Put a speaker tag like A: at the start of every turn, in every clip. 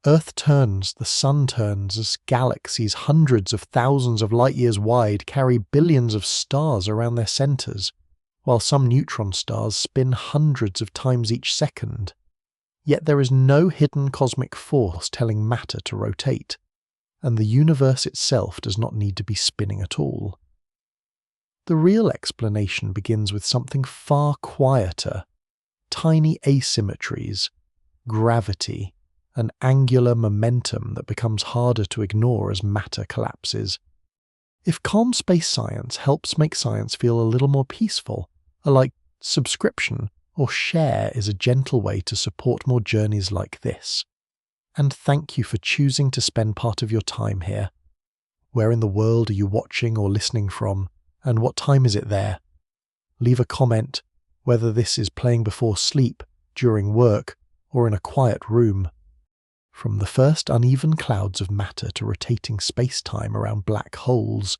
A: Earth turns, the sun turns, as galaxies hundreds of thousands of light years wide carry billions of stars around their centers, while some neutron stars spin hundreds of times each second. Yet there is no hidden cosmic force telling matter to rotate, and the universe itself does not need to be spinning at all. The real explanation begins with something far quieter: tiny asymmetries, gravity, and angular momentum that becomes harder to ignore as matter collapses. If calm space science helps make science feel a little more peaceful, a like subscription or share is a gentle way to support more journeys like this. And thank you for choosing to spend part of your time here. Where in the world are you watching or listening from, and what time is it there? Leave a comment, whether this is playing before sleep, during work, or in a quiet room. From the first uneven clouds of matter to rotating space-time around black holes,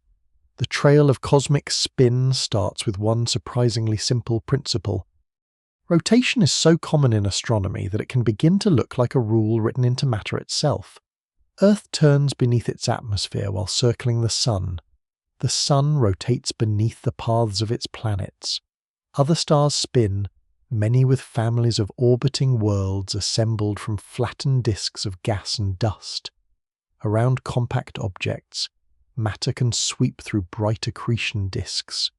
A: the trail of cosmic spin starts with one surprisingly simple principle. Rotation is so common in astronomy that it can begin to look like a rule written into matter itself. Earth turns beneath its atmosphere while circling the sun. The sun rotates beneath the paths of its planets. Other stars spin, many with families of orbiting worlds assembled from flattened disks of gas and dust. Around compact objects, matter can sweep through bright accretion disks.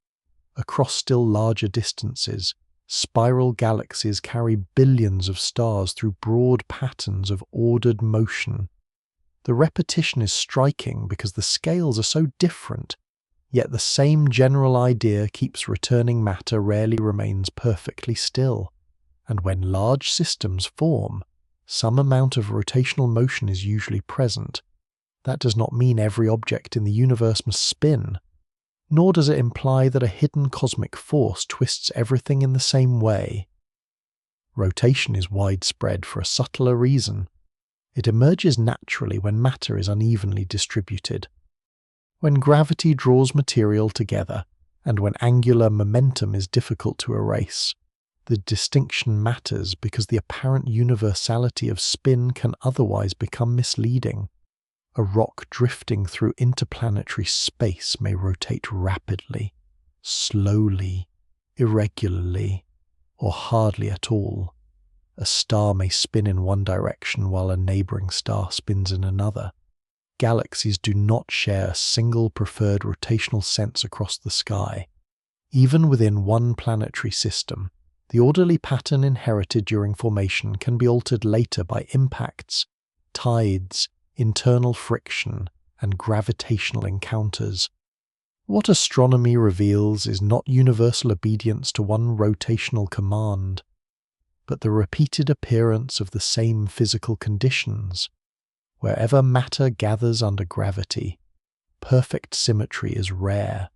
A: Across still larger distances, spiral galaxies carry billions of stars through broad patterns of ordered motion. The repetition is striking because the scales are so different, yet the same general idea keeps returning. Matter rarely remains perfectly still, and when large systems form, some amount of rotational motion is usually present. That does not mean every object in the universe must spin, nor does it imply that a hidden cosmic force twists everything in the same way. Rotation is widespread for a subtler reason. It emerges naturally when matter is unevenly distributed. When gravity draws material together, and when angular momentum is difficult to erase, the distinction matters because the apparent universality of spin can otherwise become misleading. A rock drifting through interplanetary space may rotate rapidly, slowly, irregularly, or hardly at all. A star may spin in one direction while a neighboring star spins in another. Galaxies do not share a single preferred rotational sense across the sky. Even within one planetary system, the orderly pattern inherited during formation can be altered later by impacts, tides, internal friction, and gravitational encounters. What astronomy reveals is not universal obedience to one rotational command, but the repeated appearance of the same physical conditions. Wherever matter gathers under gravity, perfect symmetry is rare.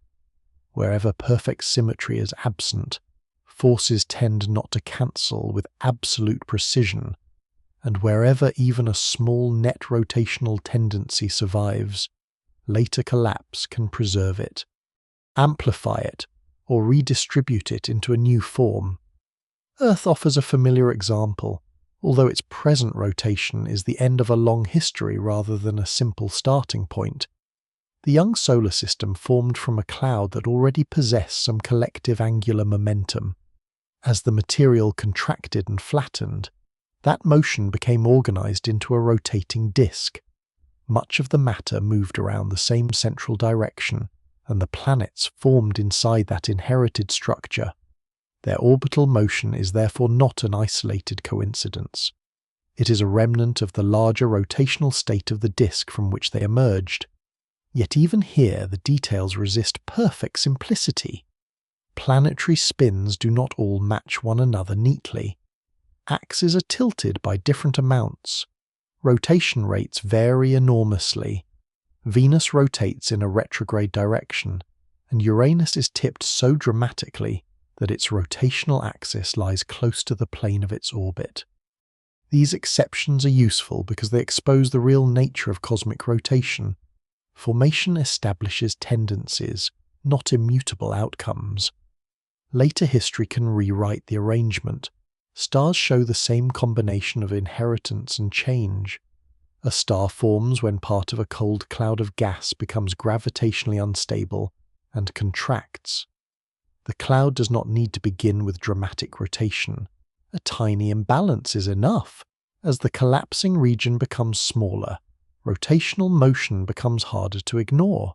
A: Wherever perfect symmetry is absent, forces tend not to cancel with absolute precision, and wherever even a small net rotational tendency survives, later collapse can preserve it, amplify it, or redistribute it into a new form. Earth offers a familiar example, although its present rotation is the end of a long history rather than a simple starting point. The young solar system formed from a cloud that already possessed some collective angular momentum. As the material contracted and flattened, that motion became organized into a rotating disk. Much of the matter moved around the same central direction, and the planets formed inside that inherited structure. Their orbital motion is therefore not an isolated coincidence. It is a remnant of the larger rotational state of the disk from which they emerged. Yet even here the details resist perfect simplicity. Planetary spins do not all match one another neatly. Axes are tilted by different amounts. Rotation rates vary enormously. Venus rotates in a retrograde direction, and Uranus is tipped so dramatically that its rotational axis lies close to the plane of its orbit. These exceptions are useful because they expose the real nature of cosmic rotation. Formation establishes tendencies, not immutable outcomes. Later history can rewrite the arrangement. Stars show the same combination of inheritance and change. A star forms when part of a cold cloud of gas becomes gravitationally unstable and contracts. The cloud does not need to begin with dramatic rotation. A tiny imbalance is enough. As the collapsing region becomes smaller, rotational motion becomes harder to ignore.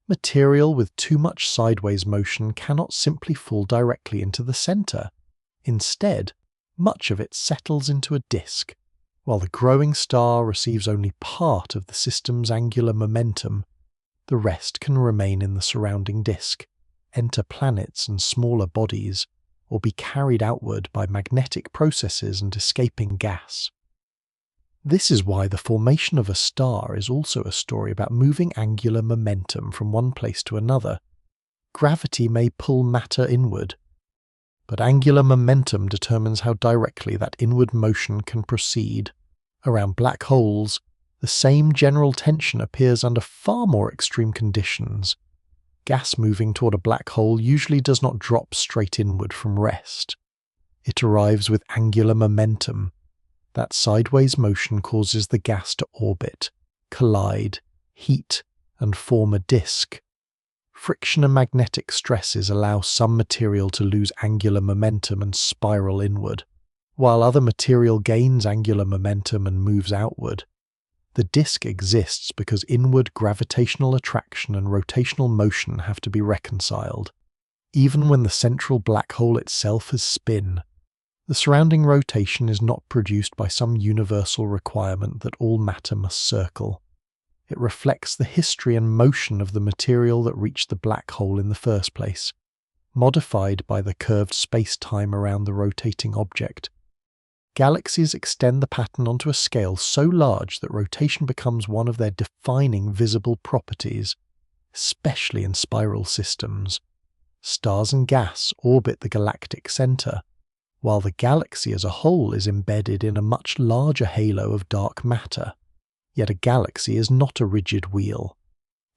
A: Material with too much sideways motion cannot simply fall directly into the center. Instead, much of it settles into a disk. While the growing star receives only part of the system's angular momentum, the rest can remain in the surrounding disk, enter planets and smaller bodies, or be carried outward by magnetic processes and escaping gas. This is why the formation of a star is also a story about moving angular momentum from one place to another. Gravity may pull matter inward, but angular momentum determines how directly that inward motion can proceed. Around black holes, the same general tension appears under far more extreme conditions. Gas moving toward a black hole usually does not drop straight inward from rest. It arrives with angular momentum. That sideways motion causes the gas to orbit, collide, heat, and form a disk. Friction and magnetic stresses allow some material to lose angular momentum and spiral inward, while other material gains angular momentum and moves outward. The disk exists because inward gravitational attraction and rotational motion have to be reconciled. Even when the central black hole itself has spin, the surrounding rotation is not produced by some universal requirement that all matter must circle. It reflects the history and motion of the material that reached the black hole in the first place, modified by the curved spacetime around the rotating object. Galaxies extend the pattern onto a scale so large that rotation becomes one of their defining visible properties, especially in spiral systems. Stars and gas orbit the galactic center, while the galaxy as a whole is embedded in a much larger halo of dark matter. Yet a galaxy is not a rigid wheel.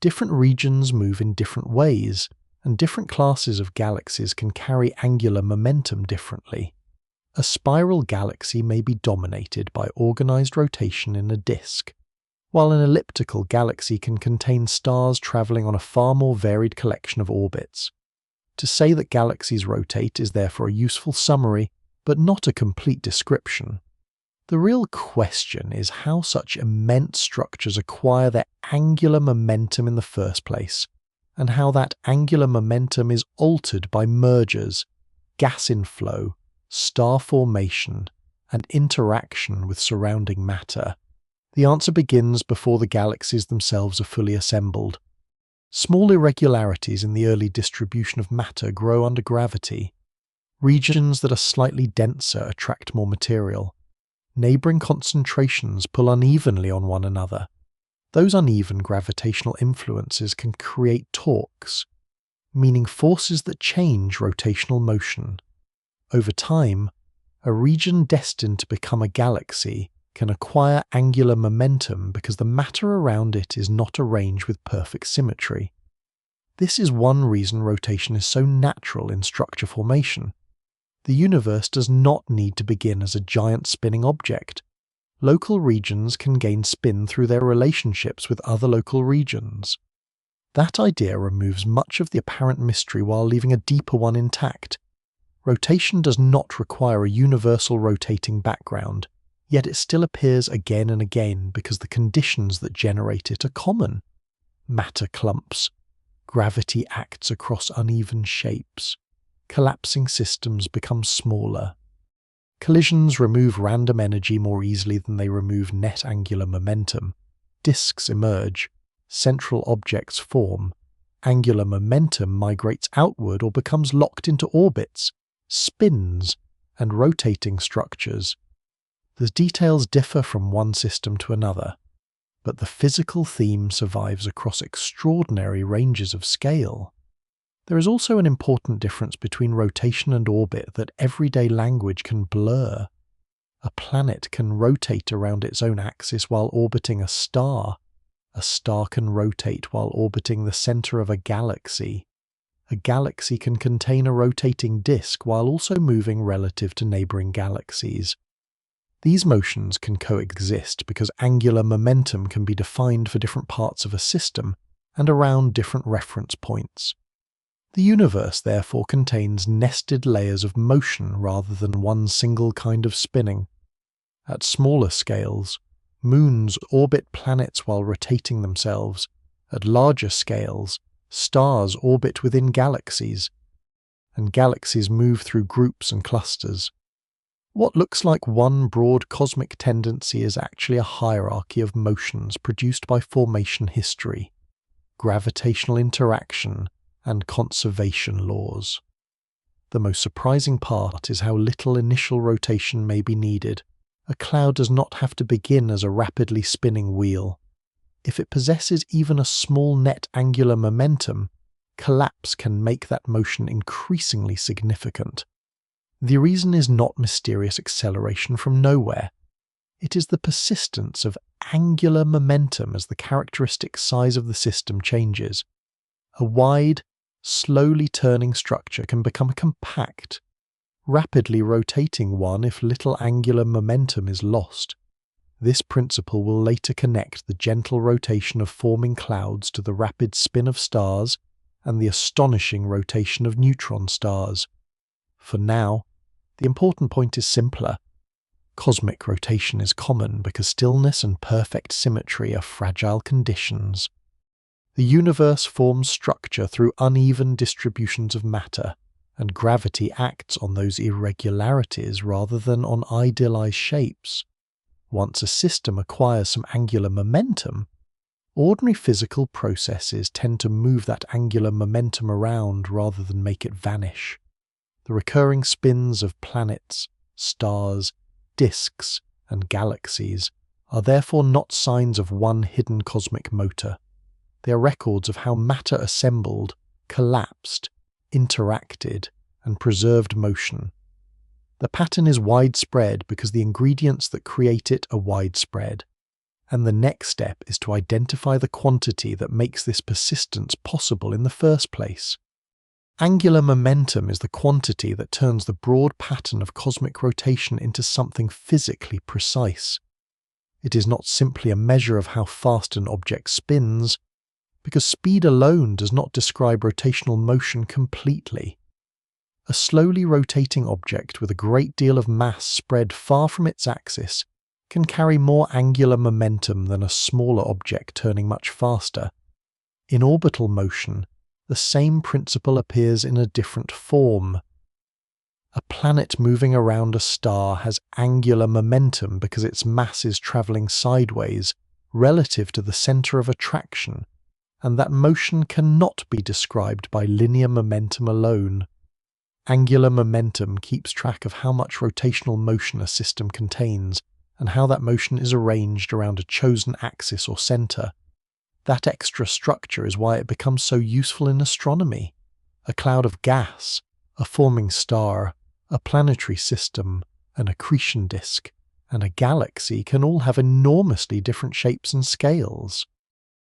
A: Different regions move in different ways, and different classes of galaxies can carry angular momentum differently. A spiral galaxy may be dominated by organized rotation in a disk, while an elliptical galaxy can contain stars traveling on a far more varied collection of orbits. To say that galaxies rotate is therefore a useful summary, but not a complete description. The real question is how such immense structures acquire their angular momentum in the first place, and how that angular momentum is altered by mergers, gas inflow, star formation, and interaction with surrounding matter. The answer begins before the galaxies themselves are fully assembled. Small irregularities in the early distribution of matter grow under gravity. Regions that are slightly denser attract more material. Neighboring concentrations pull unevenly on one another. Those uneven gravitational influences can create torques, meaning forces that change rotational motion. Over time, a region destined to become a galaxy can acquire angular momentum because the matter around it is not arranged with perfect symmetry. This is one reason rotation is so natural in structure formation. The universe does not need to begin as a giant spinning object. Local regions can gain spin through their relationships with other local regions. That idea removes much of the apparent mystery while leaving a deeper one intact. Rotation does not require a universal rotating background, yet it still appears again and again because the conditions that generate it are common. Matter clumps. Gravity acts across uneven shapes. Collapsing systems become smaller. Collisions remove random energy more easily than they remove net angular momentum. Disks emerge. Central objects form. Angular momentum migrates outward or becomes locked into orbits, spins, and rotating structures. The details differ from one system to another, but the physical theme survives across extraordinary ranges of scale. There is also an important difference between rotation and orbit that everyday language can blur. A planet can rotate around its own axis while orbiting a star. A star can rotate while orbiting the center of a galaxy. A galaxy can contain a rotating disk while also moving relative to neighboring galaxies. These motions can coexist because angular momentum can be defined for different parts of a system and around different reference points. The universe therefore contains nested layers of motion rather than one single kind of spinning. At smaller scales, moons orbit planets while rotating themselves. At larger scales, stars orbit within galaxies, and galaxies move through groups and clusters. What looks like one broad cosmic tendency is actually a hierarchy of motions produced by formation history, gravitational interaction, and conservation laws. The most surprising part is how little initial rotation may be needed. A cloud does not have to begin as a rapidly spinning wheel. If it possesses even a small net angular momentum, collapse can make that motion increasingly significant. The reason is not mysterious acceleration from nowhere. It is the persistence of angular momentum as the characteristic size of the system changes. A wide, slowly turning structure can become a compact, rapidly rotating one if little angular momentum is lost. This principle will later connect the gentle rotation of forming clouds to the rapid spin of stars and the astonishing rotation of neutron stars. For now, the important point is simpler. Cosmic rotation is common because stillness and perfect symmetry are fragile conditions. The universe forms structure through uneven distributions of matter, and gravity acts on those irregularities rather than on idealized shapes. Once a system acquires some angular momentum, ordinary physical processes tend to move that angular momentum around rather than make it vanish. The recurring spins of planets, stars, disks, and galaxies are therefore not signs of one hidden cosmic motor. They are records of how matter assembled, collapsed, interacted, and preserved motion. The pattern is widespread because the ingredients that create it are widespread, and the next step is to identify the quantity that makes this persistence possible in the first place. Angular momentum is the quantity that turns the broad pattern of cosmic rotation into something physically precise. It is not simply a measure of how fast an object spins, because speed alone does not describe rotational motion completely. A slowly rotating object with a great deal of mass spread far from its axis can carry more angular momentum than a smaller object turning much faster. In orbital motion, the same principle appears in a different form. A planet moving around a star has angular momentum because its mass is travelling sideways relative to the centre of attraction, and that motion cannot be described by linear momentum alone. Angular momentum keeps track of how much rotational motion a system contains and how that motion is arranged around a chosen axis or centre. That extra structure is why it becomes so useful in astronomy. A cloud of gas, a forming star, a planetary system, an accretion disk, and a galaxy can all have enormously different shapes and scales.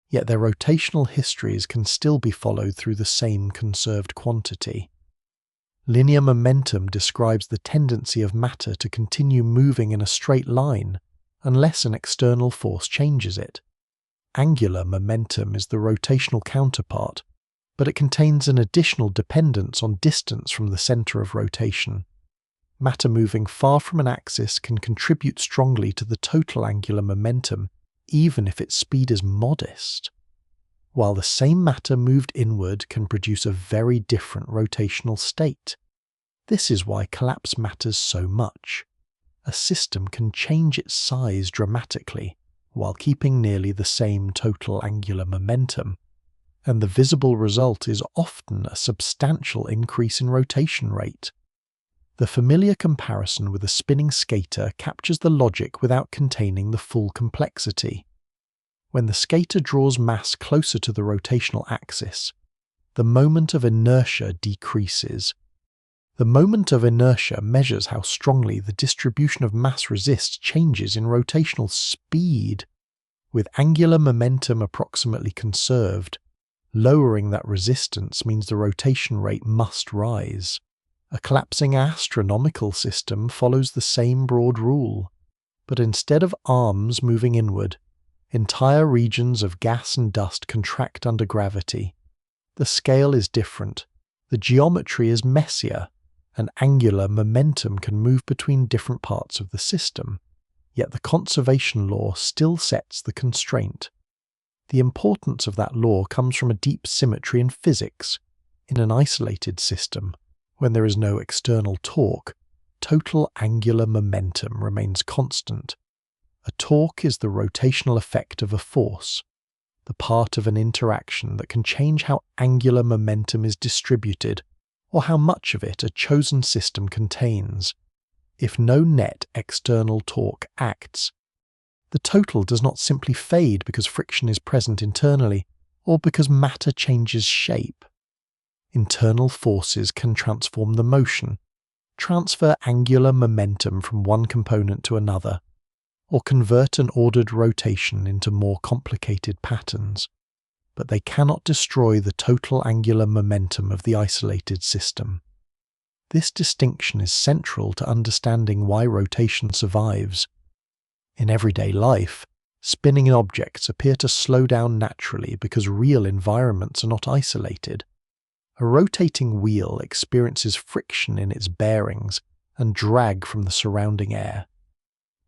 A: Yet their rotational histories can still be followed through the same conserved quantity. Linear momentum describes the tendency of matter to continue moving in a straight line unless an external force changes it. Angular momentum is the rotational counterpart, but it contains an additional dependence on distance from the centre of rotation. Matter moving far from an axis can contribute strongly to the total angular momentum, even if its speed is modest, while the same matter moved inward can produce a very different rotational state. This is why collapse matters so much. A system can change its size dramatically, while keeping nearly the same total angular momentum, and the visible result is often a substantial increase in rotation rate. The familiar comparison with a spinning skater captures the logic without containing the full complexity. When the skater draws mass closer to the rotational axis, the moment of inertia decreases. The moment of inertia measures how strongly the distribution of mass resists changes in rotational speed. With angular momentum approximately conserved, lowering that resistance means the rotation rate must rise. A collapsing astronomical system follows the same broad rule. but instead of arms moving inward, entire regions of gas and dust contract under gravity. The scale is different, the geometry is messier, and angular momentum can move between different parts of the system, yet the conservation law still sets the constraint. The importance of that law comes from a deep symmetry in physics. In an isolated system, when there is no external torque, total angular momentum remains constant. A torque is the rotational effect of a force, the part of an interaction that can change how angular momentum is distributed or how much of it a chosen system contains. If no net external torque acts, the total does not simply fade because friction is present internally or because matter changes shape. Internal forces can transform the motion, transfer angular momentum from one component to another, or convert an ordered rotation into more complicated patterns, but they cannot destroy the total angular momentum of the isolated system. This distinction is central to understanding why rotation survives. In everyday life, spinning objects appear to slow down naturally because real environments are not isolated. A rotating wheel experiences friction in its bearings and drag from the surrounding air.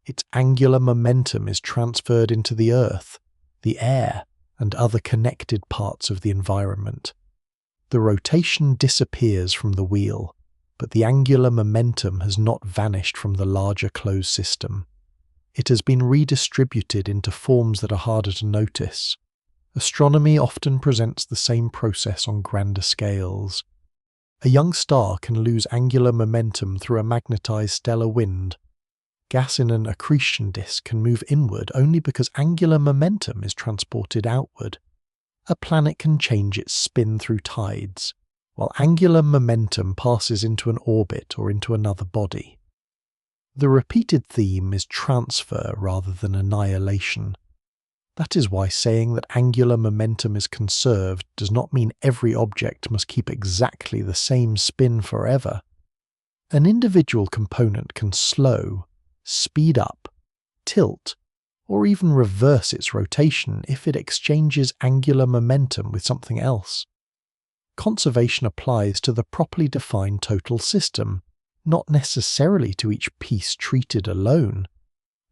A: Its angular momentum is transferred into the earth, the air, and other connected parts of the environment. The rotation disappears from the wheel, but the angular momentum has not vanished from the larger closed system. It has been redistributed into forms that are harder to notice. Astronomy often presents the same process on grander scales. A young star can lose angular momentum through a magnetized stellar wind. Gas in an accretion disk can move inward only because angular momentum is transported outward. A planet can change its spin through tides, while angular momentum passes into an orbit or into another body. The repeated theme is transfer rather than annihilation. That is why saying that angular momentum is conserved does not mean every object must keep exactly the same spin forever. An individual component can slow, speed up, tilt, or even reverse its rotation if it exchanges angular momentum with something else. Conservation applies to the properly defined total system, not necessarily to each piece treated alone.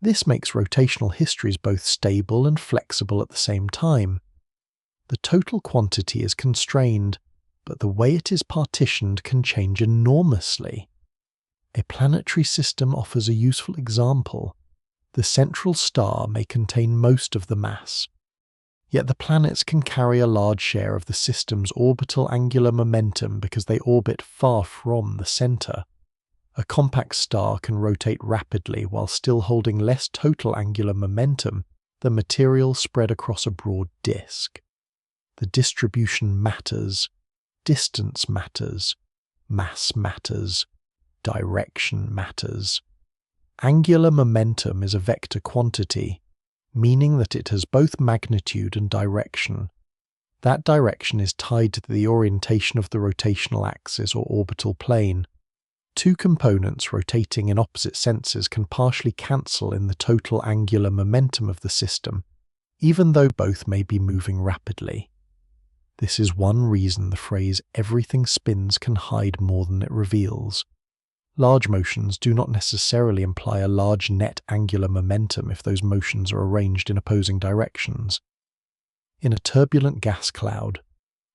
A: This makes rotational histories both stable and flexible at the same time. The total quantity is constrained, but the way it is partitioned can change enormously. A planetary system offers a useful example. The central star may contain most of the mass, yet the planets can carry a large share of the system's orbital angular momentum because they orbit far from the center. A compact star can rotate rapidly while still holding less total angular momentum than material spread across a broad disk. The distribution matters, distance matters, mass matters, direction matters. Angular momentum is a vector quantity, meaning that it has both magnitude and direction. That direction is tied to the orientation of the rotational axis or orbital plane. Two components rotating in opposite senses can partially cancel in the total angular momentum of the system, even though both may be moving rapidly. This is one reason the phrase "everything spins" can hide more than it reveals. Large motions do not necessarily imply a large net angular momentum if those motions are arranged in opposing directions. In a turbulent gas cloud,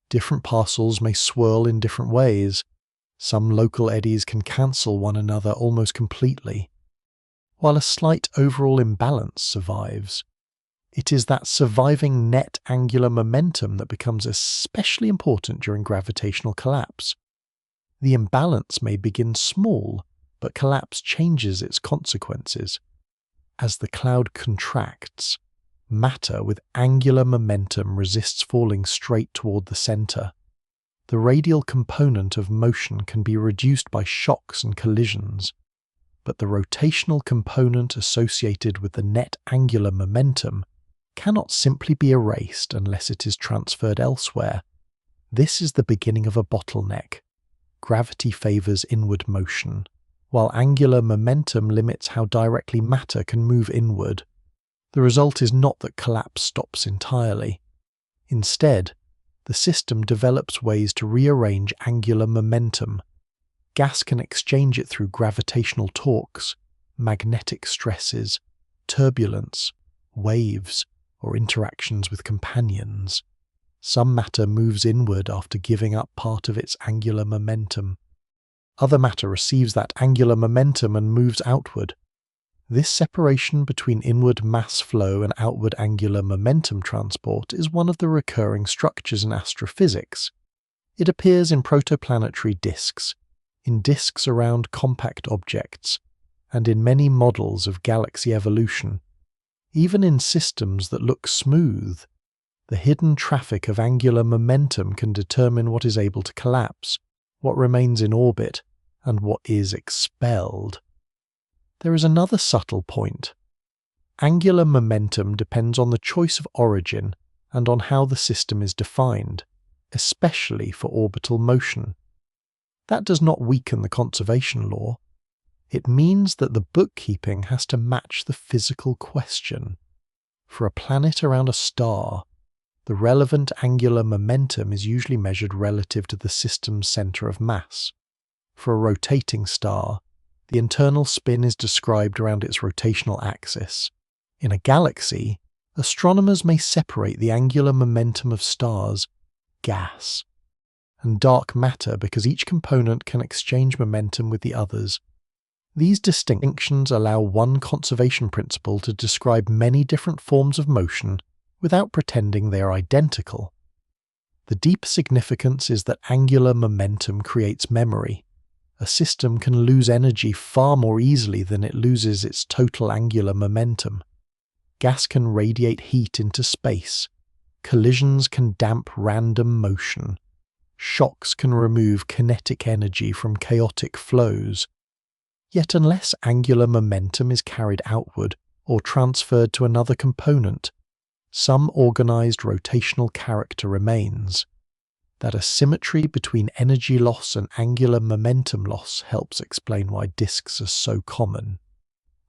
A: different parcels may swirl in different ways. Some local eddies can cancel one another almost completely, while a slight overall imbalance survives. It is that surviving net angular momentum that becomes especially important during gravitational collapse. The imbalance may begin small, but collapse changes its consequences. As the cloud contracts, matter with angular momentum resists falling straight toward the center. The radial component of motion can be reduced by shocks and collisions, but the rotational component associated with the net angular momentum cannot simply be erased unless it is transferred elsewhere. This is the beginning of a bottleneck. Gravity favors inward motion. while angular momentum limits how directly matter can move inward. The result is not that collapse stops entirely. Instead, the system develops ways to rearrange angular momentum. Gas can exchange it through gravitational torques, magnetic stresses, turbulence, waves, or interactions with companions. Some matter moves inward after giving up part of its angular momentum. Other matter receives that angular momentum and moves outward. This separation between inward mass flow and outward angular momentum transport is one of the recurring structures in astrophysics. It appears in protoplanetary disks, in disks around compact objects, and in many models of galaxy evolution. Even in systems that look smooth, the hidden traffic of angular momentum can determine what is able to collapse, what remains in orbit, and what is expelled. There is another subtle point. Angular momentum depends on the choice of origin and on how the system is defined, especially for orbital motion. That does not weaken the conservation law. It means that the bookkeeping has to match the physical question. For a planet around a star, the relevant angular momentum is usually measured relative to the system's center of mass. For a rotating star, the internal spin is described around its rotational axis. In a galaxy, astronomers may separate the angular momentum of stars, gas, and dark matter because each component can exchange momentum with the others. These distinctions allow one conservation principle to describe many different forms of motion without pretending they are identical. The deep significance is that angular momentum creates memory. A system can lose energy far more easily than it loses its total angular momentum. Gas can radiate heat into space. Collisions can damp random motion. Shocks can remove kinetic energy from chaotic flows. Yet unless angular momentum is carried outward or transferred to another component, some organized rotational character remains. That asymmetry between energy loss and angular momentum loss helps explain why disks are so common.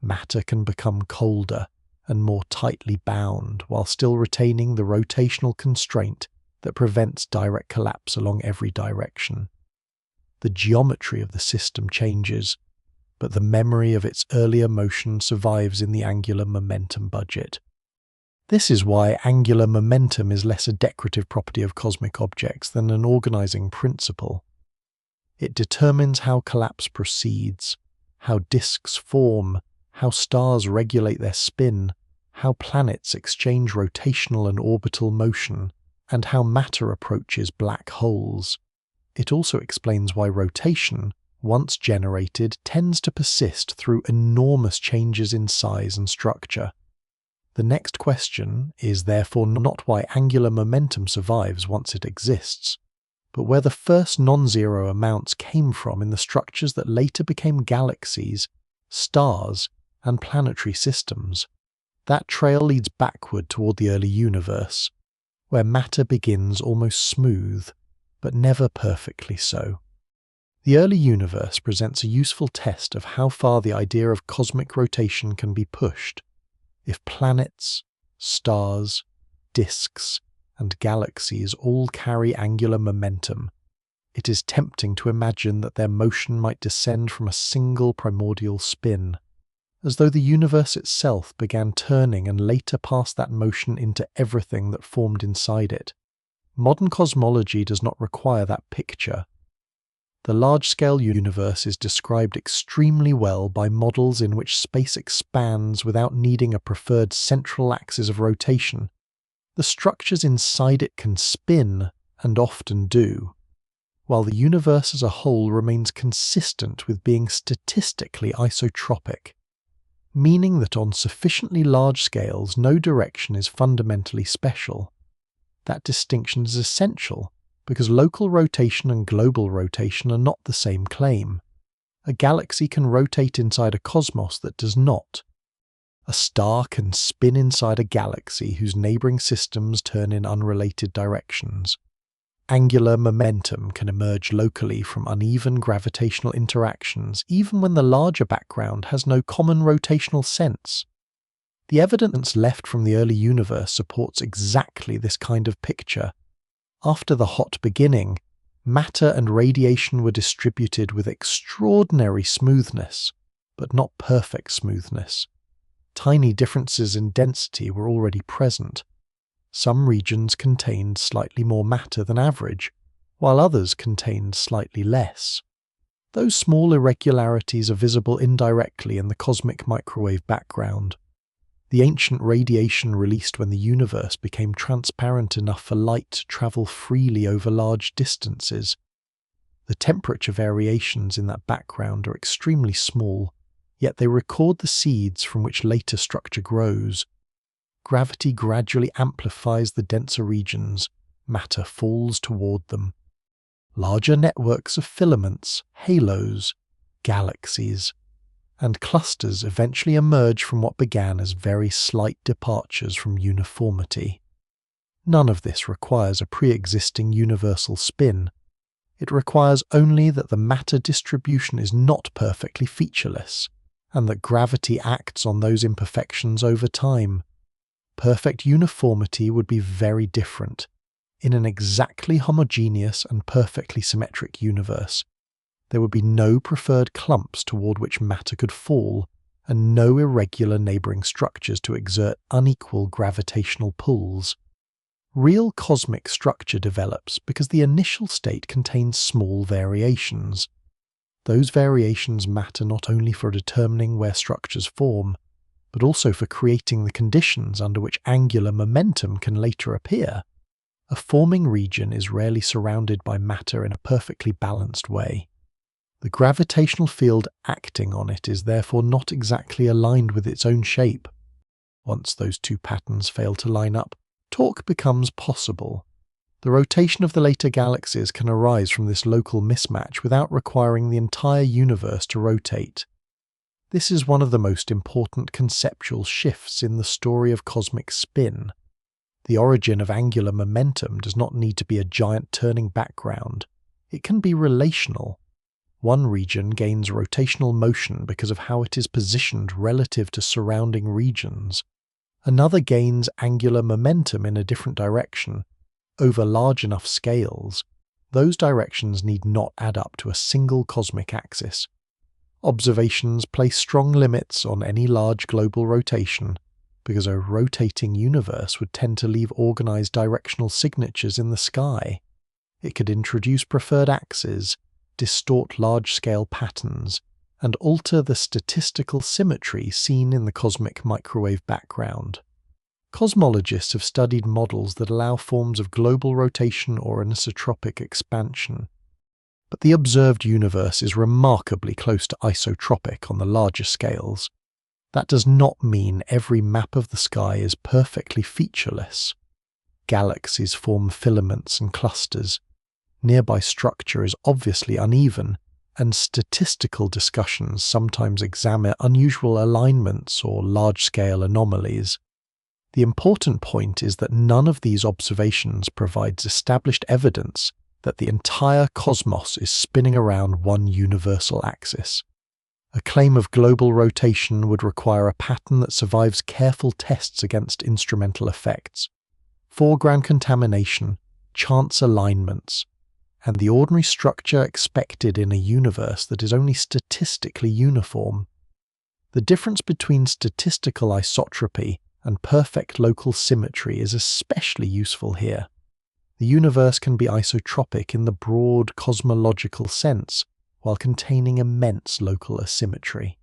A: Matter can become colder and more tightly bound while still retaining the rotational constraint that prevents direct collapse along every direction. The geometry of the system changes, but the memory of its earlier motion survives in the angular momentum budget. This is why angular momentum is less a decorative property of cosmic objects than an organizing principle. It determines how collapse proceeds, how disks form, how stars regulate their spin, how planets exchange rotational and orbital motion, and how matter approaches black holes. It also explains why rotation, once generated, tends to persist through enormous changes in size and structure. The next question is therefore not why angular momentum survives once it exists, but where the first non-zero amounts came from in the structures that later became galaxies, stars, and planetary systems. That trail leads backward toward the early universe, where matter begins almost smooth, but never perfectly so. The early universe presents a useful test of how far the idea of cosmic rotation can be pushed. If planets, stars, disks, and galaxies all carry angular momentum, it is tempting to imagine that their motion might descend from a single primordial spin, as though the universe itself began turning and later passed that motion into everything that formed inside it. Modern cosmology does not require that picture. The large-scale universe is described extremely well by models in which space expands without needing a preferred central axis of rotation. The structures inside it can spin, and often do, while the universe as a whole remains consistent with being statistically isotropic, meaning that on sufficiently large scales no direction is fundamentally special. That distinction is essential, because local rotation and global rotation are not the same claim. A galaxy can rotate inside a cosmos that does not. A star can spin inside a galaxy whose neighboring systems turn in unrelated directions. Angular momentum can emerge locally from uneven gravitational interactions even when the larger background has no common rotational sense. The evidence left from the early universe supports exactly this kind of picture. After the hot beginning, matter and radiation were distributed with extraordinary smoothness, but not perfect smoothness. Tiny differences in density were already present. Some regions contained slightly more matter than average, while others contained slightly less. Those small irregularities are visible indirectly in the cosmic microwave background. The ancient radiation released when the universe became transparent enough for light to travel freely over large distances. The temperature variations in that background are extremely small, yet they record the seeds from which later structure grows. Gravity gradually amplifies the denser regions, matter falls toward them. Larger networks of filaments, halos, galaxies, and clusters eventually emerge from what began as very slight departures from uniformity. None of this requires a pre-existing universal spin. It requires only that the matter distribution is not perfectly featureless, and that gravity acts on those imperfections over time. Perfect uniformity would be very different. In an exactly homogeneous and perfectly symmetric universe, there would be no preferred clumps toward which matter could fall, and no irregular neighboring structures to exert unequal gravitational pulls. Real cosmic structure develops because the initial state contains small variations. Those variations matter not only for determining where structures form, but also for creating the conditions under which angular momentum can later appear. A forming region is rarely surrounded by matter in a perfectly balanced way. The gravitational field acting on it is therefore not exactly aligned with its own shape. Once those two patterns fail to line up, torque becomes possible. The rotation of the later galaxies can arise from this local mismatch without requiring the entire universe to rotate. This is one of the most important conceptual shifts in the story of cosmic spin. The origin of angular momentum does not need to be a giant turning background. It can be relational. One region gains rotational motion because of how it is positioned relative to surrounding regions. Another gains angular momentum in a different direction. Over large enough scales, those directions need not add up to a single cosmic axis. Observations place strong limits on any large global rotation, because a rotating universe would tend to leave organized directional signatures in the sky. It could introduce preferred axes, distort large-scale patterns, and alter the statistical symmetry seen in the cosmic microwave background. Cosmologists have studied models that allow forms of global rotation or anisotropic expansion. But the observed universe is remarkably close to isotropic on the larger scales. That does not mean every map of the sky is perfectly featureless. Galaxies form filaments and clusters. Nearby structure is obviously uneven, and statistical discussions sometimes examine unusual alignments or large-scale anomalies. The important point is that none of these observations provides established evidence that the entire cosmos is spinning around one universal axis. A claim of global rotation would require a pattern that survives careful tests against instrumental effects, foreground contamination, chance alignments, and the ordinary structure expected in a universe that is only statistically uniform. The difference between statistical isotropy and perfect local symmetry is especially useful here. The universe can be isotropic in the broad cosmological sense, while containing immense local asymmetry.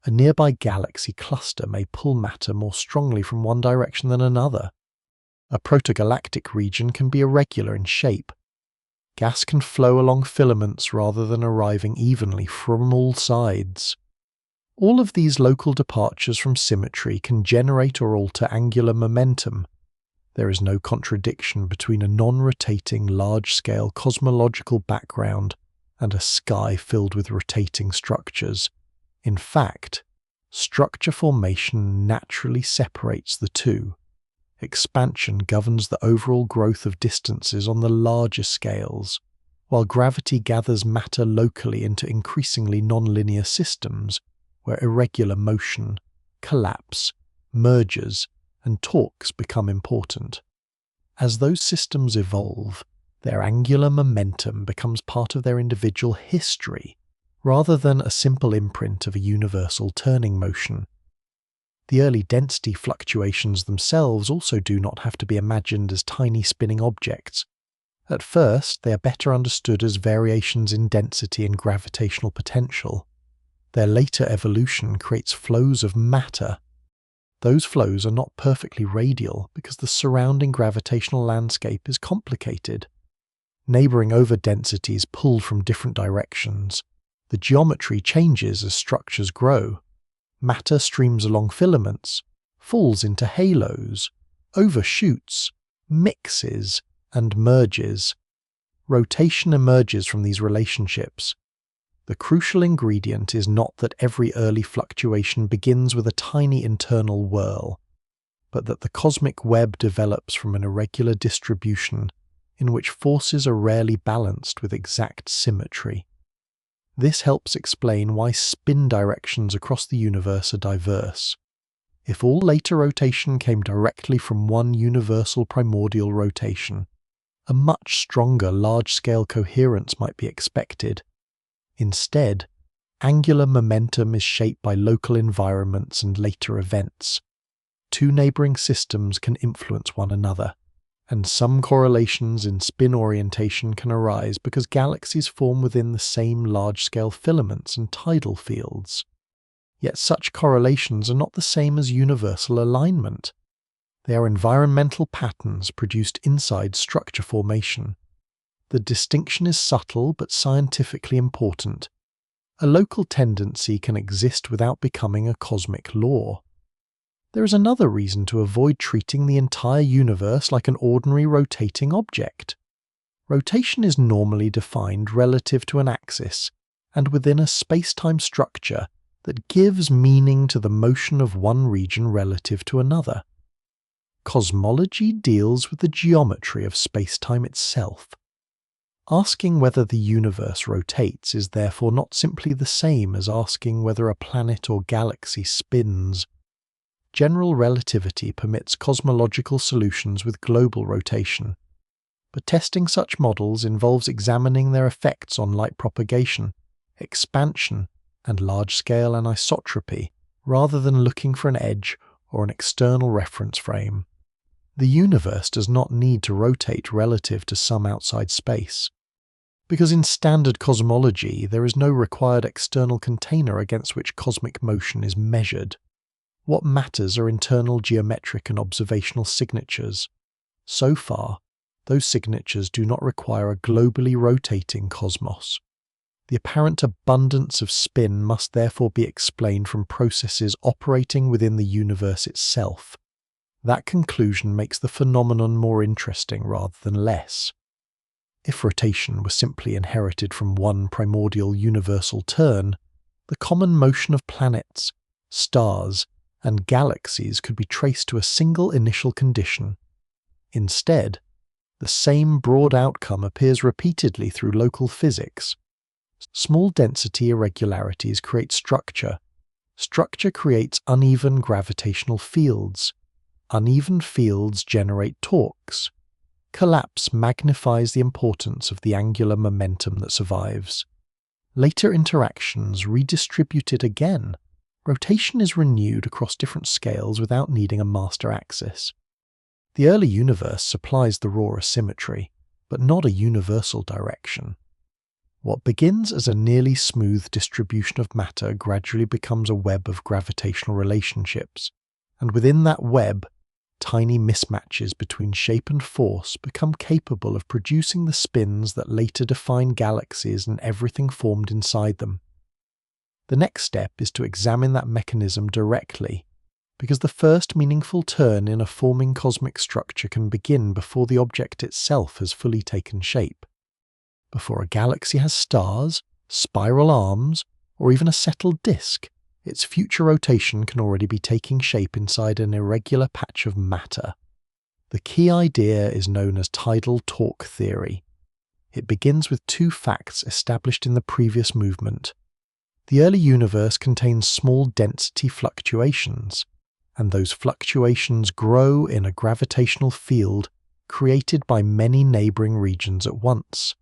A: A nearby galaxy cluster may pull matter more strongly from one direction than another. A protogalactic region can be irregular in shape. Gas can flow along filaments rather than arriving evenly from all sides. All of these local departures from symmetry can generate or alter angular momentum. There is no contradiction between a non-rotating large-scale cosmological background and a sky filled with rotating structures. In fact, structure formation naturally separates the two. Expansion governs the overall growth of distances on the larger scales, while gravity gathers matter locally into increasingly nonlinear systems where irregular motion, collapse, mergers, and torques become important. As those systems evolve, their angular momentum becomes part of their individual history, rather than a simple imprint of a universal turning motion. The early density fluctuations themselves also do not have to be imagined as tiny spinning objects. At first, they are better understood as variations in density and gravitational potential. Their later evolution creates flows of matter. Those flows are not perfectly radial because the surrounding gravitational landscape is complicated. Neighbouring overdensities pull from different directions. The geometry changes as structures grow. Matter streams along filaments, falls into halos, overshoots, mixes, and merges. Rotation emerges from these relationships. The crucial ingredient is not that every early fluctuation begins with a tiny internal whirl, but that the cosmic web develops from an irregular distribution in which forces are rarely balanced with exact symmetry. This helps explain why spin directions across the universe are diverse. If all later rotation came directly from one universal primordial rotation, a much stronger large-scale coherence might be expected. Instead, angular momentum is shaped by local environments and later events. Two neighbouring systems can influence one another, and some correlations in spin orientation can arise because galaxies form within the same large-scale filaments and tidal fields. Yet such correlations are not the same as universal alignment. They are environmental patterns produced inside structure formation. The distinction is subtle but scientifically important. A local tendency can exist without becoming a cosmic law. There is another reason to avoid treating the entire universe like an ordinary rotating object. Rotation is normally defined relative to an axis and within a spacetime structure that gives meaning to the motion of one region relative to another. Cosmology deals with the geometry of spacetime itself. Asking whether the universe rotates is therefore not simply the same as asking whether a planet or galaxy spins. General relativity permits cosmological solutions with global rotation, but testing such models involves examining their effects on light propagation, expansion, and large-scale anisotropy, rather than looking for an edge or an external reference frame. The universe does not need to rotate relative to some outside space, because in standard cosmology there is no required external container against which cosmic motion is measured. What matters are internal geometric and observational signatures. So far, those signatures do not require a globally rotating cosmos. The apparent abundance of spin must therefore be explained from processes operating within the universe itself. That conclusion makes the phenomenon more interesting rather than less. If rotation were simply inherited from one primordial universal turn, the common motion of planets, stars, and galaxies could be traced to a single initial condition. Instead, the same broad outcome appears repeatedly through local physics. Small density irregularities create structure. Structure creates uneven gravitational fields. Uneven fields generate torques. Collapse magnifies the importance of the angular momentum that survives. Later interactions redistribute it again. Rotation is renewed across different scales without needing a master axis. The early universe supplies the raw asymmetry, but not a universal direction. What begins as a nearly smooth distribution of matter gradually becomes a web of gravitational relationships, and within that web, tiny mismatches between shape and force become capable of producing the spins that later define galaxies and everything formed inside them. The next step is to examine that mechanism directly, because the first meaningful turn in a forming cosmic structure can begin before the object itself has fully taken shape. Before a galaxy has stars, spiral arms, or even a settled disk, its future rotation can already be taking shape inside an irregular patch of matter. The key idea is known as tidal torque theory. It begins with two facts established in the previous movement. The early universe contains small density fluctuations, and those fluctuations grow in a gravitational field created by many neighboring regions at once.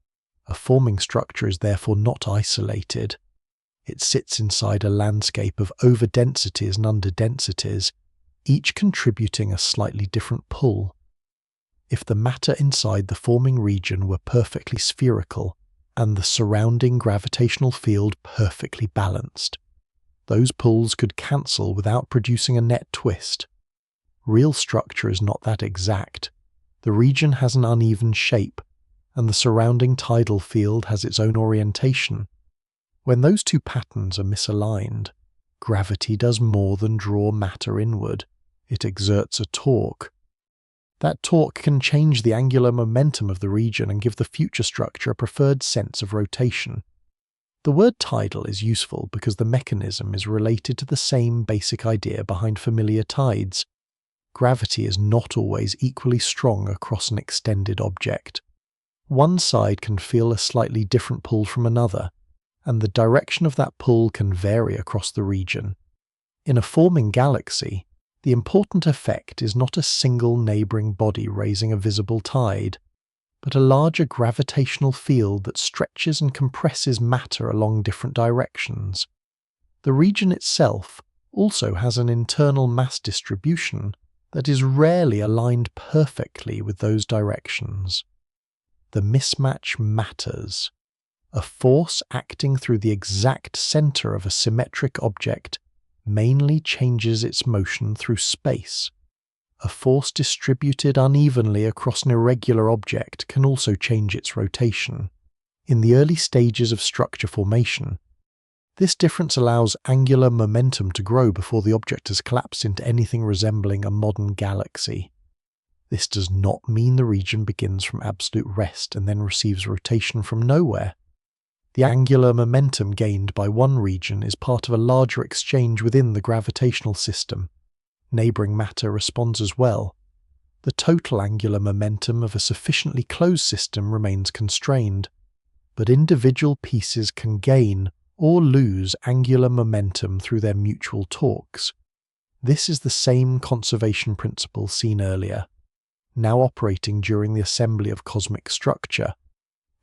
A: A forming structure is therefore not isolated. It sits inside a landscape of overdensities and underdensities, each contributing a slightly different pull. If the matter inside the forming region were perfectly spherical and the surrounding gravitational field perfectly balanced, those pulls could cancel without producing a net twist. Real structure is not that exact. The region has an uneven shape, and the surrounding tidal field has its own orientation. When those two patterns are misaligned, gravity does more than draw matter inward. It exerts a torque. That torque can change the angular momentum of the region and give the future structure a preferred sense of rotation. The word tidal is useful because the mechanism is related to the same basic idea behind familiar tides. Gravity is not always equally strong across an extended object. One side can feel a slightly different pull from another, and the direction of that pull can vary across the region. In a forming galaxy, the important effect is not a single neighboring body raising a visible tide, but a larger gravitational field that stretches and compresses matter along different directions. The region itself also has an internal mass distribution that is rarely aligned perfectly with those directions. The mismatch matters. A force acting through the exact center of a symmetric object mainly changes its motion through space. A force distributed unevenly across an irregular object can also change its rotation. In the early stages of structure formation, this difference allows angular momentum to grow before the object has collapsed into anything resembling a modern galaxy. This does not mean the region begins from absolute rest and then receives rotation from nowhere. The angular momentum gained by one region is part of a larger exchange within the gravitational system. Neighboring matter responds as well. The total angular momentum of a sufficiently closed system remains constrained, but individual pieces can gain or lose angular momentum through their mutual torques. This is the same conservation principle seen earlier, now operating during the assembly of cosmic structure.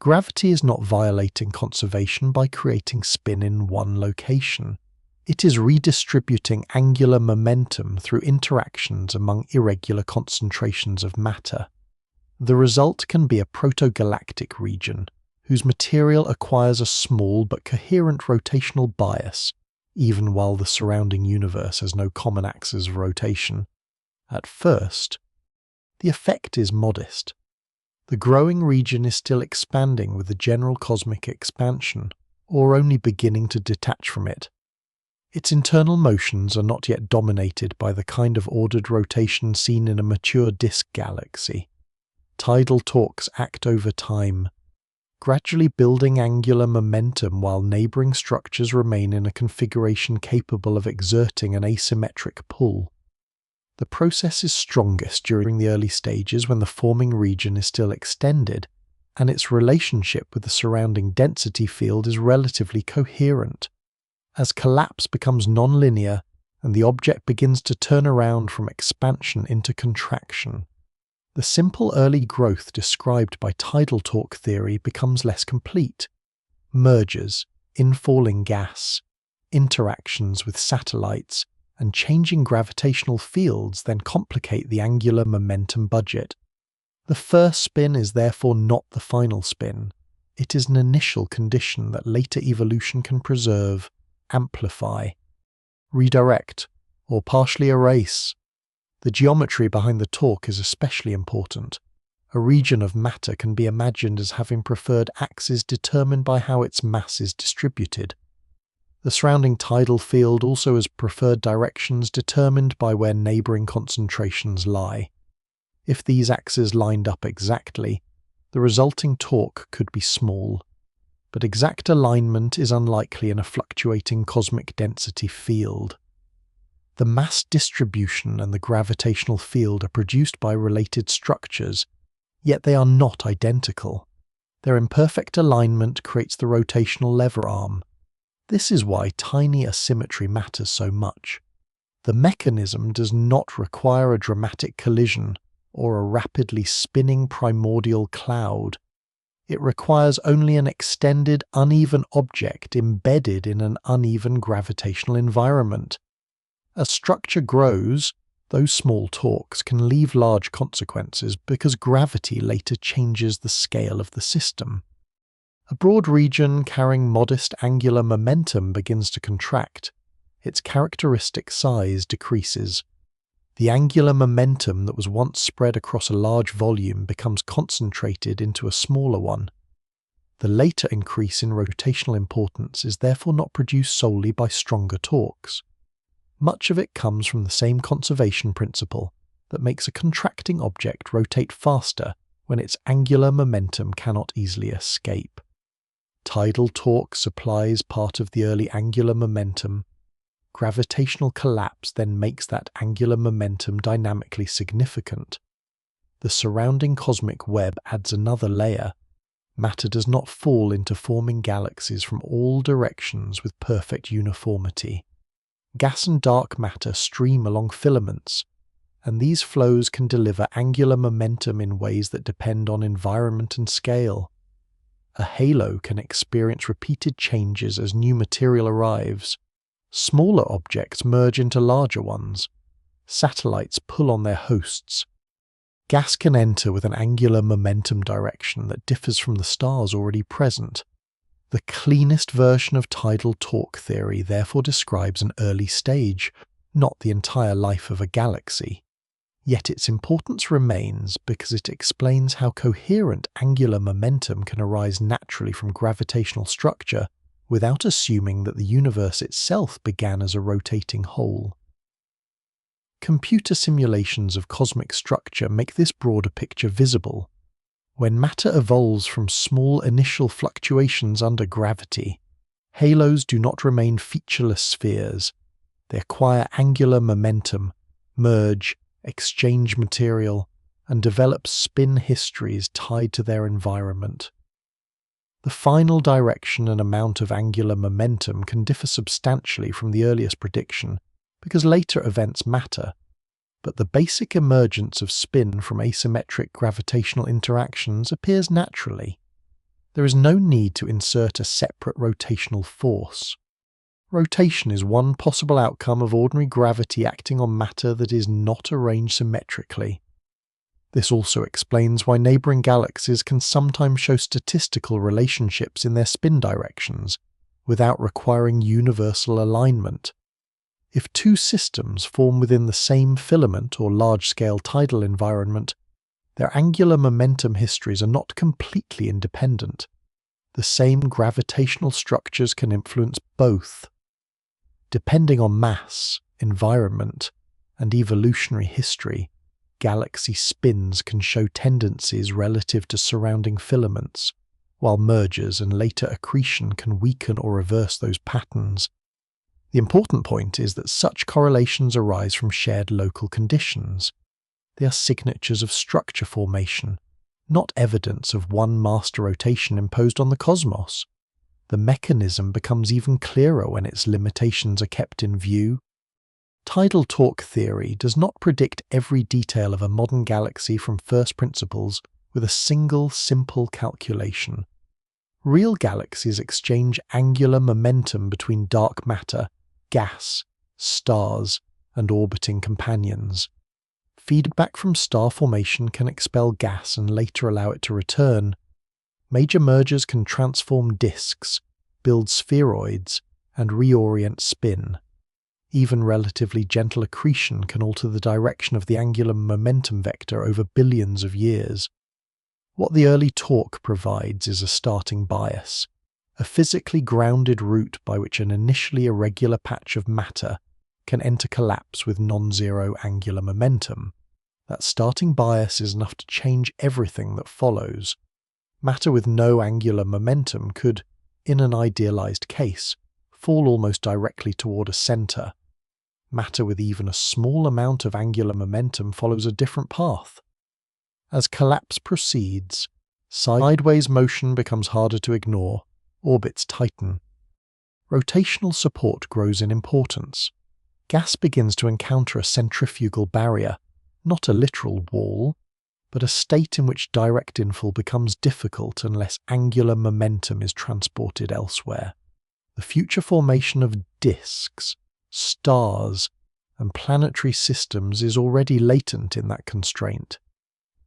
A: Gravity is not violating conservation by creating spin in one location. It is redistributing angular momentum through interactions among irregular concentrations of matter. The result can be a protogalactic region, whose material acquires a small but coherent rotational bias, even while the surrounding universe has no common axis of rotation. At first, the effect is modest. The growing region is still expanding with the general cosmic expansion, or only beginning to detach from it. Its internal motions are not yet dominated by the kind of ordered rotation seen in a mature disk galaxy. Tidal torques act over time, gradually building angular momentum while neighboring structures remain in a configuration capable of exerting an asymmetric pull. The process is strongest during the early stages when the forming region is still extended, and its relationship with the surrounding density field is relatively coherent. As collapse becomes nonlinear and the object begins to turn around from expansion into contraction, the simple early growth described by tidal torque theory becomes less complete. Mergers, infalling gas, interactions with satellites, and changing gravitational fields then complicate the angular momentum budget. The first spin is therefore not the final spin. It is an initial condition that later evolution can preserve, amplify, redirect, or partially erase. The geometry behind the torque is especially important. A region of matter can be imagined as having preferred axes determined by how its mass is distributed. The surrounding tidal field also has preferred directions determined by where neighboring concentrations lie. If these axes lined up exactly, the resulting torque could be small, but exact alignment is unlikely in a fluctuating cosmic density field. The mass distribution and the gravitational field are produced by related structures, yet they are not identical. Their imperfect alignment creates the rotational lever arm. This is why tiny asymmetry matters so much. The mechanism does not require a dramatic collision or a rapidly spinning primordial cloud. It requires only an extended, uneven object embedded in an uneven gravitational environment. As structure grows, those small torques can leave large consequences because gravity later changes the scale of the system. A broad region carrying modest angular momentum begins to contract. Its characteristic size decreases. The angular momentum that was once spread across a large volume becomes concentrated into a smaller one. The later increase in rotational importance is therefore not produced solely by stronger torques. Much of it comes from the same conservation principle that makes a contracting object rotate faster when its angular momentum cannot easily escape. Tidal torque supplies part of the early angular momentum. Gravitational collapse then makes that angular momentum dynamically significant. The surrounding cosmic web adds another layer. Matter does not fall into forming galaxies from all directions with perfect uniformity. Gas and dark matter stream along filaments, and these flows can deliver angular momentum in ways that depend on environment and scale. A halo can experience repeated changes as new material arrives. Smaller objects merge into larger ones. Satellites pull on their hosts. Gas can enter with an angular momentum direction that differs from the stars already present. The cleanest version of tidal torque theory therefore describes an early stage, not the entire life of a galaxy. Yet its importance remains because it explains how coherent angular momentum can arise naturally from gravitational structure without assuming that the universe itself began as a rotating whole. Computer simulations of cosmic structure make this broader picture visible. When matter evolves from small initial fluctuations under gravity, halos do not remain featureless spheres. They acquire angular momentum, merge, exchange material, and develop spin histories tied to their environment. The final direction and amount of angular momentum can differ substantially from the earliest prediction because later events matter, but the basic emergence of spin from asymmetric gravitational interactions appears naturally. There is no need to insert a separate rotational force. Rotation is one possible outcome of ordinary gravity acting on matter that is not arranged symmetrically. This also explains why neighbouring galaxies can sometimes show statistical relationships in their spin directions, without requiring universal alignment. If two systems form within the same filament or large-scale tidal environment, their angular momentum histories are not completely independent. The same gravitational structures can influence both. Depending on mass, environment, and evolutionary history, galaxy spins can show tendencies relative to surrounding filaments, while mergers and later accretion can weaken or reverse those patterns. The important point is that such correlations arise from shared local conditions. They are signatures of structure formation, not evidence of one master rotation imposed on the cosmos. The mechanism becomes even clearer when its limitations are kept in view. Tidal torque theory does not predict every detail of a modern galaxy from first principles with a single simple calculation. Real galaxies exchange angular momentum between dark matter, gas, stars, and orbiting companions. Feedback from star formation can expel gas and later allow it to return. Major mergers can transform disks, build spheroids, and reorient spin. Even relatively gentle accretion can alter the direction of the angular momentum vector over billions of years. What the early torque provides is a starting bias, a physically grounded route by which an initially irregular patch of matter can enter collapse with non-zero angular momentum. That starting bias is enough to change everything that follows. Matter with no angular momentum could, in an idealized case, fall almost directly toward a center. matter with even a small amount of angular momentum follows a different path. As collapse proceeds, sideways motion becomes harder to ignore, orbits tighten. Rotational support grows in importance. Gas begins to encounter a centrifugal barrier, not a literal wall, but a state in which direct infall becomes difficult unless angular momentum is transported elsewhere. The future formation of disks, stars, and planetary systems is already latent in that constraint.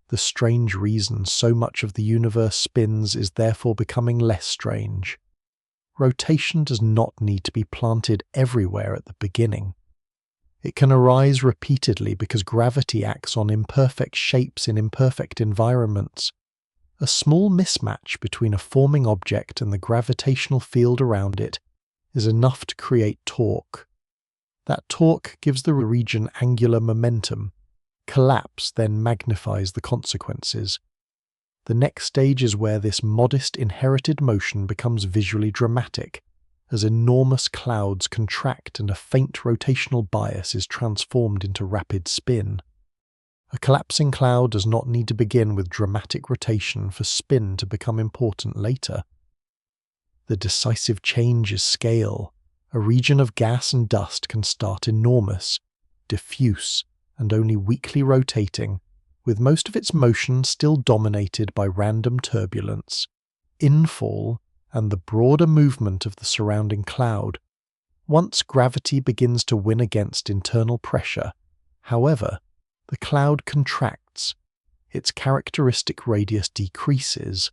A: The strange reason so much of the universe spins is therefore becoming less strange. Rotation does not need to be planted everywhere at the beginning. It can arise repeatedly because gravity acts on imperfect shapes in imperfect environments. A small mismatch between a forming object and the gravitational field around it is enough to create torque. That torque gives the region angular momentum. Collapse then magnifies the consequences. The next stage is where this modest inherited motion becomes visually dramatic, as enormous clouds contract and a faint rotational bias is transformed into rapid spin. A collapsing cloud does not need to begin with dramatic rotation for spin to become important later. The decisive change is scale. A region of gas and dust can start enormous, diffuse, and only weakly rotating, with most of its motion still dominated by random turbulence, infall, and the broader movement of the surrounding cloud. Once gravity begins to win against internal pressure, however, the cloud contracts, its characteristic radius decreases.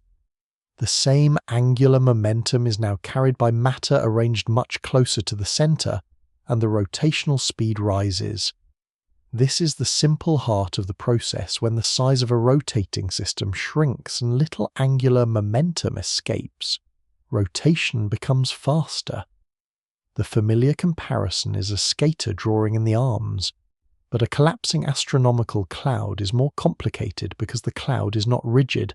A: The same angular momentum is now carried by matter arranged much closer to the center, and the rotational speed rises. This is the simple heart of the process when the size of a rotating system shrinks and little angular momentum escapes. Rotation becomes faster. The familiar comparison is a skater drawing in the arms, but a collapsing astronomical cloud is more complicated because the cloud is not rigid,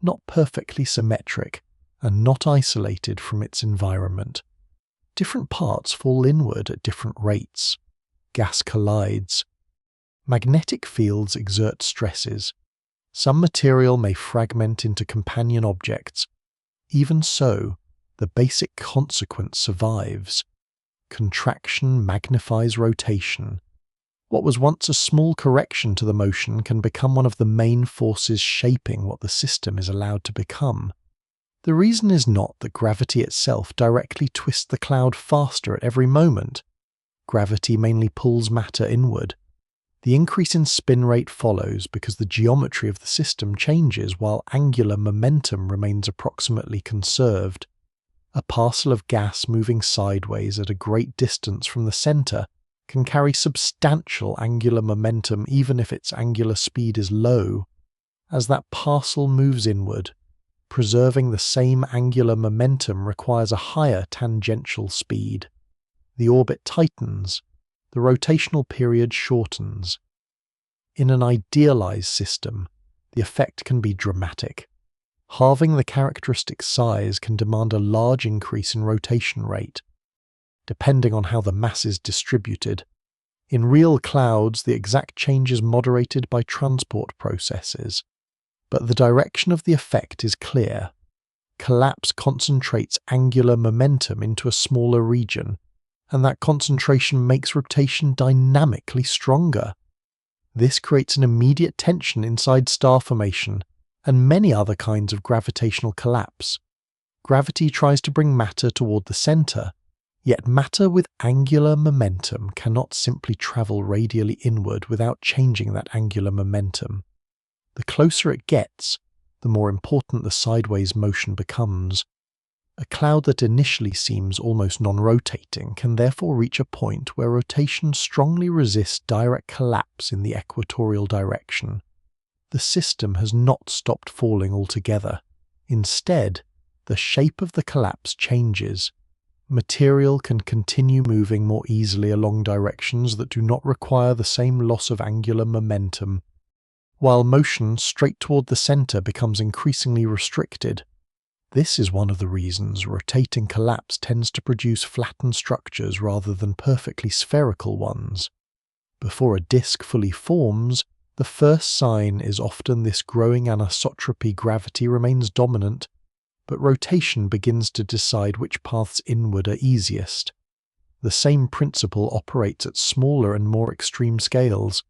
A: not perfectly symmetric, and not isolated from its environment. Different parts fall inward at different rates. Gas collides. Magnetic fields exert stresses. Some material may fragment into companion objects. Even so, the basic consequence survives. Contraction magnifies rotation. What was once a small correction to the motion can become one of the main forces shaping what the system is allowed to become. The reason is not that gravity itself directly twists the cloud faster at every moment. Gravity mainly pulls matter inward. The increase in spin rate follows because the geometry of the system changes while angular momentum remains approximately conserved. A parcel of gas moving sideways at a great distance from the center can carry substantial angular momentum even if its angular speed is low. As that parcel moves inward, preserving the same angular momentum requires a higher tangential speed. The orbit tightens. The rotational period shortens. In an idealized system, the effect can be dramatic. Halving the characteristic size can demand a large increase in rotation rate, depending on how the mass is distributed. In real clouds, the exact change is moderated by transport processes, but the direction of the effect is clear. Collapse concentrates angular momentum into a smaller region, and that concentration makes rotation dynamically stronger. This creates an immediate tension inside star formation and many other kinds of gravitational collapse. Gravity tries to bring matter toward the center, yet matter with angular momentum cannot simply travel radially inward without changing that angular momentum. The closer it gets, the more important the sideways motion becomes. A cloud that initially seems almost non-rotating can therefore reach a point where rotation strongly resists direct collapse in the equatorial direction. The system has not stopped falling altogether. Instead, the shape of the collapse changes. Material can continue moving more easily along directions that do not require the same loss of angular momentum, while motion straight toward the center becomes increasingly restricted. This is one of the reasons rotating collapse tends to produce flattened structures rather than perfectly spherical ones. Before a disk fully forms, the first sign is often this growing anisotropy. Gravity remains dominant, but rotation begins to decide which paths inward are easiest. The same principle operates at smaller and more extreme scales.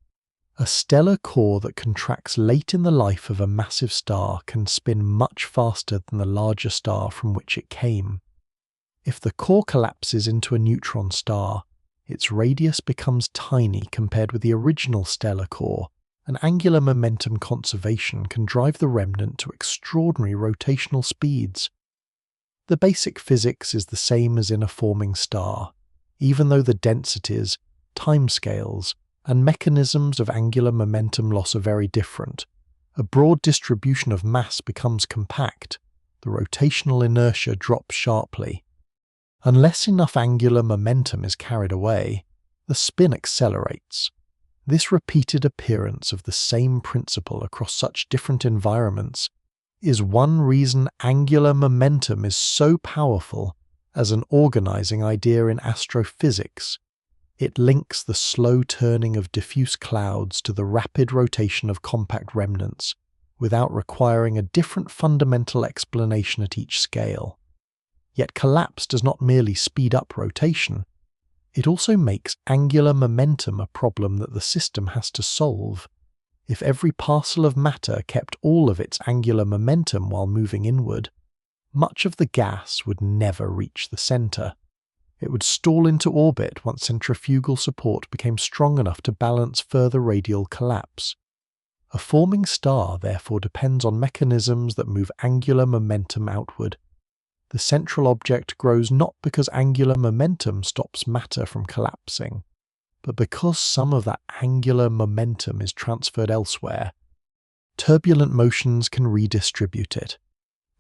A: A stellar core that contracts late in the life of a massive star can spin much faster than the larger star from which it came. If the core collapses into a neutron star, its radius becomes tiny compared with the original stellar core, and angular momentum conservation can drive the remnant to extraordinary rotational speeds. The basic physics is the same as in a forming star, even though the densities, timescales, and mechanisms of angular momentum loss are very different. A broad distribution of mass becomes compact, the rotational inertia drops sharply. Unless enough angular momentum is carried away, the spin accelerates. This repeated appearance of the same principle across such different environments is one reason angular momentum is so powerful as an organizing idea in astrophysics. It links the slow turning of diffuse clouds to the rapid rotation of compact remnants, without requiring a different fundamental explanation at each scale. Yet collapse does not merely speed up rotation, it also makes angular momentum a problem that the system has to solve. If every parcel of matter kept all of its angular momentum while moving inward, much of the gas would never reach the center. It would stall into orbit once centrifugal support became strong enough to balance further radial collapse. A forming star therefore depends on mechanisms that move angular momentum outward. The central object grows not because angular momentum stops matter from collapsing, but because some of that angular momentum is transferred elsewhere. Turbulent motions can redistribute it.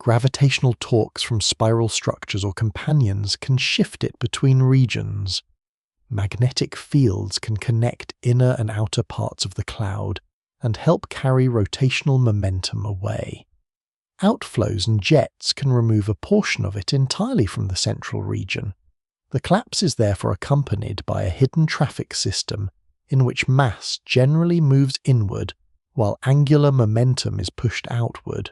A: Gravitational torques from spiral structures or companions can shift it between regions. Magnetic fields can connect inner and outer parts of the cloud and help carry rotational momentum away. Outflows and jets can remove a portion of it entirely from the central region. The collapse is therefore accompanied by a hidden traffic system in which mass generally moves inward while angular momentum is pushed outward.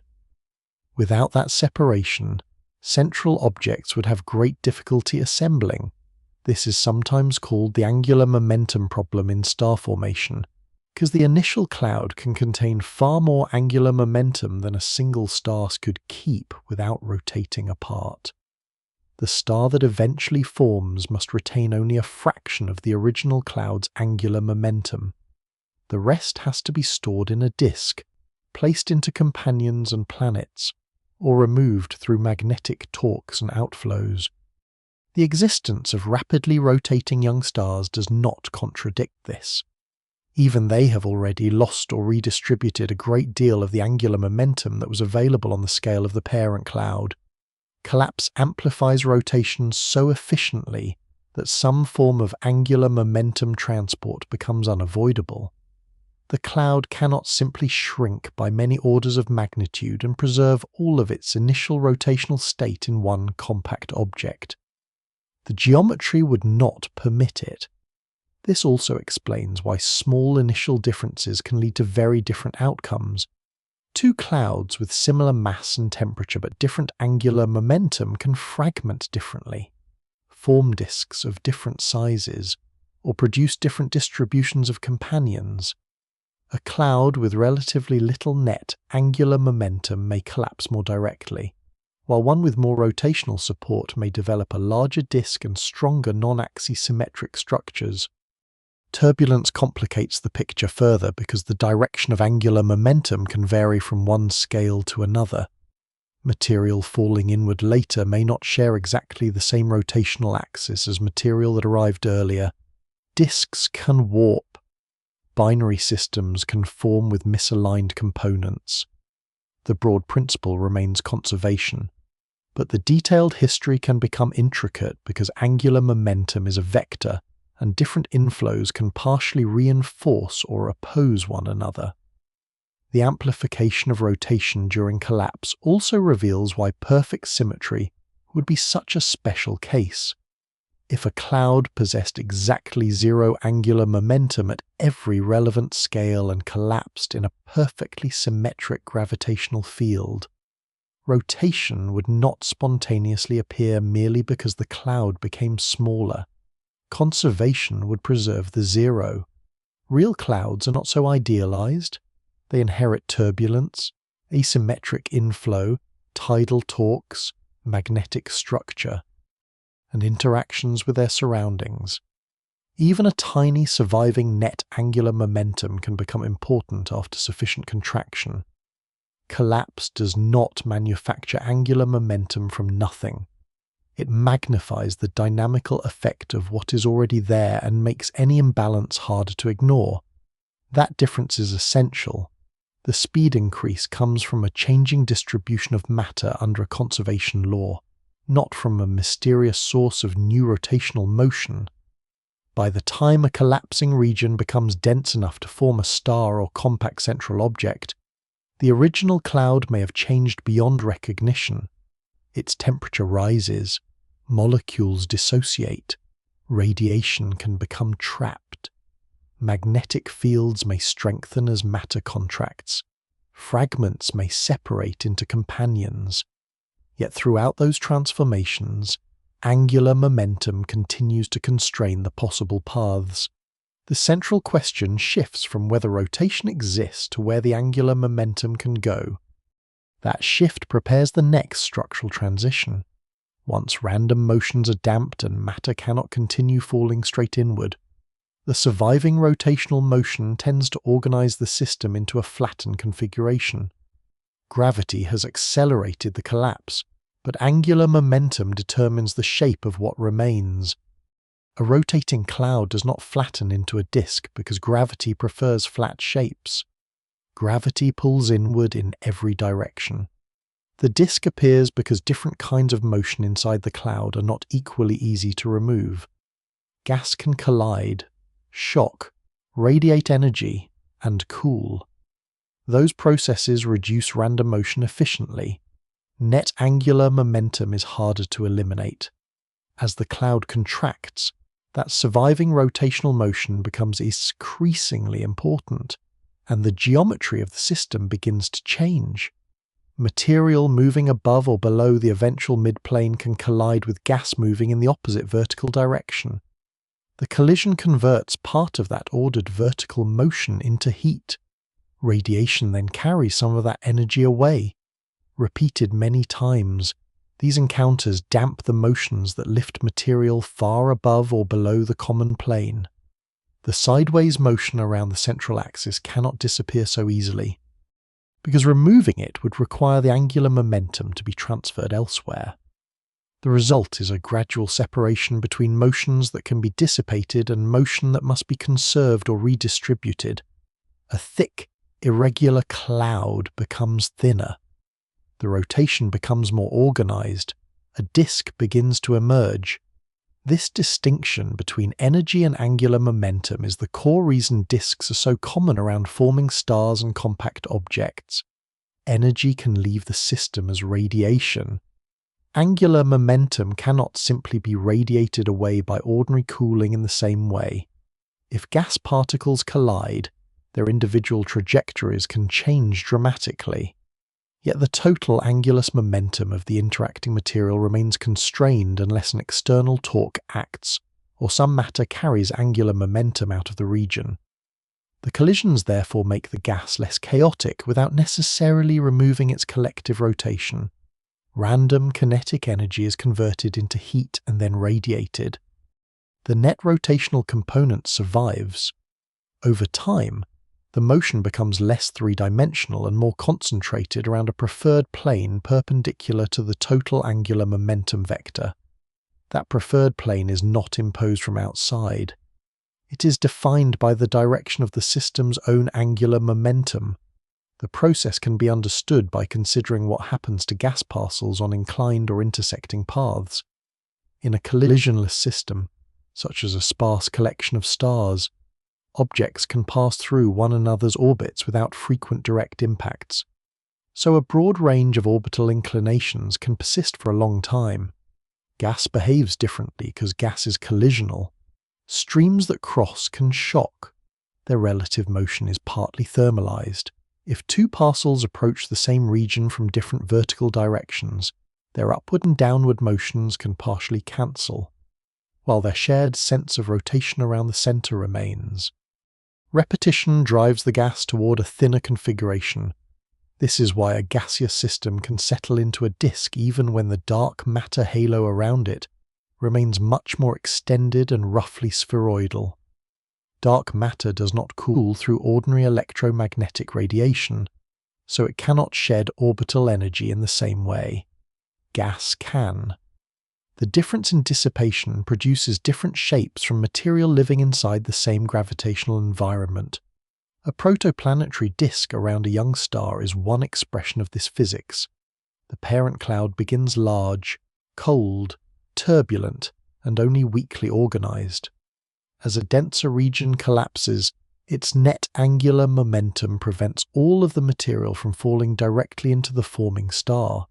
A: Without that separation, central objects would have great difficulty assembling. This is sometimes called the angular momentum problem in star formation, because the initial cloud can contain far more angular momentum than a single star could keep without rotating apart. The star that eventually forms must retain only a fraction of the original cloud's angular momentum. The rest has to be stored in a disk, placed into companions and planets, or removed through magnetic torques and outflows. The existence of rapidly rotating young stars does not contradict this. Even they have already lost or redistributed a great deal of the angular momentum that was available on the scale of the parent cloud. Collapse amplifies rotation so efficiently that some form of angular momentum transport becomes unavoidable. The cloud cannot simply shrink by many orders of magnitude and preserve all of its initial rotational state in one compact object. The geometry would not permit it. This also explains why small initial differences can lead to very different outcomes. Two clouds with similar mass and temperature but different angular momentum can fragment differently, form disks of different sizes, or produce different distributions of companions. A cloud with relatively little net angular momentum may collapse more directly, while one with more rotational support may develop a larger disk and stronger non-axis symmetric structures. Turbulence complicates the picture further because the direction of angular momentum can vary from one scale to another. Material falling inward later may not share exactly the same rotational axis as material that arrived earlier. Disks can warp. Binary systems can form with misaligned components. The broad principle remains conservation, but the detailed history can become intricate because angular momentum is a vector and different inflows can partially reinforce or oppose one another. The amplification of rotation during collapse also reveals why perfect symmetry would be such a special case. If a cloud possessed exactly zero angular momentum at every relevant scale and collapsed in a perfectly symmetric gravitational field, rotation would not spontaneously appear merely because the cloud became smaller. Conservation would preserve the zero. Real clouds are not so idealized. They inherit turbulence, asymmetric inflow, tidal torques, magnetic structure, and interactions with their surroundings. Even a tiny surviving net angular momentum can become important after sufficient contraction. Collapse does not manufacture angular momentum from nothing. It magnifies the dynamical effect of what is already there and makes any imbalance harder to ignore. That difference is essential. The speed increase comes from a changing distribution of matter under a conservation law, not from a mysterious source of new rotational motion. By the time a collapsing region becomes dense enough to form a star or compact central object, the original cloud may have changed beyond recognition. Its temperature rises, molecules dissociate, radiation can become trapped. Magnetic fields may strengthen as matter contracts. Fragments may separate into companions. Yet throughout those transformations, angular momentum continues to constrain the possible paths. The central question shifts from whether rotation exists to where the angular momentum can go. That shift prepares the next structural transition. Once random motions are damped and matter cannot continue falling straight inward, the surviving rotational motion tends to organize the system into a flattened configuration. Gravity has accelerated the collapse, but angular momentum determines the shape of what remains. A rotating cloud does not flatten into a disk because gravity prefers flat shapes. Gravity pulls inward in every direction. The disk appears because different kinds of motion inside the cloud are not equally easy to remove. Gas can collide, shock, radiate energy, and cool. Those processes reduce random motion efficiently. Net angular momentum is harder to eliminate. As the cloud contracts, that surviving rotational motion becomes increasingly important, and the geometry of the system begins to change. Material moving above or below the eventual midplane can collide with gas moving in the opposite vertical direction. The collision converts part of that ordered vertical motion into heat. Radiation then carries some of that energy away. Repeated many times, these encounters damp the motions that lift material far above or below the common plane. The sideways motion around the central axis cannot disappear so easily, because removing it would require the angular momentum to be transferred elsewhere. The result is a gradual separation between motions that can be dissipated and motion that must be conserved or redistributed. A thick, irregular cloud becomes thinner. The rotation becomes more organized. A disk begins to emerge. This distinction between energy and angular momentum is the core reason disks are so common around forming stars and compact objects. Energy can leave the system as radiation. Angular momentum cannot simply be radiated away by ordinary cooling in the same way. If gas particles collide, their individual trajectories can change dramatically. Yet the total angular momentum of the interacting material remains constrained unless an external torque acts, or some matter carries angular momentum out of the region. The collisions therefore make the gas less chaotic without necessarily removing its collective rotation. Random kinetic energy is converted into heat and then radiated. The net rotational component survives. Over time, the motion becomes less three-dimensional and more concentrated around a preferred plane perpendicular to the total angular momentum vector. That preferred plane is not imposed from outside. It is defined by the direction of the system's own angular momentum. The process can be understood by considering what happens to gas parcels on inclined or intersecting paths. In a collisionless system, such as a sparse collection of stars, objects can pass through one another's orbits without frequent direct impacts. So a broad range of orbital inclinations can persist for a long time. Gas behaves differently because gas is collisional. Streams that cross can shock. Their relative motion is partly thermalized. If two parcels approach the same region from different vertical directions, their upward and downward motions can partially cancel, while their shared sense of rotation around the center remains. Repetition drives the gas toward a thinner configuration. This is why a gaseous system can settle into a disk even when the dark matter halo around it remains much more extended and roughly spheroidal. Dark matter does not cool through ordinary electromagnetic radiation, so it cannot shed orbital energy in the same way. Gas can. The difference in dissipation produces different shapes from material living inside the same gravitational environment. A protoplanetary disk around a young star is one expression of this physics. The parent cloud begins large, cold, turbulent, and only weakly organized. As a denser region collapses, its net angular momentum prevents all of the material from falling directly into the forming star.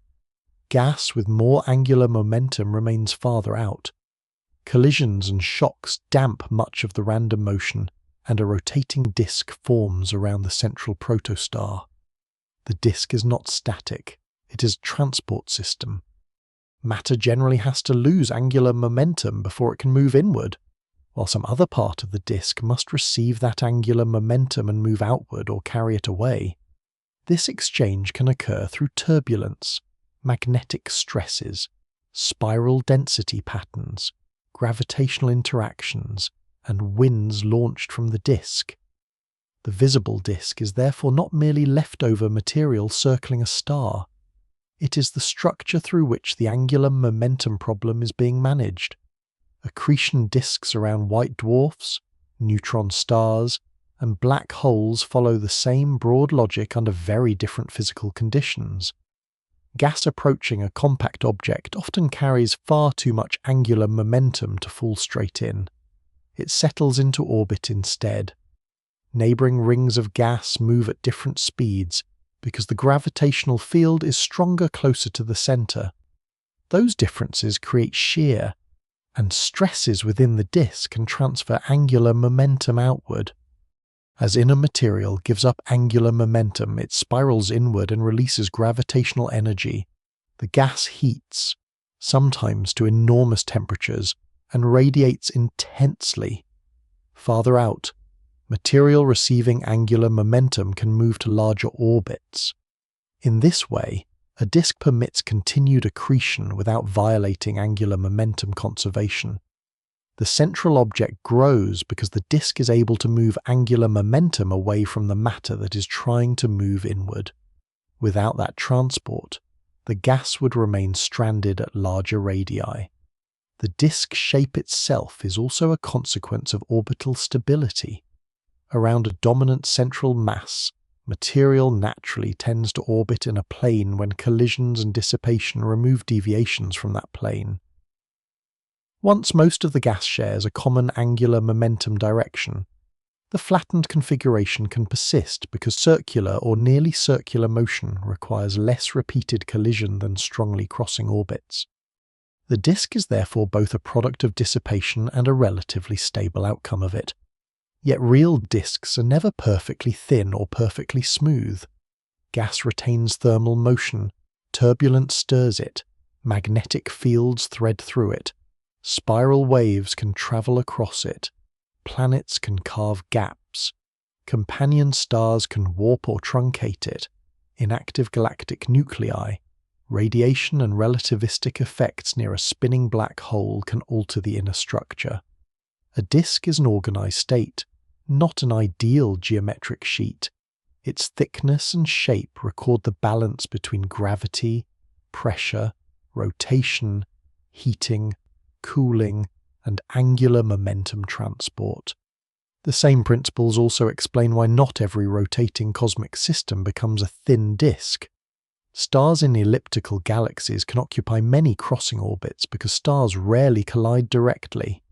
A: Gas with more angular momentum remains farther out. Collisions and shocks damp much of the random motion, and a rotating disk forms around the central protostar. The disk is not static, it is a transport system. Matter generally has to lose angular momentum before it can move inward, while some other part of the disk must receive that angular momentum and move outward or carry it away. This exchange can occur through turbulence, magnetic stresses, spiral density patterns, gravitational interactions, and winds launched from the disk. The visible disk is therefore not merely leftover material circling a star. It is the structure through which the angular momentum problem is being managed. Accretion disks around white dwarfs, neutron stars, and black holes follow the same broad logic under very different physical conditions. Gas approaching a compact object often carries far too much angular momentum to fall straight in. It settles into orbit instead. Neighboring rings of gas move at different speeds because the gravitational field is stronger closer to the center. Those differences create shear, and stresses within the disk can transfer angular momentum outward. As inner material gives up angular momentum, it spirals inward and releases gravitational energy. The gas heats, sometimes to enormous temperatures, and radiates intensely. Farther out, material receiving angular momentum can move to larger orbits. In this way, a disk permits continued accretion without violating angular momentum conservation. The central object grows because the disk is able to move angular momentum away from the matter that is trying to move inward. Without that transport, the gas would remain stranded at larger radii. The disk shape itself is also a consequence of orbital stability. Around a dominant central mass, material naturally tends to orbit in a plane when collisions and dissipation remove deviations from that plane. Once most of the gas shares a common angular momentum direction, the flattened configuration can persist because circular or nearly circular motion requires less repeated collision than strongly crossing orbits. The disk is therefore both a product of dissipation and a relatively stable outcome of it. Yet real disks are never perfectly thin or perfectly smooth. Gas retains thermal motion, turbulence stirs it, magnetic fields thread through it, spiral waves can travel across it, planets can carve gaps, companion stars can warp or truncate it, inactive galactic nuclei, radiation and relativistic effects near a spinning black hole can alter the inner structure. A disk is an organized state, not an ideal geometric sheet. Its thickness and shape record the balance between gravity, pressure, rotation, heating, cooling, and angular momentum transport. The same principles also explain why not every rotating cosmic system becomes a thin disk. Stars in elliptical galaxies can occupy many crossing orbits because stars rarely collide directly.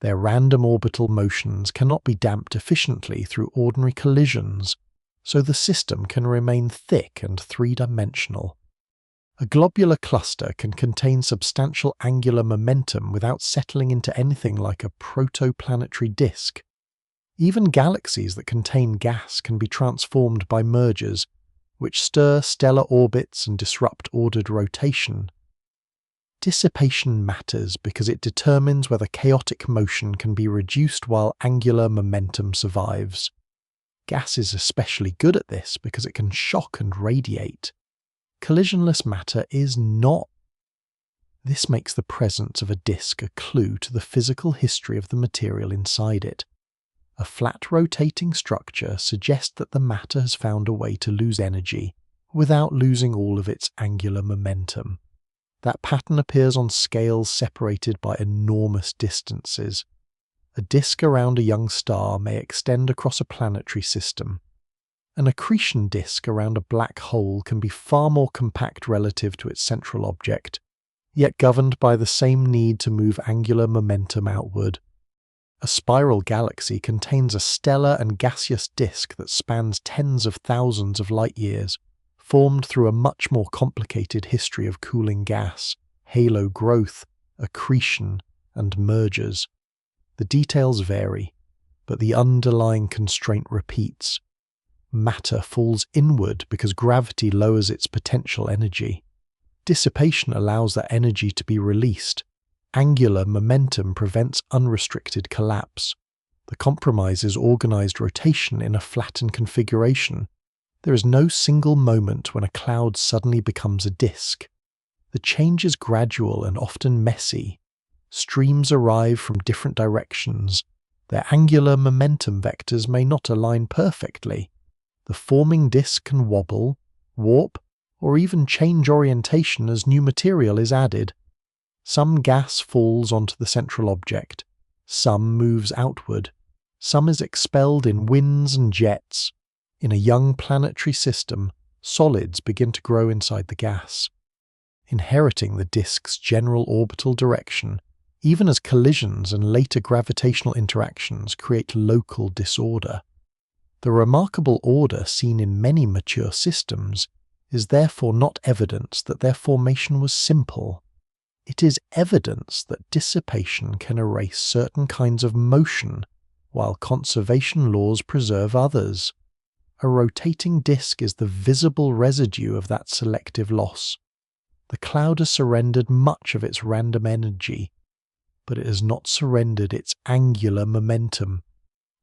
A: Their random orbital motions cannot be damped efficiently through ordinary collisions, so the system can remain thick and three-dimensional. A globular cluster can contain substantial angular momentum without settling into anything like a protoplanetary disk. Even galaxies that contain gas can be transformed by mergers, which stir stellar orbits and disrupt ordered rotation. Dissipation matters because it determines whether chaotic motion can be reduced while angular momentum survives. Gas is especially good at this because it can shock and radiate. Collisionless matter is not. This makes the presence of a disk a clue to the physical history of the material inside it. A flat rotating structure suggests that the matter has found a way to lose energy without losing all of its angular momentum. That pattern appears on scales separated by enormous distances. A disk around a young star may extend across a planetary system. An accretion disk around a black hole can be far more compact relative to its central object, yet governed by the same need to move angular momentum outward. A spiral galaxy contains a stellar and gaseous disk that spans tens of thousands of light-years, formed through a much more complicated history of cooling gas, halo growth, accretion, and mergers. The details vary, but the underlying constraint repeats. Matter falls inward because gravity lowers its potential energy. Dissipation allows that energy to be released. Angular momentum prevents unrestricted collapse. The compromise is organized rotation in a flattened configuration. There is no single moment when a cloud suddenly becomes a disk. The change is gradual and often messy. Streams arrive from different directions. Their angular momentum vectors may not align perfectly. The forming disk can wobble, warp, or even change orientation as new material is added. Some gas falls onto the central object, some moves outward, some is expelled in winds and jets. In a young planetary system, solids begin to grow inside the gas, inheriting the disk's general orbital direction, even as collisions and later gravitational interactions create local disorder. The remarkable order seen in many mature systems is therefore not evidence that their formation was simple. It is evidence that dissipation can erase certain kinds of motion, while conservation laws preserve others. A rotating disk is the visible residue of that selective loss. The cloud has surrendered much of its random energy, but it has not surrendered its angular momentum.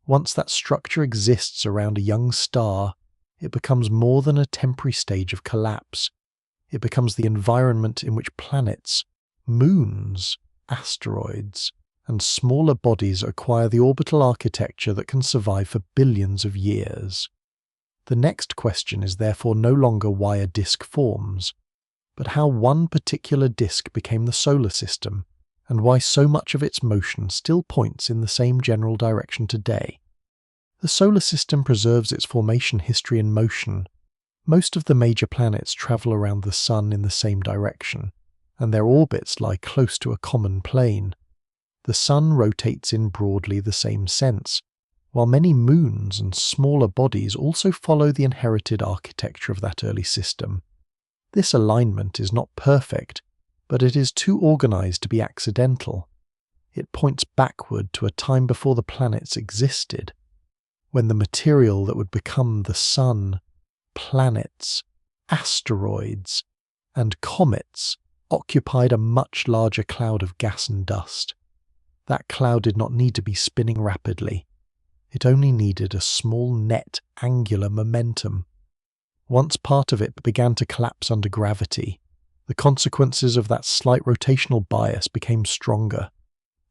A: Once that structure exists around a young star, it becomes more than a temporary stage of collapse. It becomes the environment in which planets, moons, asteroids, and smaller bodies acquire the orbital architecture that can survive for billions of years. The next question is therefore no longer why a disk forms, but how one particular disk became the solar system, and why so much of its motion still points in the same general direction today. The solar system preserves its formation history and motion. Most of the major planets travel around the Sun in the same direction, and their orbits lie close to a common plane. The Sun rotates in broadly the same sense, while many moons and smaller bodies also follow the inherited architecture of that early system. This alignment is not perfect, but it is too organized to be accidental. It points backward to a time before the planets existed, when the material that would become the Sun, planets, asteroids, and comets occupied a much larger cloud of gas and dust. That cloud did not need to be spinning rapidly. It only needed a small net angular momentum. Once part of it began to collapse under gravity, the consequences of that slight rotational bias became stronger.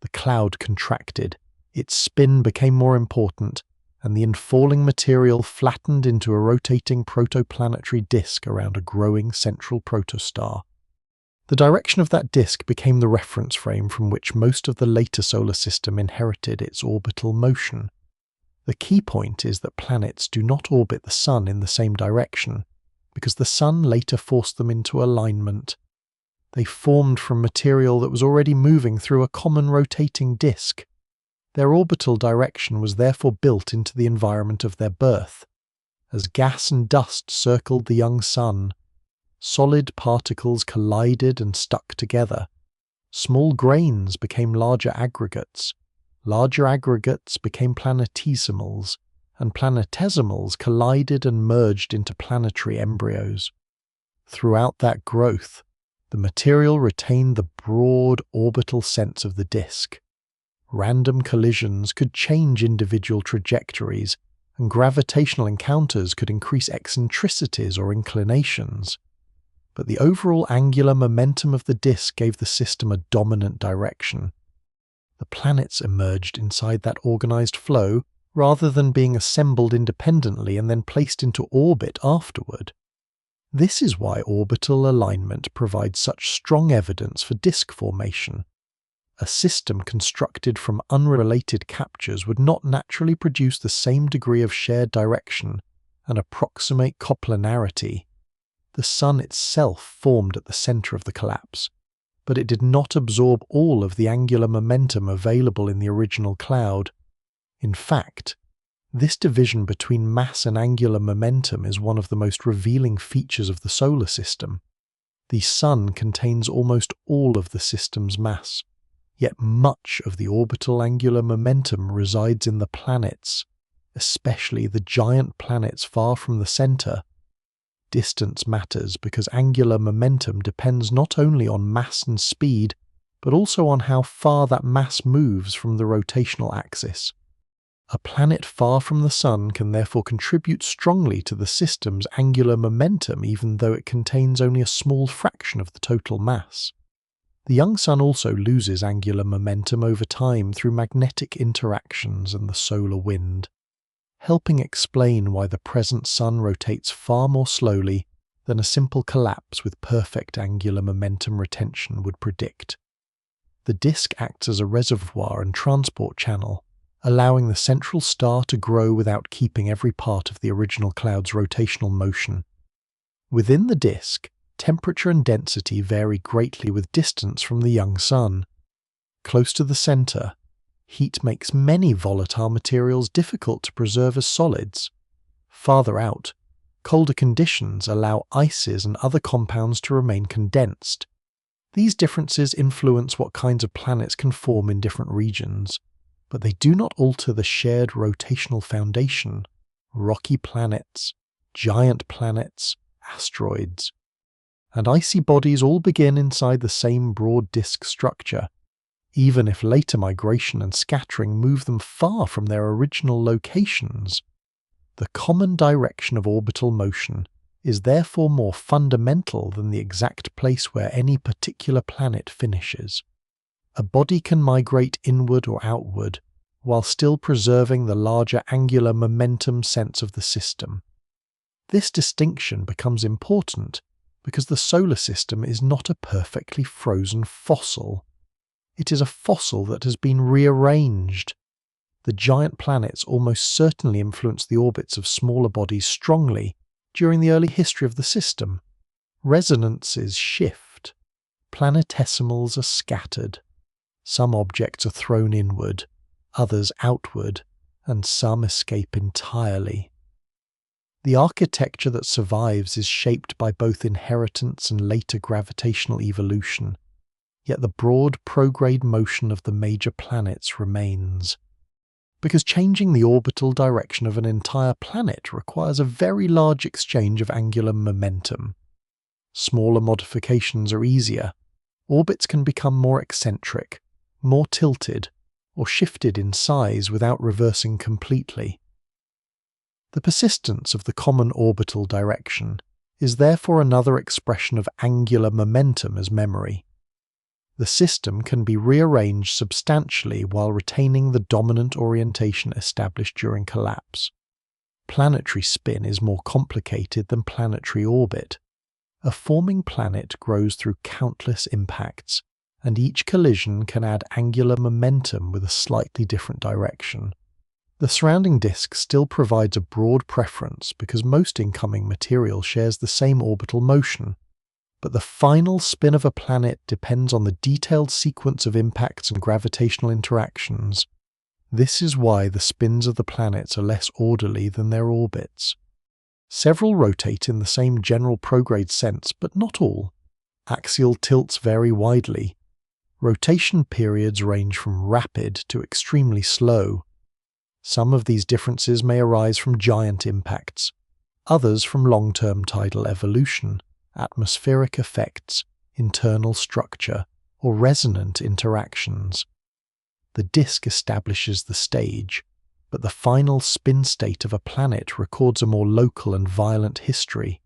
A: The cloud contracted, its spin became more important, and the infalling material flattened into a rotating protoplanetary disk around a growing central protostar. The direction of that disk became the reference frame from which most of the later solar system inherited its orbital motion. The key point is that planets do not orbit the Sun in the same direction, because the Sun later forced them into alignment. They formed from material that was already moving through a common rotating disk. Their orbital direction was therefore built into the environment of their birth. As gas and dust circled the young sun, solid particles collided and stuck together. Small grains became larger aggregates became planetesimals, and planetesimals collided and merged into planetary embryos. Throughout that growth, the material retained the broad orbital sense of the disk. Random collisions could change individual trajectories, and gravitational encounters could increase eccentricities or inclinations. But the overall angular momentum of the disk gave the system a dominant direction. The planets emerged inside that organized flow rather than being assembled independently and then placed into orbit afterward. This is why orbital alignment provides such strong evidence for disk formation. A system constructed from unrelated captures would not naturally produce the same degree of shared direction and approximate coplanarity. The Sun itself formed at the center of the collapse, but it did not absorb all of the angular momentum available in the original cloud. In fact, this division between mass and angular momentum is one of the most revealing features of the solar system. The Sun contains almost all of the system's mass, yet much of the orbital angular momentum resides in the planets, especially the giant planets far from the center. Distance matters because angular momentum depends not only on mass and speed, but also on how far that mass moves from the rotational axis. A planet far from the Sun can therefore contribute strongly to the system's angular momentum even though it contains only a small fraction of the total mass. The young Sun also loses angular momentum over time through magnetic interactions and the solar wind, helping explain why the present Sun rotates far more slowly than a simple collapse with perfect angular momentum retention would predict. The disk acts as a reservoir and transport channel, allowing the central star to grow without keeping every part of the original cloud's rotational motion. Within the disk, temperature and density vary greatly with distance from the young Sun. Close to the center, heat makes many volatile materials difficult to preserve as solids. Farther out, colder conditions allow ices and other compounds to remain condensed. These differences influence what kinds of planets can form in different regions, but they do not alter the shared rotational foundation: rocky planets, giant planets, asteroids. And icy bodies all begin inside the same broad disk structure, even if later migration and scattering move them far from their original locations. The common direction of orbital motion is therefore more fundamental than the exact place where any particular planet finishes. A body can migrate inward or outward, while still preserving the larger angular momentum sense of the system. This distinction becomes important because the solar system is not a perfectly frozen fossil. It is a fossil that has been rearranged. The giant planets almost certainly influenced the orbits of smaller bodies strongly during the early history of the system. Resonances shift. Planetesimals are scattered. Some objects are thrown inward, others outward, and some escape entirely. The architecture that survives is shaped by both inheritance and later gravitational evolution, yet the broad prograde motion of the major planets remains. Because changing the orbital direction of an entire planet requires a very large exchange of angular momentum. Smaller modifications are easier. Orbits can become more eccentric, more tilted, or shifted in size without reversing completely. The persistence of the common orbital direction is therefore another expression of angular momentum as memory. The system can be rearranged substantially while retaining the dominant orientation established during collapse. Planetary spin is more complicated than planetary orbit. A forming planet grows through countless impacts, and each collision can add angular momentum with a slightly different direction. The surrounding disk still provides a broad preference because most incoming material shares the same orbital motion, but the final spin of a planet depends on the detailed sequence of impacts and gravitational interactions. This is why the spins of the planets are less orderly than their orbits. Several rotate in the same general prograde sense, but not all. Axial tilts vary widely. Rotation periods range from rapid to extremely slow. Some of these differences may arise from giant impacts, others from long-term tidal evolution, atmospheric effects, internal structure, or resonant interactions. The disk establishes the stage, but the final spin state of a planet records a more local and violent history.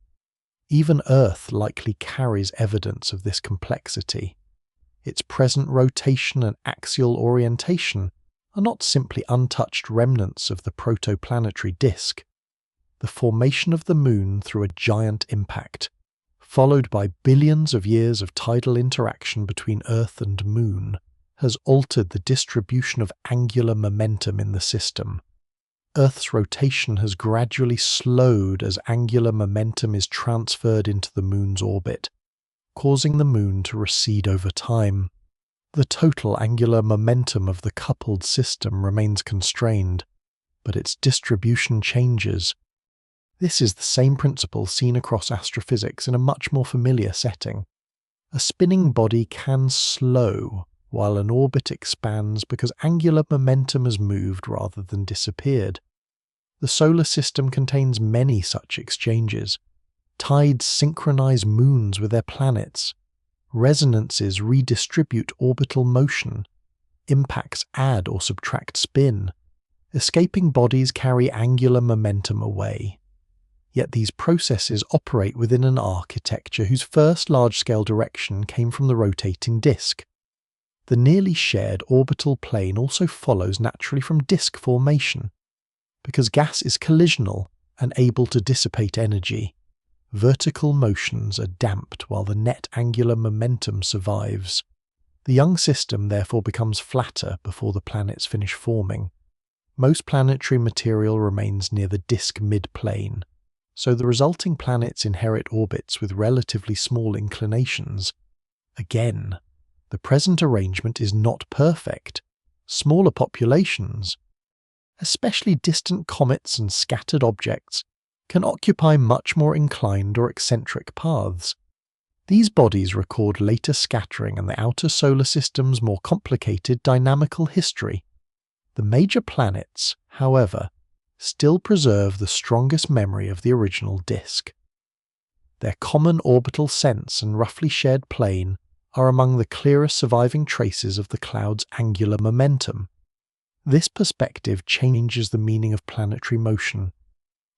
A: Even Earth likely carries evidence of this complexity. Its present rotation and axial orientation are not simply untouched remnants of the protoplanetary disk. The formation of the Moon through a giant impact, followed by billions of years of tidal interaction between Earth and Moon, has altered the distribution of angular momentum in the system. Earth's rotation has gradually slowed as angular momentum is transferred into the Moon's orbit, causing the Moon to recede over time. The total angular momentum of the coupled system remains constrained, but its distribution changes. This is the same principle seen across astrophysics in a much more familiar setting. A spinning body can slow while an orbit expands because angular momentum has moved rather than disappeared. The solar system contains many such exchanges. Tides synchronize moons with their planets. Resonances redistribute orbital motion. Impacts add or subtract spin. Escaping bodies carry angular momentum away. Yet these processes operate within an architecture whose first large-scale direction came from the rotating disk. The nearly shared orbital plane also follows naturally from disk formation. Because gas is collisional and able to dissipate energy, vertical motions are damped while the net angular momentum survives. The young system therefore becomes flatter before the planets finish forming. Most planetary material remains near the disk mid-plane, so the resulting planets inherit orbits with relatively small inclinations. Again, the present arrangement is not perfect. Smaller populations, especially distant comets and scattered objects, can occupy much more inclined or eccentric paths. These bodies record later scattering and the outer solar system's more complicated dynamical history. The major planets, however, still preserve the strongest memory of the original disk. Their common orbital sense and roughly shared plane are among the clearest surviving traces of the cloud's angular momentum. This perspective changes the meaning of planetary motion.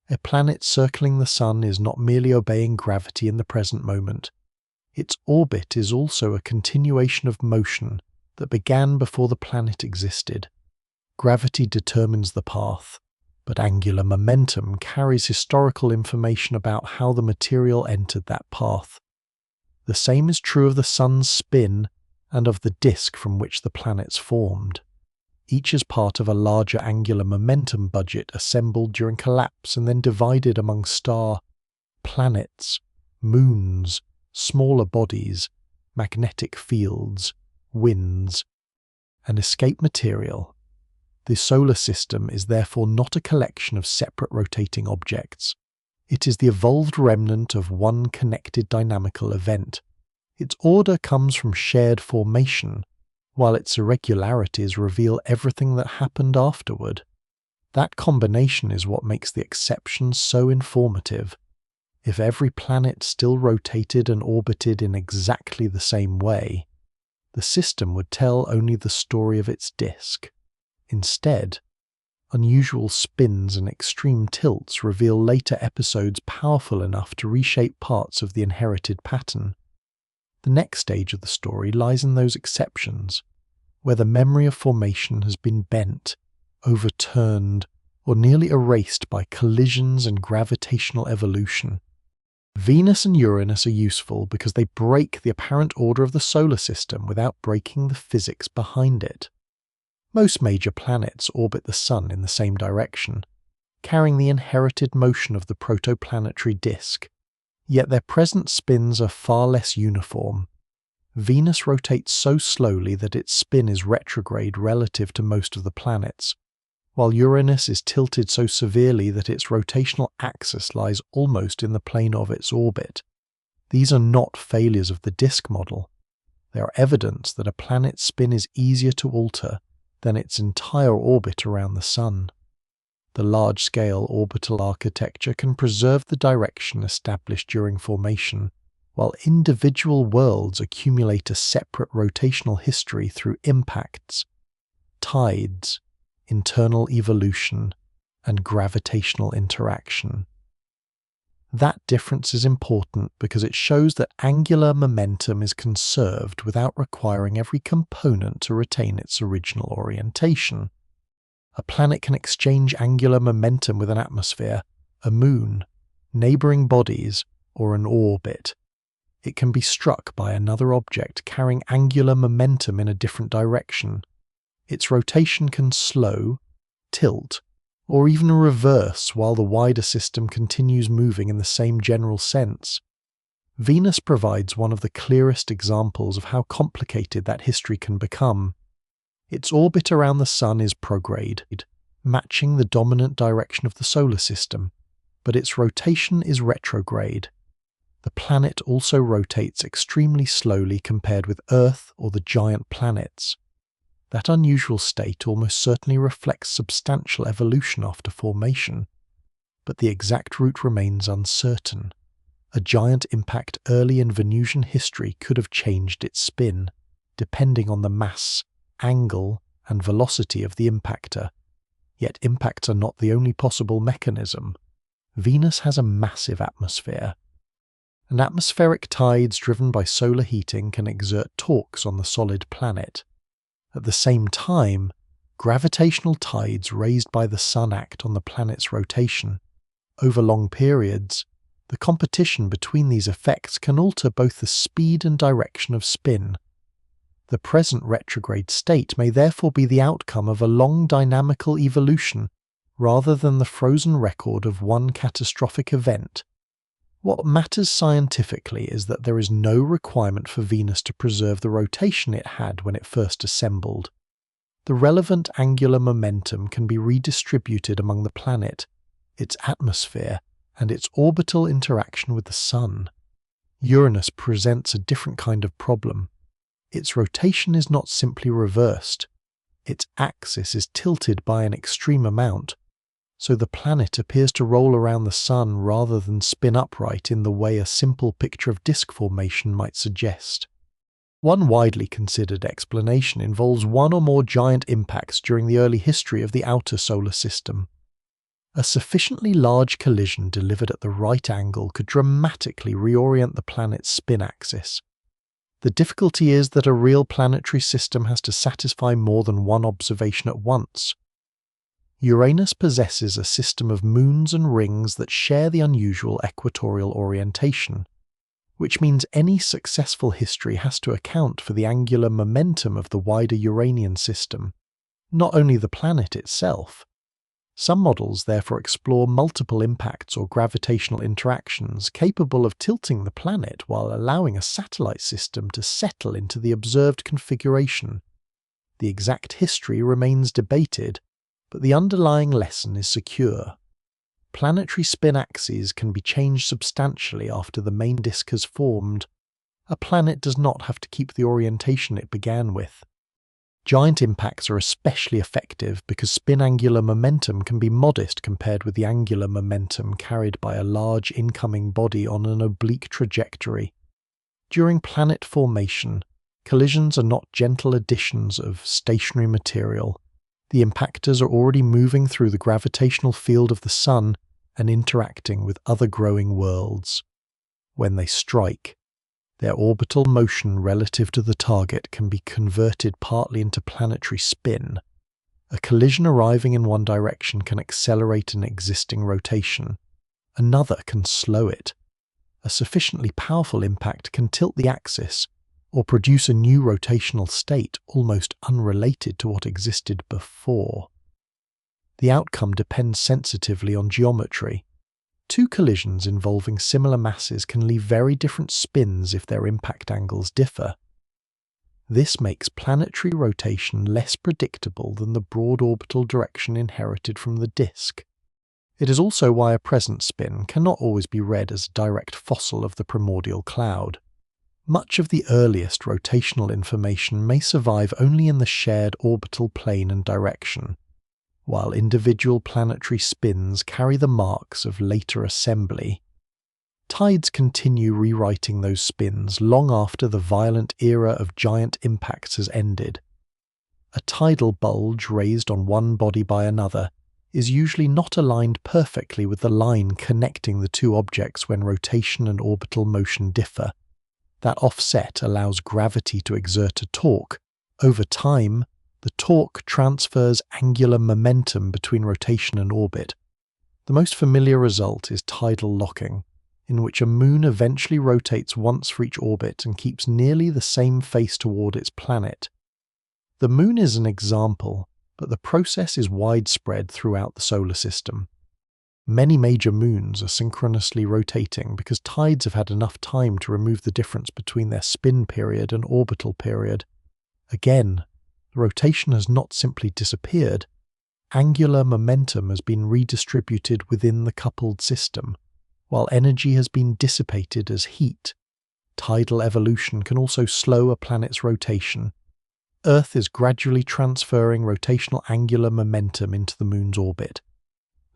A: A planet circling the Sun is not merely obeying gravity in the present moment. Its orbit is also a continuation of motion that began before the planet existed. Gravity determines the path, but angular momentum carries historical information about how the material entered that path. The same is true of the Sun's spin and of the disk from which the planets formed. Each is part of a larger angular momentum budget assembled during collapse and then divided among planets, moons, smaller bodies, magnetic fields, winds, and escape material. The solar system is therefore not a collection of separate rotating objects. It is the evolved remnant of one connected dynamical event. Its order comes from shared formation, while its irregularities reveal everything that happened afterward. That combination is what makes the exceptions so informative. If every planet still rotated and orbited in exactly the same way, the system would tell only the story of its disk. Instead, unusual spins and extreme tilts reveal later episodes powerful enough to reshape parts of the inherited pattern. The next stage of the story lies in those exceptions, where the memory of formation has been bent, overturned, or nearly erased by collisions and gravitational evolution. Venus and Uranus are useful because they break the apparent order of the solar system without breaking the physics behind it. Most major planets orbit the Sun in the same direction, carrying the inherited motion of the protoplanetary disk, yet their present spins are far less uniform. Venus rotates so slowly that its spin is retrograde relative to most of the planets, while Uranus is tilted so severely that its rotational axis lies almost in the plane of its orbit. These are not failures of the disk model. They are evidence that a planet's spin is easier to alter than its entire orbit around the Sun. The large-scale orbital architecture can preserve the direction established during formation, while individual worlds accumulate a separate rotational history through impacts, tides, internal evolution, and gravitational interaction. That difference is important because it shows that angular momentum is conserved without requiring every component to retain its original orientation. A planet can exchange angular momentum with an atmosphere, a moon, neighboring bodies, or an orbit. It can be struck by another object carrying angular momentum in a different direction. Its rotation can slow, tilt, or even reverse while the wider system continues moving in the same general sense. Venus provides one of the clearest examples of how complicated that history can become. Its orbit around the Sun is prograde, matching the dominant direction of the solar system, but its rotation is retrograde. The planet also rotates extremely slowly compared with Earth or the giant planets. That unusual state almost certainly reflects substantial evolution after formation, but the exact route remains uncertain. A giant impact early in Venusian history could have changed its spin, depending on the mass, angle, and velocity of the impactor. Yet impacts are not the only possible mechanism. Venus has a massive atmosphere. And atmospheric tides driven by solar heating can exert torques on the solid planet. At the same time, gravitational tides raised by the Sun act on the planet's rotation. Over long periods, the competition between these effects can alter both the speed and direction of spin. The present retrograde state may therefore be the outcome of a long dynamical evolution rather than the frozen record of one catastrophic event. What matters scientifically is that there is no requirement for Venus to preserve the rotation it had when it first assembled. The relevant angular momentum can be redistributed among the planet, its atmosphere, and its orbital interaction with the Sun. Uranus presents a different kind of problem. Its rotation is not simply reversed. Its axis is tilted by an extreme amount, so the planet appears to roll around the Sun rather than spin upright in the way a simple picture of disk formation might suggest. One widely considered explanation involves one or more giant impacts during the early history of the outer solar system. A sufficiently large collision delivered at the right angle could dramatically reorient the planet's spin axis. The difficulty is that a real planetary system has to satisfy more than one observation at once. Uranus possesses a system of moons and rings that share the unusual equatorial orientation, which means any successful history has to account for the angular momentum of the wider Uranian system, not only the planet itself. Some models therefore explore multiple impacts or gravitational interactions capable of tilting the planet while allowing a satellite system to settle into the observed configuration. The exact history remains debated, but the underlying lesson is secure. Planetary spin axes can be changed substantially after the main disk has formed. A planet does not have to keep the orientation it began with. Giant impacts are especially effective because spin angular momentum can be modest compared with the angular momentum carried by a large incoming body on an oblique trajectory. During planet formation, collisions are not gentle additions of stationary material. The impactors are already moving through the gravitational field of the Sun and interacting with other growing worlds. When they strike, their orbital motion relative to the target can be converted partly into planetary spin. A collision arriving in one direction can accelerate an existing rotation. Another can slow it. A sufficiently powerful impact can tilt the axis, or produce a new rotational state almost unrelated to what existed before. The outcome depends sensitively on geometry. Two collisions involving similar masses can leave very different spins if their impact angles differ. This makes planetary rotation less predictable than the broad orbital direction inherited from the disk. It is also why a present spin cannot always be read as a direct fossil of the primordial cloud. Much of the earliest rotational information may survive only in the shared orbital plane and direction, while individual planetary spins carry the marks of later assembly. Tides continue rewriting those spins long after the violent era of giant impacts has ended. A tidal bulge raised on one body by another is usually not aligned perfectly with the line connecting the two objects when rotation and orbital motion differ. That offset allows gravity to exert a torque. Over time, the torque transfers angular momentum between rotation and orbit. The most familiar result is tidal locking, in which a moon eventually rotates once for each orbit and keeps nearly the same face toward its planet. The moon is an example, but the process is widespread throughout the solar system. Many major moons are synchronously rotating because tides have had enough time to remove the difference between their spin period and orbital period. Again, the rotation has not simply disappeared. Angular momentum has been redistributed within the coupled system, while energy has been dissipated as heat. Tidal evolution can also slow a planet's rotation. Earth is gradually transferring rotational angular momentum into the moon's orbit,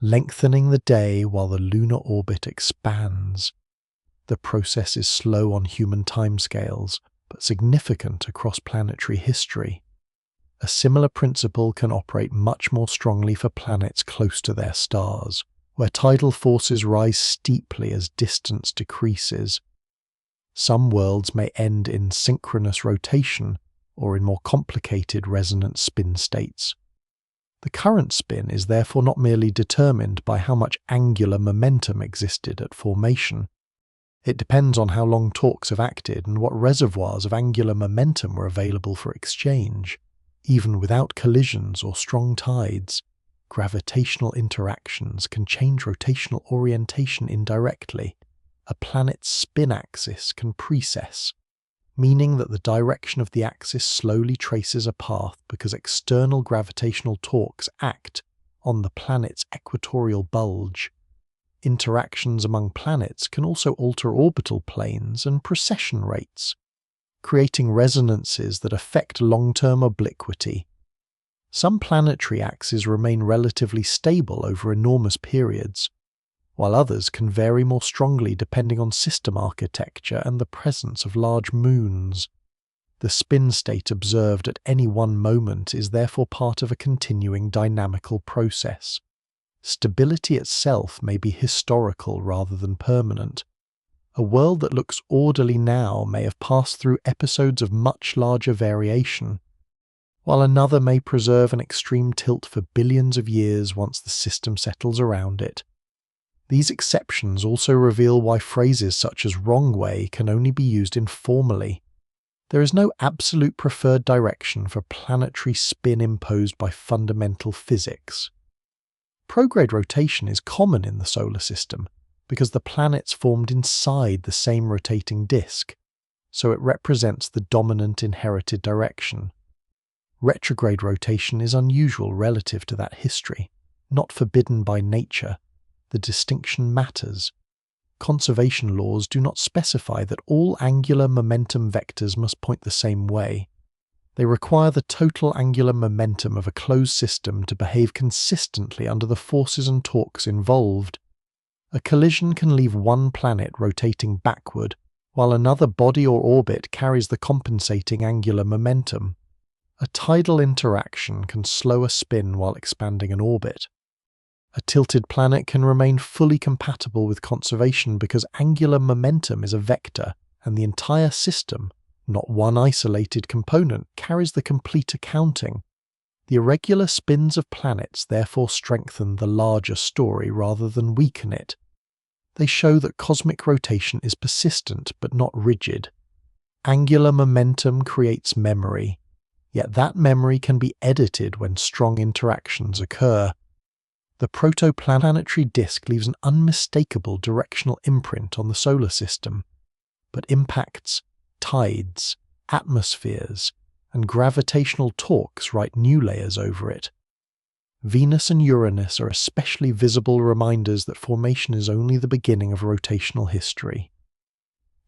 A: lengthening the day while the lunar orbit expands. The process is slow on human timescales, but significant across planetary history. A similar principle can operate much more strongly for planets close to their stars, where tidal forces rise steeply as distance decreases. Some worlds may end in synchronous rotation or in more complicated resonant spin states. The current spin is therefore not merely determined by how much angular momentum existed at formation. It depends on how long torques have acted and what reservoirs of angular momentum were available for exchange. Even without collisions or strong tides, gravitational interactions can change rotational orientation indirectly. A planet's spin axis can precess, meaning that the direction of the axis slowly traces a path because external gravitational torques act on the planet's equatorial bulge. Interactions among planets can also alter orbital planes and precession rates, creating resonances that affect long-term obliquity. Some planetary axes remain relatively stable over enormous periods, while others can vary more strongly depending on system architecture and the presence of large moons. The spin state observed at any one moment is therefore part of a continuing dynamical process. Stability itself may be historical rather than permanent. A world that looks orderly now may have passed through episodes of much larger variation, while another may preserve an extreme tilt for billions of years once the system settles around it. These exceptions also reveal why phrases such as wrong way can only be used informally. There is no absolute preferred direction for planetary spin imposed by fundamental physics. Prograde rotation is common in the solar system because the planets formed inside the same rotating disk, so it represents the dominant inherited direction. Retrograde rotation is unusual relative to that history, not forbidden by nature. The distinction matters. Conservation laws do not specify that all angular momentum vectors must point the same way. They require the total angular momentum of a closed system to behave consistently under the forces and torques involved. A collision can leave one planet rotating backward, while another body or orbit carries the compensating angular momentum. A tidal interaction can slow a spin while expanding an orbit. A tilted planet can remain fully compatible with conservation because angular momentum is a vector, and the entire system, not one isolated component, carries the complete accounting. The irregular spins of planets therefore strengthen the larger story rather than weaken it. They show that cosmic rotation is persistent but not rigid. Angular momentum creates memory, yet that memory can be edited when strong interactions occur. The protoplanetary disk leaves an unmistakable directional imprint on the solar system, but impacts, tides, atmospheres, and gravitational torques write new layers over it. Venus and Uranus are especially visible reminders that formation is only the beginning of rotational history.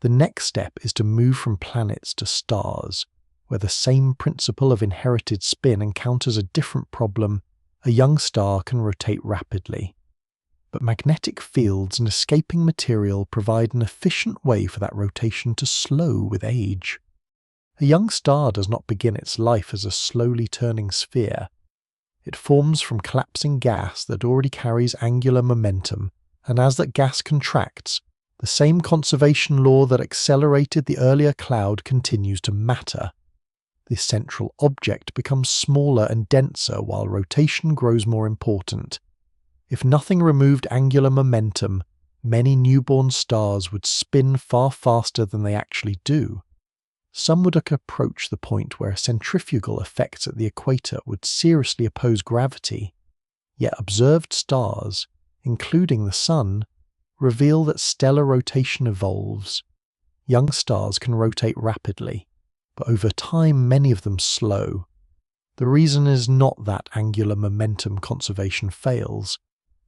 A: The next step is to move from planets to stars, where the same principle of inherited spin encounters a different problem. A young star can rotate rapidly, but magnetic fields and escaping material provide an efficient way for that rotation to slow with age. A young star does not begin its life as a slowly turning sphere. It forms from collapsing gas that already carries angular momentum, and as that gas contracts, the same conservation law that accelerated the earlier cloud continues to matter. The central object becomes smaller and denser while rotation grows more important. If nothing removed angular momentum, many newborn stars would spin far faster than they actually do. Some would approach the point where centrifugal effects at the equator would seriously oppose gravity, yet observed stars, including the Sun, reveal that stellar rotation evolves. Young stars can rotate rapidly, but over time many of them slow. The reason is not that angular momentum conservation fails,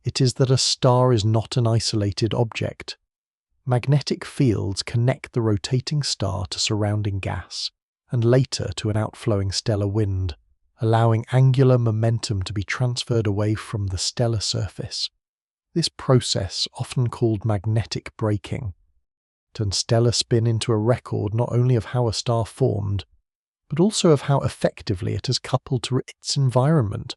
A: it is that a star is not an isolated object. Magnetic fields connect the rotating star to surrounding gas, and later to an outflowing stellar wind, allowing angular momentum to be transferred away from the stellar surface. This process, often called magnetic braking, turns stellar spin into a record not only of how a star formed, but also of how effectively it is coupled to its environment.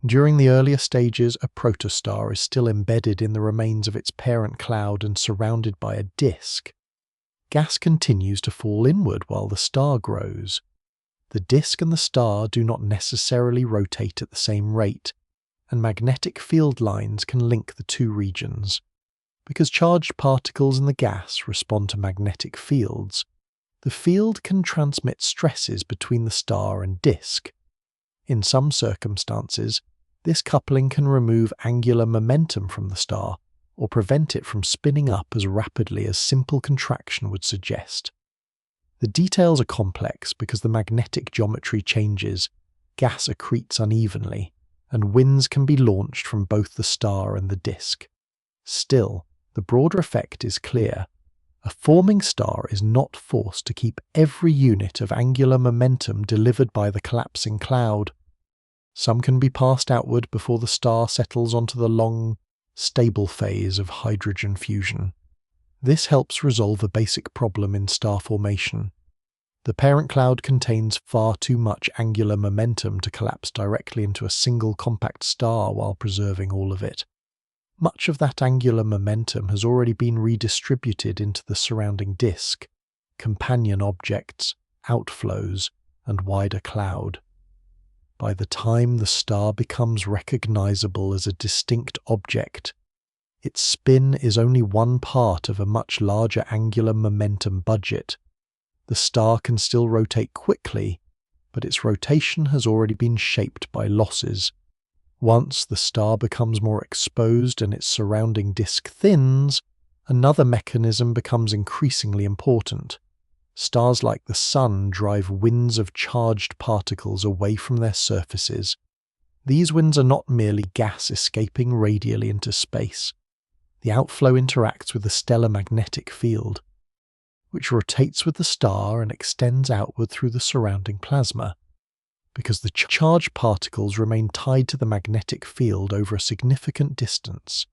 A: During the earlier stages, a protostar is still embedded in the remains of its parent cloud and surrounded by a disk. Gas continues to fall inward while the star grows. The disk and the star do not necessarily rotate at the same rate, and magnetic field lines can link the two regions. Because charged particles in the gas respond to magnetic fields, the field can transmit stresses between the star and disk. In some circumstances, this coupling can remove angular momentum from the star, or prevent it from spinning up as rapidly as simple contraction would suggest. The details are complex because the magnetic geometry changes, gas accretes unevenly, and winds can be launched from both the star and the disk. Still, the broader effect is clear. A forming star is not forced to keep every unit of angular momentum delivered by the collapsing cloud. Some can be passed outward before the star settles onto the long, stable phase of hydrogen fusion. This helps resolve a basic problem in star formation. The parent cloud contains far too much angular momentum to collapse directly into a single compact star while preserving all of it. Much of that angular momentum has already been redistributed into the surrounding disk, companion objects, outflows, and wider cloud. By the time the star becomes recognizable as a distinct object, its spin is only one part of a much larger angular momentum budget. The star can still rotate quickly, but its rotation has already been shaped by losses. Once the star becomes more exposed and its surrounding disk thins, another mechanism becomes increasingly important. Stars like the Sun drive winds of charged particles away from their surfaces. These winds are not merely gas escaping radially into space. The outflow interacts with the stellar magnetic field, which rotates with the star and extends outward through the surrounding plasma. Because the charged particles remain tied to the magnetic field over a significant distance,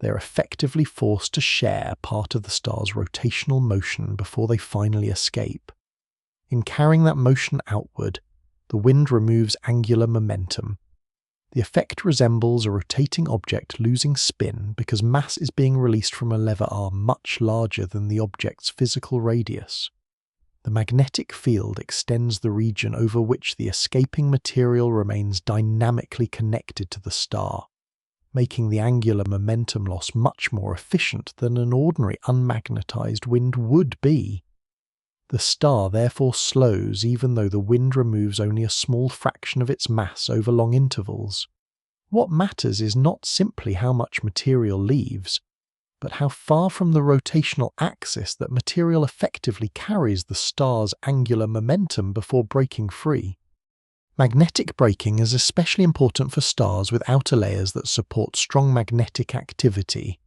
A: they are effectively forced to share part of the star's rotational motion before they finally escape. In carrying that motion outward, the wind removes angular momentum. The effect resembles a rotating object losing spin because mass is being released from a lever arm much larger than the object's physical radius. The magnetic field extends the region over which the escaping material remains dynamically connected to the star, making the angular momentum loss much more efficient than an ordinary unmagnetized wind would be. The star therefore slows even though the wind removes only a small fraction of its mass over long intervals. What matters is not simply how much material leaves, but how far from the rotational axis that material effectively carries the star's angular momentum before breaking free. Magnetic braking is especially important for stars with outer layers that support strong magnetic activity.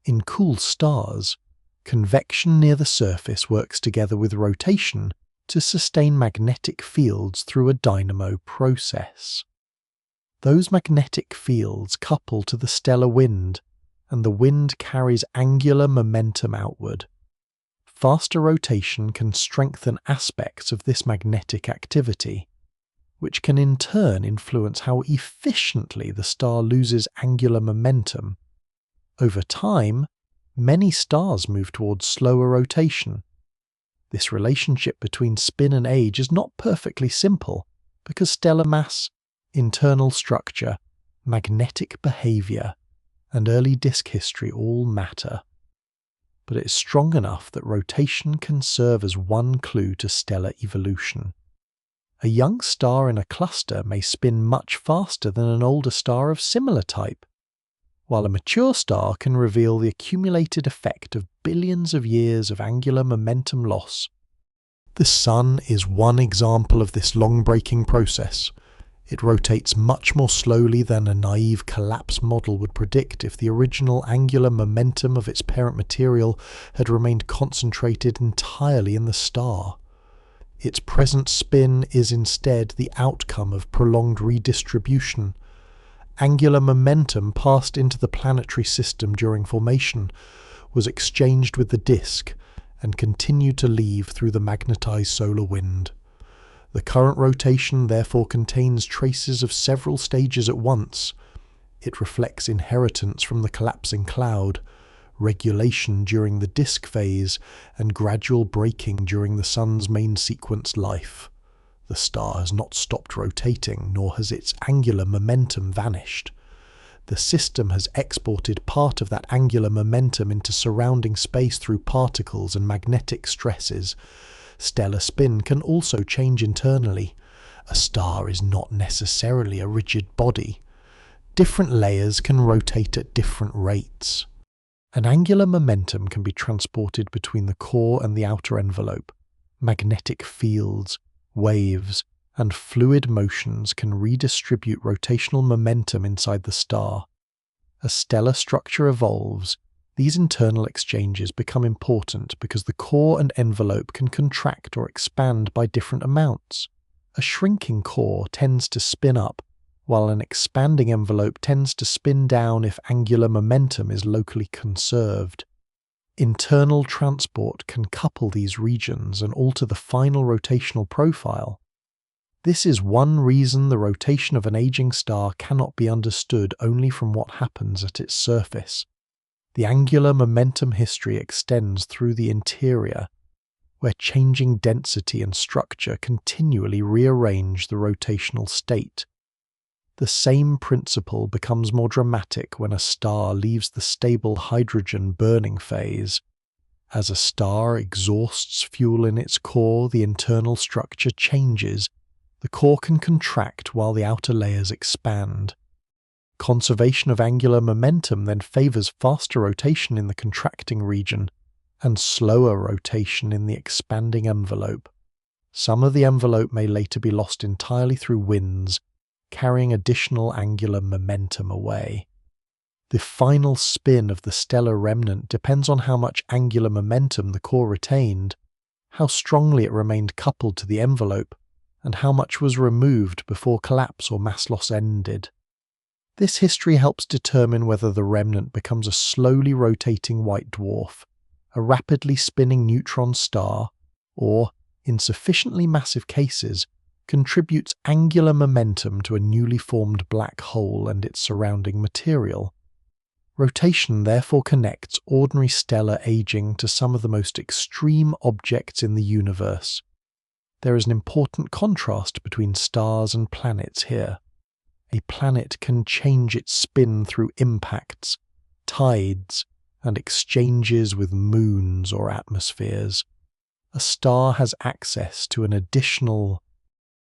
A: In cool stars, convection near the surface works together with rotation to sustain magnetic fields through a dynamo process. Those magnetic fields couple to the stellar wind, and the wind carries angular momentum outward. Faster rotation can strengthen aspects of this magnetic activity, which can in turn influence how efficiently the star loses angular momentum. Over time, many stars move towards slower rotation. This relationship between spin and age is not perfectly simple, because stellar mass, internal structure, magnetic behavior, and early disk history all matter. But it is strong enough that rotation can serve as one clue to stellar evolution. A young star in a cluster may spin much faster than an older star of similar type, while a mature star can reveal the accumulated effect of billions of years of angular momentum loss. The Sun is one example of this long-breaking process. It rotates much more slowly than a naive collapse model would predict if the original angular momentum of its parent material had remained concentrated entirely in the star. Its present spin is instead the outcome of prolonged redistribution. Angular momentum passed into the planetary system during formation, was exchanged with the disk, and continued to leave through the magnetized solar wind. The current rotation therefore contains traces of several stages at once. It reflects inheritance from the collapsing cloud, regulation during the disk phase, and gradual braking during the Sun's main sequence life. The star has not stopped rotating, nor has its angular momentum vanished. The system has exported part of that angular momentum into surrounding space through particles and magnetic stresses. Stellar spin can also change internally. A star is not necessarily a rigid body. Different layers can rotate at different rates. An angular momentum can be transported between the core and the outer envelope. Magnetic fields, waves, and fluid motions can redistribute rotational momentum inside the star. As stellar structure evolves, these internal exchanges become important because the core and envelope can contract or expand by different amounts. A shrinking core tends to spin up, while an expanding envelope tends to spin down if angular momentum is locally conserved. Internal transport can couple these regions and alter the final rotational profile. This is one reason the rotation of an aging star cannot be understood only from what happens at its surface. The angular momentum history extends through the interior, where changing density and structure continually rearrange the rotational state. The same principle becomes more dramatic when a star leaves the stable hydrogen burning phase. As a star exhausts fuel in its core, the internal structure changes. The core can contract while the outer layers expand. Conservation of angular momentum then favors faster rotation in the contracting region and slower rotation in the expanding envelope. Some of the envelope may later be lost entirely through winds, carrying additional angular momentum away. The final spin of the stellar remnant depends on how much angular momentum the core retained, how strongly it remained coupled to the envelope, and how much was removed before collapse or mass loss ended. This history helps determine whether the remnant becomes a slowly rotating white dwarf, a rapidly spinning neutron star, or, in sufficiently massive cases, contributes angular momentum to a newly formed black hole and its surrounding material. Rotation therefore connects ordinary stellar aging to some of the most extreme objects in the universe. There is an important contrast between stars and planets here. A planet can change its spin through impacts, tides, and exchanges with moons or atmospheres. A star has access to an additional,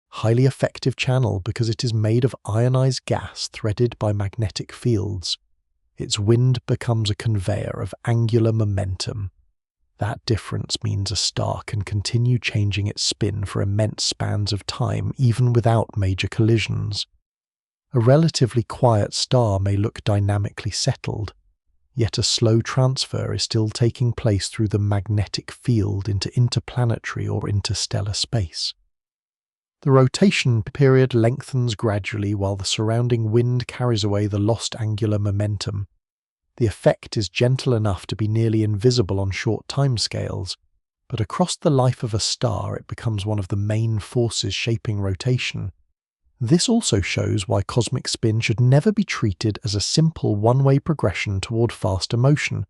A: highly effective channel because it is made of ionized gas threaded by magnetic fields. its wind becomes a conveyor of angular momentum. That difference means a star can continue changing its spin for immense spans of time even without major collisions. A relatively quiet star may look dynamically settled, yet a slow transfer is still taking place through the magnetic field into interplanetary or interstellar space. The rotation period lengthens gradually while the surrounding wind carries away the lost angular momentum. The effect is gentle enough to be nearly invisible on short timescales, but across the life of a star it becomes one of the main forces shaping rotation. This also shows why cosmic spin should never be treated as a simple one-way progression toward faster motion.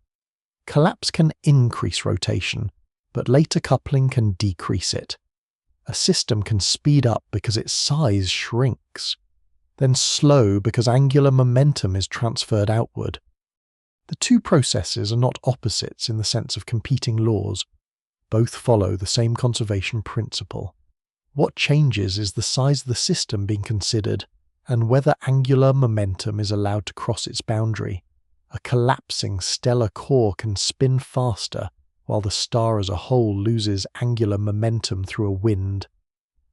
A: Collapse can increase rotation, but later coupling can decrease it. A system can speed up because its size shrinks, then slow because angular momentum is transferred outward. The two processes are not opposites in the sense of competing laws. Both follow the same conservation principle. What changes is the size of the system being considered and whether angular momentum is allowed to cross its boundary. A collapsing stellar core can spin faster, while the star as a whole loses angular momentum through a wind.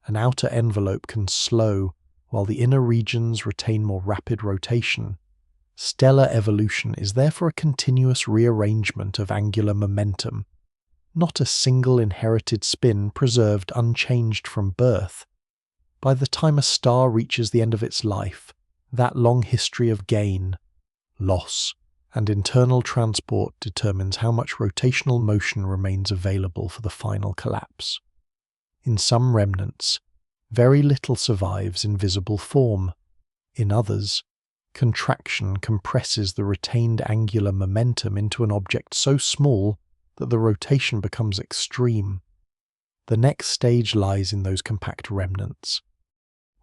A: An outer envelope can slow, while the inner regions retain more rapid rotation. Stellar evolution is therefore a continuous rearrangement of angular momentum, not a single inherited spin preserved unchanged from birth. By the time a star reaches the end of its life, that long history of gain, loss, and internal transport determines how much rotational motion remains available for the final collapse. In some remnants, very little survives in visible form. In others, contraction compresses the retained angular momentum into an object so small that the rotation becomes extreme. The next stage lies in those compact remnants,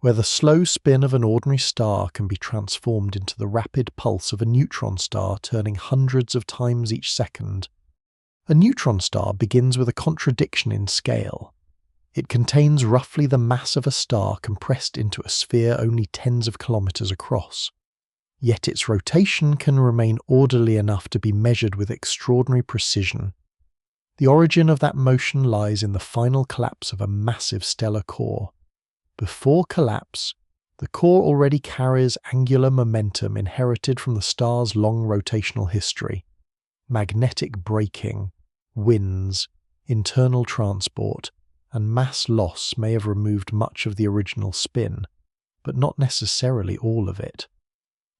A: where the slow spin of an ordinary star can be transformed into the rapid pulse of a neutron star turning hundreds of times each second. A neutron star begins with a contradiction in scale. It contains roughly the mass of a star compressed into a sphere only tens of kilometers across. Yet its rotation can remain orderly enough to be measured with extraordinary precision. The origin of that motion lies in the final collapse of a massive stellar core. Before collapse, the core already carries angular momentum inherited from the star's long rotational history. Magnetic braking, winds, internal transport, and mass loss may have removed much of the original spin, but not necessarily all of it.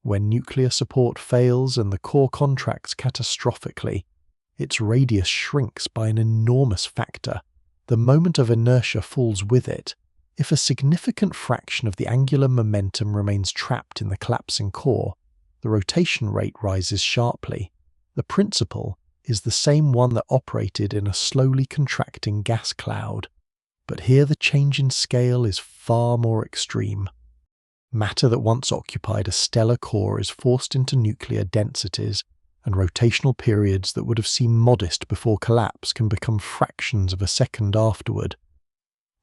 A: When nuclear support fails and the core contracts catastrophically, its radius shrinks by an enormous factor. The moment of inertia falls with it. If a significant fraction of the angular momentum remains trapped in the collapsing core, the rotation rate rises sharply. The principle is the same one that operated in a slowly contracting gas cloud, but here the change in scale is far more extreme. Matter that once occupied a stellar core is forced into nuclear densities, and rotational periods that would have seemed modest before collapse can become fractions of a second afterward.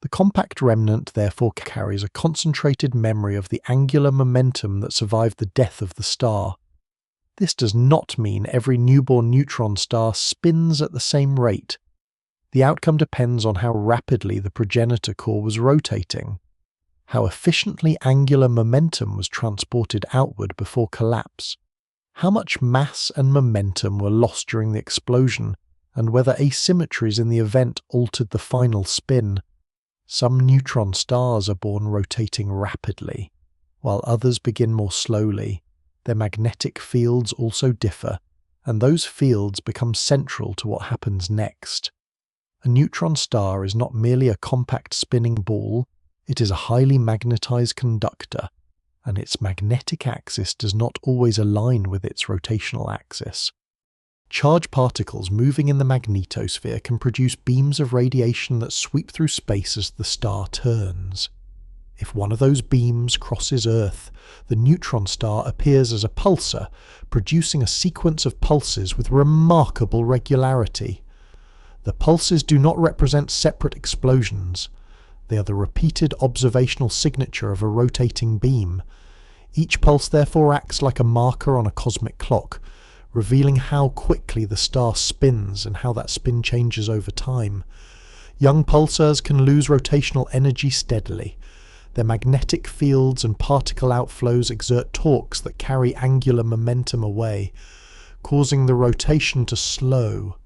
A: The compact remnant therefore carries a concentrated memory of the angular momentum that survived the death of the star. This does not mean every newborn neutron star spins at the same rate. The outcome depends on how rapidly the progenitor core was rotating, how efficiently angular momentum was transported outward before collapse, how much mass and momentum were lost during the explosion, and whether asymmetries in the event altered the final spin. Some neutron stars are born rotating rapidly, while others begin more slowly. Their magnetic fields also differ, and those fields become central to what happens next. A neutron star is not merely a compact spinning ball, it is a highly magnetized conductor, and its magnetic axis does not always align with its rotational axis. Charged particles moving in the magnetosphere can produce beams of radiation that sweep through space as the star turns. If one of those beams crosses Earth, the neutron star appears as a pulsar, producing a sequence of pulses with remarkable regularity. The pulses do not represent separate explosions. They are the repeated observational signature of a rotating beam. Each pulse therefore acts like a marker on a cosmic clock, revealing how quickly the star spins and how that spin changes over time. Young pulsars can lose rotational energy steadily. Their magnetic fields and particle outflows exert torques that carry angular momentum away, causing the rotation to slow.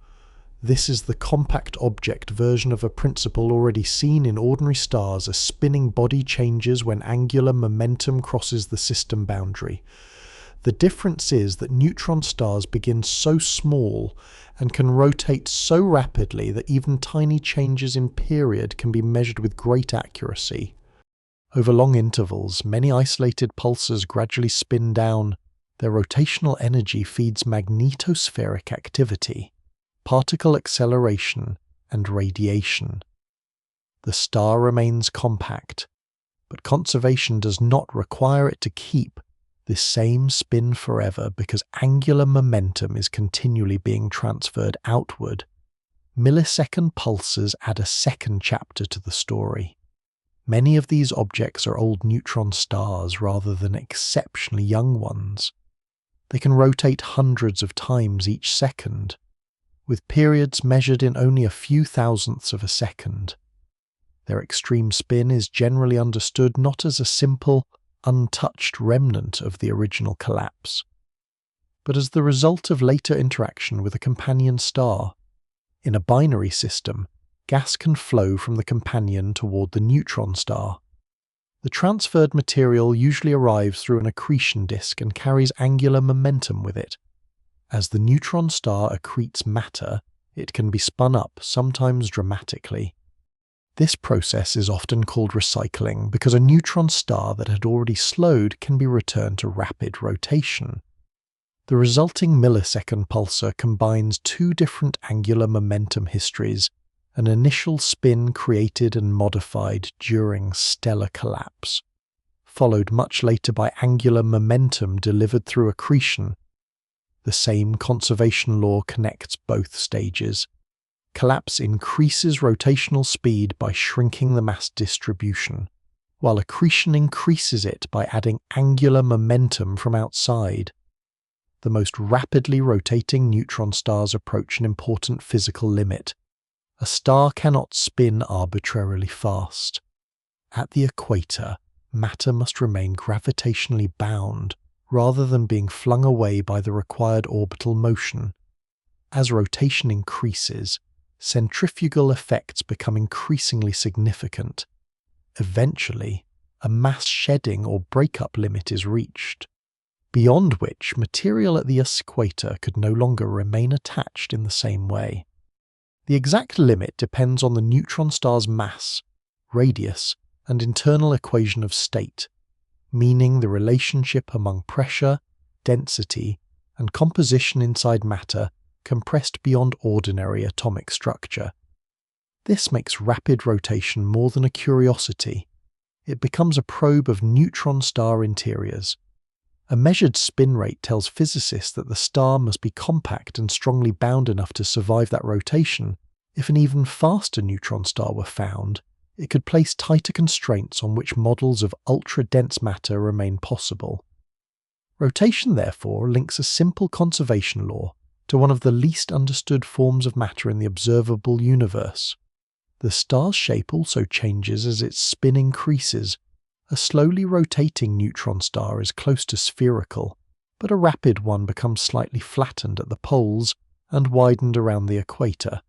A: This is the compact object version of a principle already seen in ordinary stars. A spinning body changes when angular momentum crosses the system boundary. The difference is that neutron stars begin so small and can rotate so rapidly that even tiny changes in period can be measured with great accuracy. Over long intervals, many isolated pulsars gradually spin down. Their rotational energy feeds magnetospheric activity, particle acceleration, and radiation. The star remains compact, but conservation does not require it to keep this same spin forever because angular momentum is continually being transferred outward. Millisecond pulsars add a second chapter to the story. Many of these objects are old neutron stars rather than exceptionally young ones. They can rotate hundreds of times each second, with periods measured in only a few thousandths of a second. Their extreme spin is generally understood not as a simple, untouched remnant of the original collapse, but as the result of later interaction with a companion star. In a binary system, gas can flow from the companion toward the neutron star. The transferred material usually arrives through an accretion disk and carries angular momentum with it. As the neutron star accretes matter, it can be spun up, sometimes dramatically. This process is often called recycling because a neutron star that had already slowed can be returned to rapid rotation. The resulting millisecond pulsar combines two different angular momentum histories, an initial spin created and modified during stellar collapse, followed much later by angular momentum delivered through accretion. The same conservation law connects both stages. Collapse increases rotational speed by shrinking the mass distribution, while accretion increases it by adding angular momentum from outside. The most rapidly rotating neutron stars approach an important physical limit. A star cannot spin arbitrarily fast. At the equator, matter must remain gravitationally bound rather than being flung away by the required orbital motion. As rotation increases, centrifugal effects become increasingly significant. Eventually, a mass shedding or breakup limit is reached, beyond which material at the equator could no longer remain attached in the same way. The exact limit depends on the neutron star's mass, radius, and internal equation of state, meaning the relationship among pressure, density, and composition inside matter compressed beyond ordinary atomic structure. This makes rapid rotation more than a curiosity. It becomes a probe of neutron star interiors. A measured spin rate tells physicists that the star must be compact and strongly bound enough to survive that rotation. If an even faster neutron star were found, it could place tighter constraints on which models of ultra-dense matter remain possible. Rotation, therefore, links a simple conservation law to one of the least understood forms of matter in the observable universe. The star's shape also changes as its spin increases. A slowly rotating neutron star is close to spherical, but a rapid one becomes slightly flattened at the poles and widened around the equator.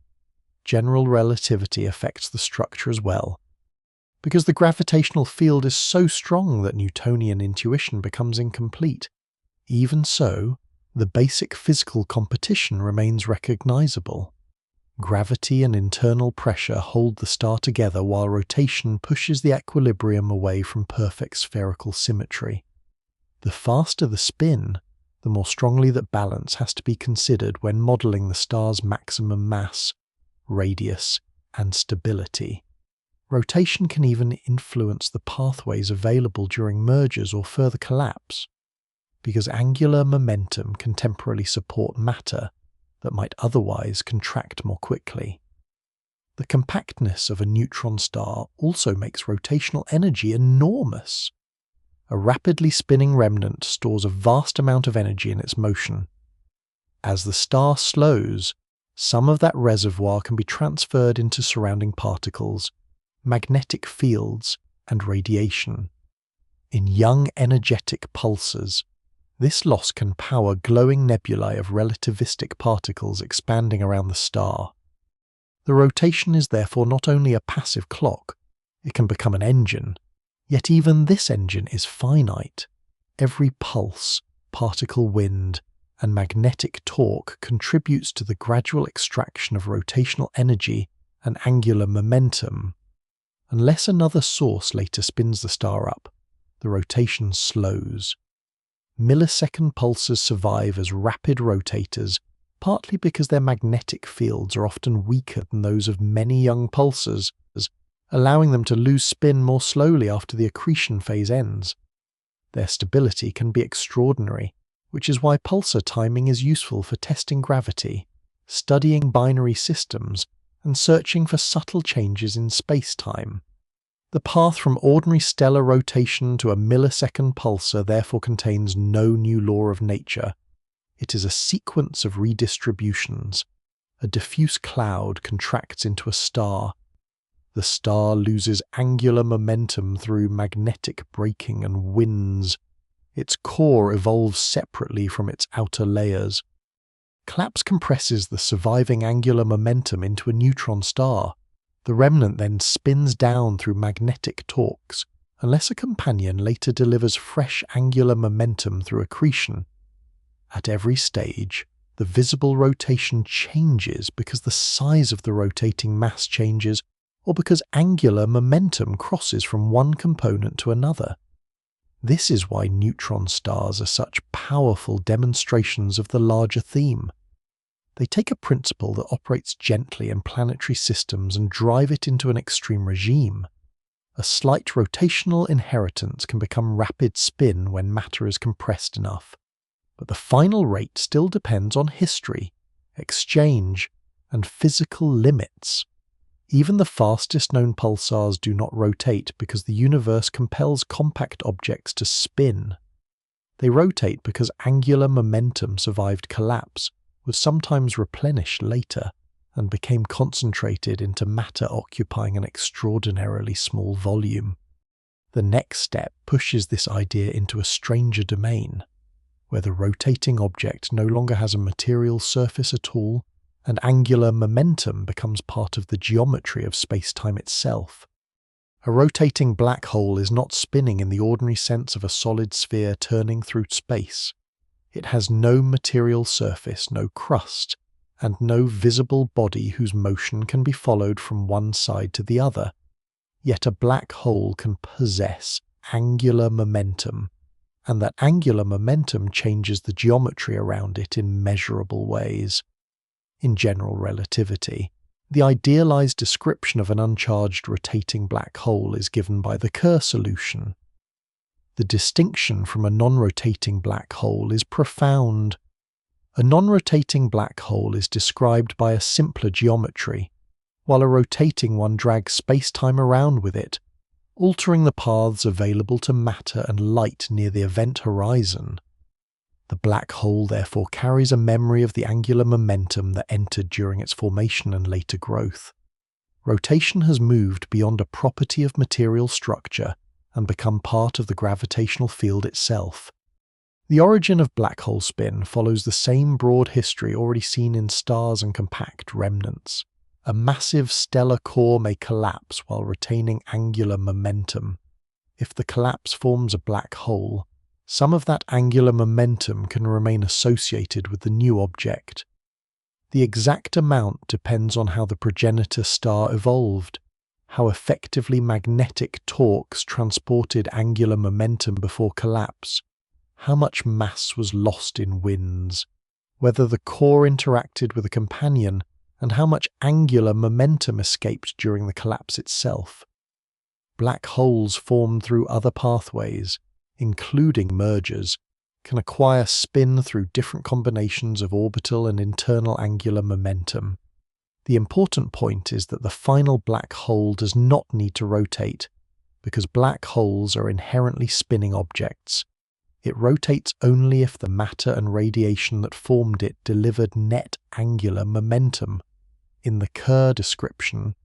A: General relativity affects the structure as well. Because the gravitational field is so strong that Newtonian intuition becomes incomplete. Even so, the basic physical competition remains recognizable. Gravity and internal pressure hold the star together while rotation pushes the equilibrium away from perfect spherical symmetry. The faster the spin, the more strongly that balance has to be considered when modeling the star's maximum mass, radius, and stability. Rotation can even influence the pathways available during mergers or further collapse, because angular momentum can temporarily support matter that might otherwise contract more quickly. The compactness of a neutron star also makes rotational energy enormous. A rapidly spinning remnant stores a vast amount of energy in its motion. As the star slows, some of that reservoir can be transferred into surrounding particles, magnetic fields, and radiation. In young energetic pulsars, this loss can power glowing nebulae of relativistic particles expanding around the star. The rotation is therefore not only a passive clock, it can become an engine. Yet even this engine is finite. Every pulse, particle wind, and magnetic torque contributes to the gradual extraction of rotational energy and angular momentum. Unless another source later spins the star up, the rotation slows. Millisecond pulsars survive as rapid rotators, partly because their magnetic fields are often weaker than those of many young pulsars, allowing them to lose spin more slowly after the accretion phase ends. Their stability can be extraordinary, which is why pulsar timing is useful for testing gravity, studying binary systems, and searching for subtle changes in spacetime. The path from ordinary stellar rotation to a millisecond pulsar therefore contains no new law of nature. It is a sequence of redistributions. A diffuse cloud contracts into a star. The star loses angular momentum through magnetic braking and winds. Its core evolves separately from its outer layers. Collapse compresses the surviving angular momentum into a neutron star. The remnant then spins down through magnetic torques, unless a companion later delivers fresh angular momentum through accretion. At every stage, the visible rotation changes because the size of the rotating mass changes, or because angular momentum crosses from one component to another. This is why neutron stars are such powerful demonstrations of the larger theme. They take a principle that operates gently in planetary systems and drive it into an extreme regime. A slight rotational inheritance can become rapid spin when matter is compressed enough. But the final rate still depends on history, exchange, and physical limits. Even the fastest known pulsars do not rotate because the universe compels compact objects to spin. They rotate because angular momentum survived collapse, was sometimes replenished later, and became concentrated into matter occupying an extraordinarily small volume. The next step pushes this idea into a stranger domain, where the rotating object no longer has a material surface at all, and angular momentum becomes part of the geometry of spacetime itself. A rotating black hole is not spinning in the ordinary sense of a solid sphere turning through space. It has no material surface, no crust, and no visible body whose motion can be followed from one side to the other. Yet a black hole can possess angular momentum, and that angular momentum changes the geometry around it in measurable ways. In general relativity, the idealized description of an uncharged rotating black hole is given by the Kerr solution. The distinction from a non-rotating black hole is profound. A non-rotating black hole is described by a simpler geometry, while a rotating one drags spacetime around with it, altering the paths available to matter and light near the event horizon. The black hole therefore carries a memory of the angular momentum that entered during its formation and later growth. Rotation has moved beyond a property of material structure and become part of the gravitational field itself. The origin of black hole spin follows the same broad history already seen in stars and compact remnants. A massive stellar core may collapse while retaining angular momentum. If the collapse forms a black hole, some of that angular momentum can remain associated with the new object. The exact amount depends on how the progenitor star evolved, how effectively magnetic torques transported angular momentum before collapse, how much mass was lost in winds, whether the core interacted with a companion, and how much angular momentum escaped during the collapse itself. Black holes formed through other pathways, including mergers, can acquire spin through different combinations of orbital and internal angular momentum. The important point is that the final black hole does not need to rotate. because black holes are inherently spinning objects. It rotates only if the matter and radiation that formed it delivered net angular momentum. In the Kerr description,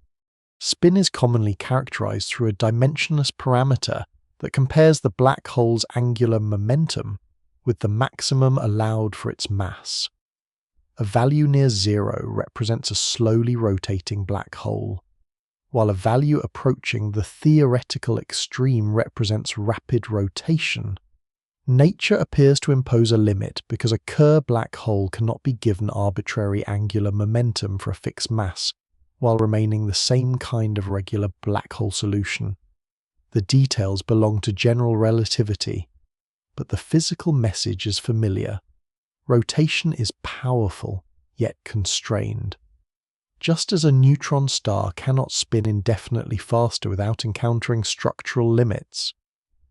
A: spin is commonly characterized through a dimensionless parameter that compares the black hole's angular momentum with the maximum allowed for its mass. A value near zero represents a slowly rotating black hole, while a value approaching the theoretical extreme represents rapid rotation. Nature appears to impose a limit because a Kerr black hole cannot be given arbitrary angular momentum for a fixed mass, while remaining the same kind of regular black hole solution. The details belong to general relativity, but the physical message is familiar. Rotation is powerful, yet constrained. Just as a neutron star cannot spin indefinitely faster without encountering structural limits,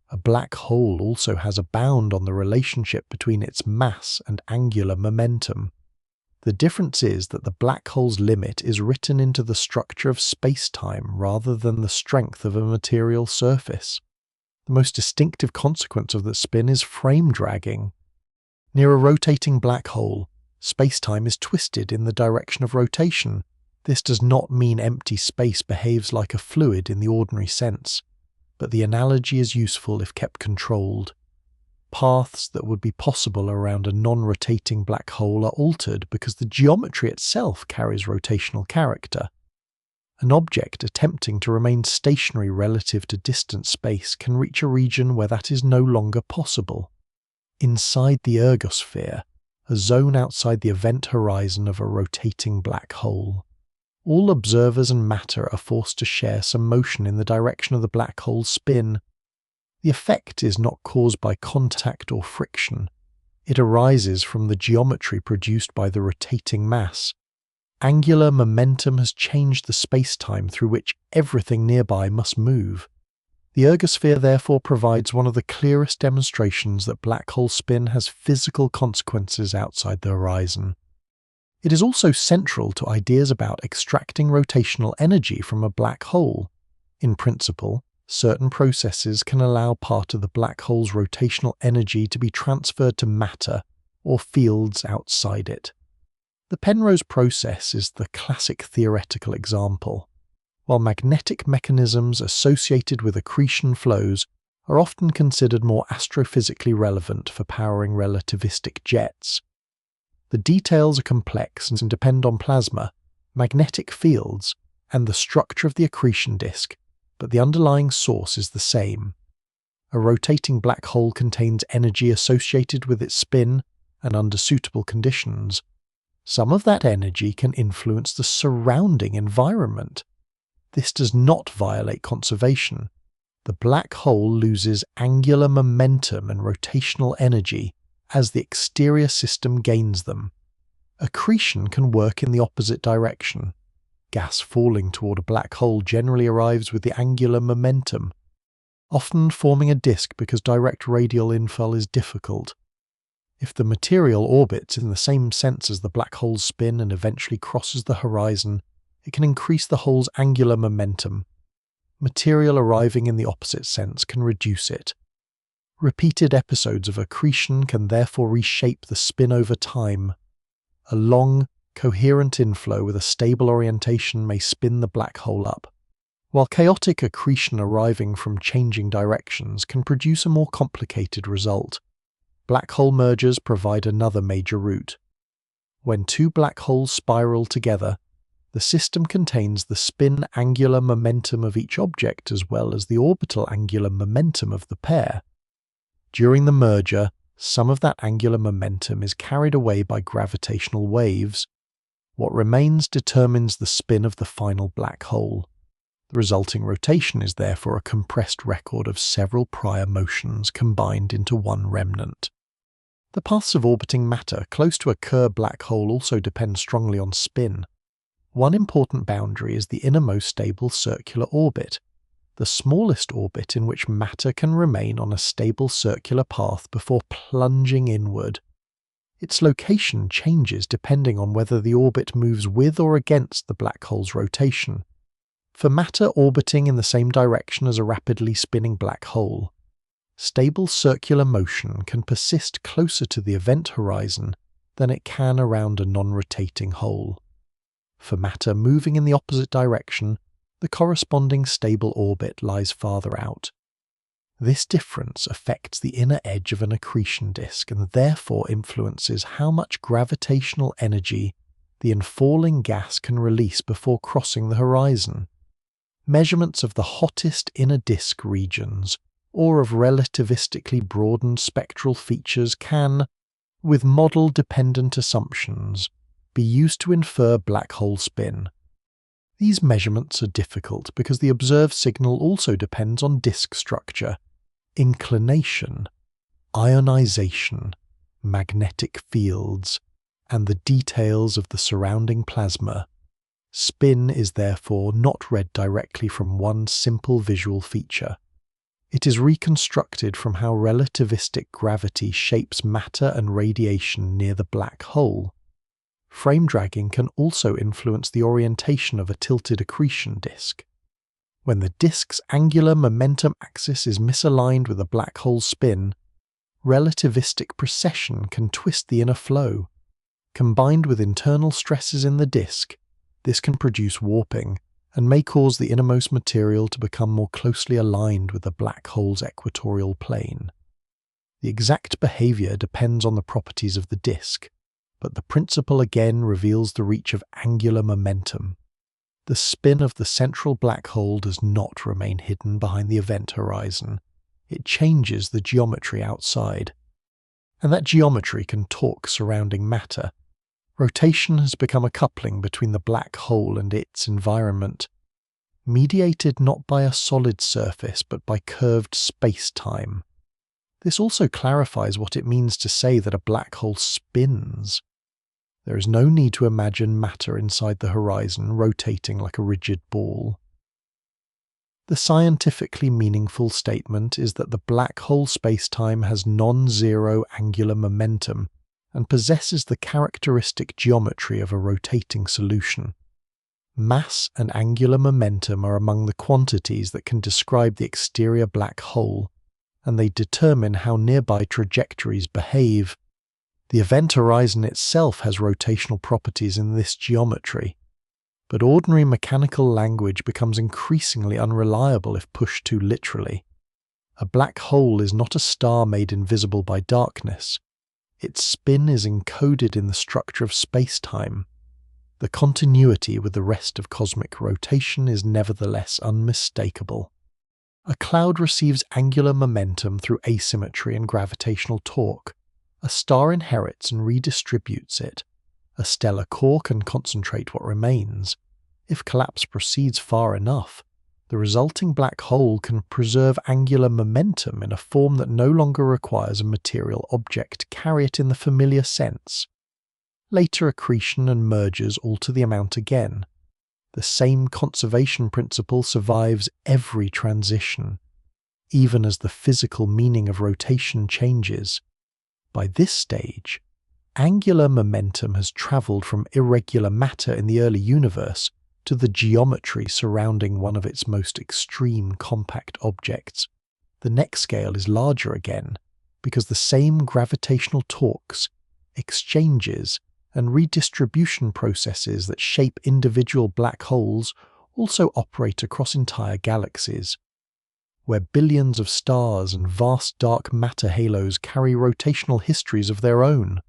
A: a black hole also has a bound on the relationship between its mass and angular momentum. The difference is that the black hole's limit is written into the structure of spacetime rather than the strength of a material surface. The most distinctive consequence of the spin is frame dragging. Near a rotating black hole, spacetime is twisted in the direction of rotation. This does not mean empty space behaves like a fluid in the ordinary sense, but the analogy is useful if kept controlled. Paths that would be possible around a non-rotating black hole are altered because the geometry itself carries rotational character. An object attempting to remain stationary relative to distant space can reach a region where that is no longer possible. Inside the ergosphere, a zone outside the event horizon of a rotating black hole, all observers and matter are forced to share some motion in the direction of the black hole's spin. The effect is not caused by contact or friction. It arises from the geometry produced by the rotating mass. Angular momentum has changed the space-time through which everything nearby must move. The ergosphere therefore provides one of the clearest demonstrations that black hole spin has physical consequences outside the horizon. It is also central to ideas about extracting rotational energy from a black hole. In principle, certain processes can allow part of the black hole's rotational energy to be transferred to matter or fields outside it. The Penrose process is the classic theoretical example. While magnetic mechanisms associated with accretion flows are often considered more astrophysically relevant for powering relativistic jets, the details are complex and depend on plasma, magnetic fields, and the structure of the accretion disk, but the underlying source is the same. A rotating black hole contains energy associated with its spin, and under suitable conditions, some of that energy can influence the surrounding environment. This does not violate conservation. The black hole loses angular momentum and rotational energy as the exterior system gains them. Accretion can work in the opposite direction. Gas falling toward a black hole generally arrives with the angular momentum, often forming a disk because direct radial infall is difficult. If the material orbits in the same sense as the black hole's spin and eventually crosses the horizon, it can increase the hole's angular momentum. Material arriving in the opposite sense can reduce it. Repeated episodes of accretion can therefore reshape the spin over time. A long, coherent inflow with a stable orientation may spin the black hole up, while chaotic accretion arriving from changing directions can produce a more complicated result. Black hole mergers provide another major route. When two black holes spiral together, the system contains the spin angular momentum of each object as well as the orbital angular momentum of the pair. During the merger, some of that angular momentum is carried away by gravitational waves. What remains determines the spin of the final black hole. The resulting rotation is therefore a compressed record of several prior motions combined into one remnant. The paths of orbiting matter close to a Kerr black hole also depend strongly on spin. One important boundary is the innermost stable circular orbit, the smallest orbit in which matter can remain on a stable circular path before plunging inward. Its location changes depending on whether the orbit moves with or against the black hole's rotation. For matter orbiting in the same direction as a rapidly spinning black hole, stable circular motion can persist closer to the event horizon than it can around a non-rotating hole. For matter moving in the opposite direction, the corresponding stable orbit lies farther out. This difference affects the inner edge of an accretion disk and therefore influences how much gravitational energy the infalling gas can release before crossing the horizon. Measurements of the hottest inner disk regions or of relativistically broadened spectral features can, with model-dependent assumptions, be used to infer black hole spin. These measurements are difficult because the observed signal also depends on disk structure, inclination, ionization, magnetic fields, and the details of the surrounding plasma. Spin is therefore not read directly from one simple visual feature. It is reconstructed from how relativistic gravity shapes matter and radiation near the black hole. Frame dragging can also influence the orientation of a tilted accretion disk. When the disk's angular momentum axis is misaligned with a black hole's spin, relativistic precession can twist the inner flow. Combined with internal stresses in the disk, this can produce warping and may cause the innermost material to become more closely aligned with the black hole's equatorial plane. The exact behavior depends on the properties of the disk, but the principle again reveals the reach of angular momentum. The spin of the central black hole does not remain hidden behind the event horizon. It changes the geometry outside. And that geometry can torque surrounding matter. Rotation has become a coupling between the black hole and its environment, mediated not by a solid surface but by curved spacetime. This also clarifies what it means to say that a black hole spins. There is no need to imagine matter inside the horizon rotating like a rigid ball. The scientifically meaningful statement is that the black hole spacetime has non-zero angular momentum and possesses the characteristic geometry of a rotating solution. Mass and angular momentum are among the quantities that can describe the exterior black hole, and they determine how nearby trajectories behave. The event horizon itself has rotational properties in this geometry, but ordinary mechanical language becomes increasingly unreliable if pushed too literally. A black hole is not a star made invisible by darkness. Its spin is encoded in the structure of spacetime. The continuity with the rest of cosmic rotation is nevertheless unmistakable. A cloud receives angular momentum through asymmetry and gravitational torque. A star inherits and redistributes it. A stellar core can concentrate what remains. If collapse proceeds far enough, the resulting black hole can preserve angular momentum in a form that no longer requires a material object to carry it in the familiar sense. Later accretion and mergers alter the amount again. The same conservation principle survives every transition, even as the physical meaning of rotation changes. By this stage, angular momentum has travelled from irregular matter in the early universe to the geometry surrounding one of its most extreme compact objects. The next scale is larger again, because the same gravitational torques, exchanges, and redistribution processes that shape individual black holes also operate across entire galaxies, where billions of stars and vast dark matter halos carry rotational histories of their own.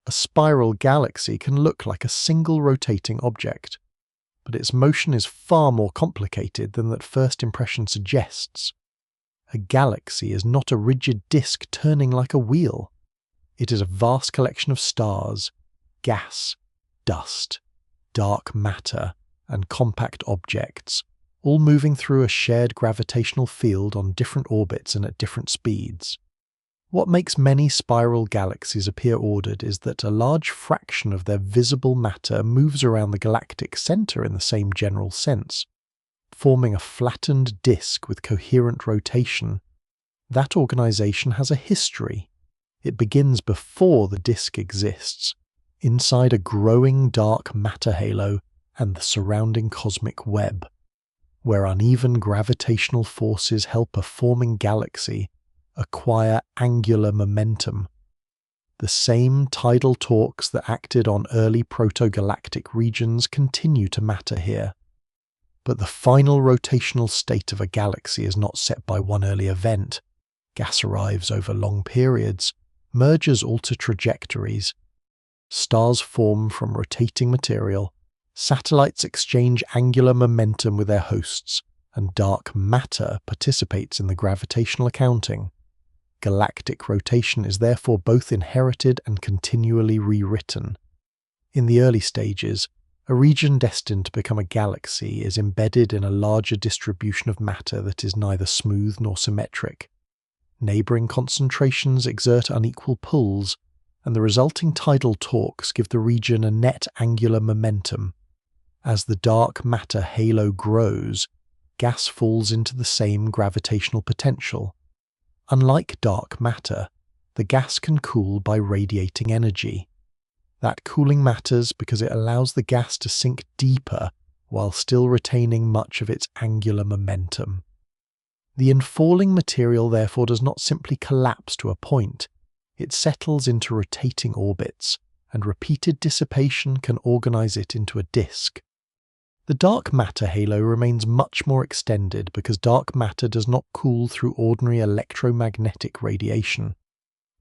A: A spiral galaxy can look like a single rotating object, but its motion is far more complicated than that first impression suggests. A galaxy is not a rigid disk turning like a wheel. It is a vast collection of stars, gas, dust, dark matter, and compact objects, all moving through a shared gravitational field on different orbits and at different speeds. What makes many spiral galaxies appear ordered is that a large fraction of their visible matter moves around the galactic center in the same general sense, forming a flattened disk with coherent rotation. That organization has a history. It begins before the disk exists, inside a growing dark matter halo and the surrounding cosmic web. where uneven gravitational forces help a forming galaxy acquire angular momentum. The same tidal torques that acted on early protogalactic regions continue to matter here. But the final rotational state of a galaxy is not set by one early event. Gas arrives over long periods, mergers alter trajectories, stars form from rotating material, satellites exchange angular momentum with their hosts, and dark matter participates in the gravitational accounting. Galactic rotation is therefore both inherited and continually rewritten. In the early stages, a region destined to become a galaxy is embedded in a larger distribution of matter that is neither smooth nor symmetric. Neighbouring concentrations exert unequal pulls, and the resulting tidal torques give the region a net angular momentum. As the dark matter halo grows, gas falls into the same gravitational potential. Unlike dark matter, the gas can cool by radiating energy. That cooling matters because it allows the gas to sink deeper while still retaining much of its angular momentum. The infalling material therefore does not simply collapse to a point, it settles into rotating orbits, and repeated dissipation can organize it into a disk. The dark matter halo remains much more extended because dark matter does not cool through ordinary electromagnetic radiation.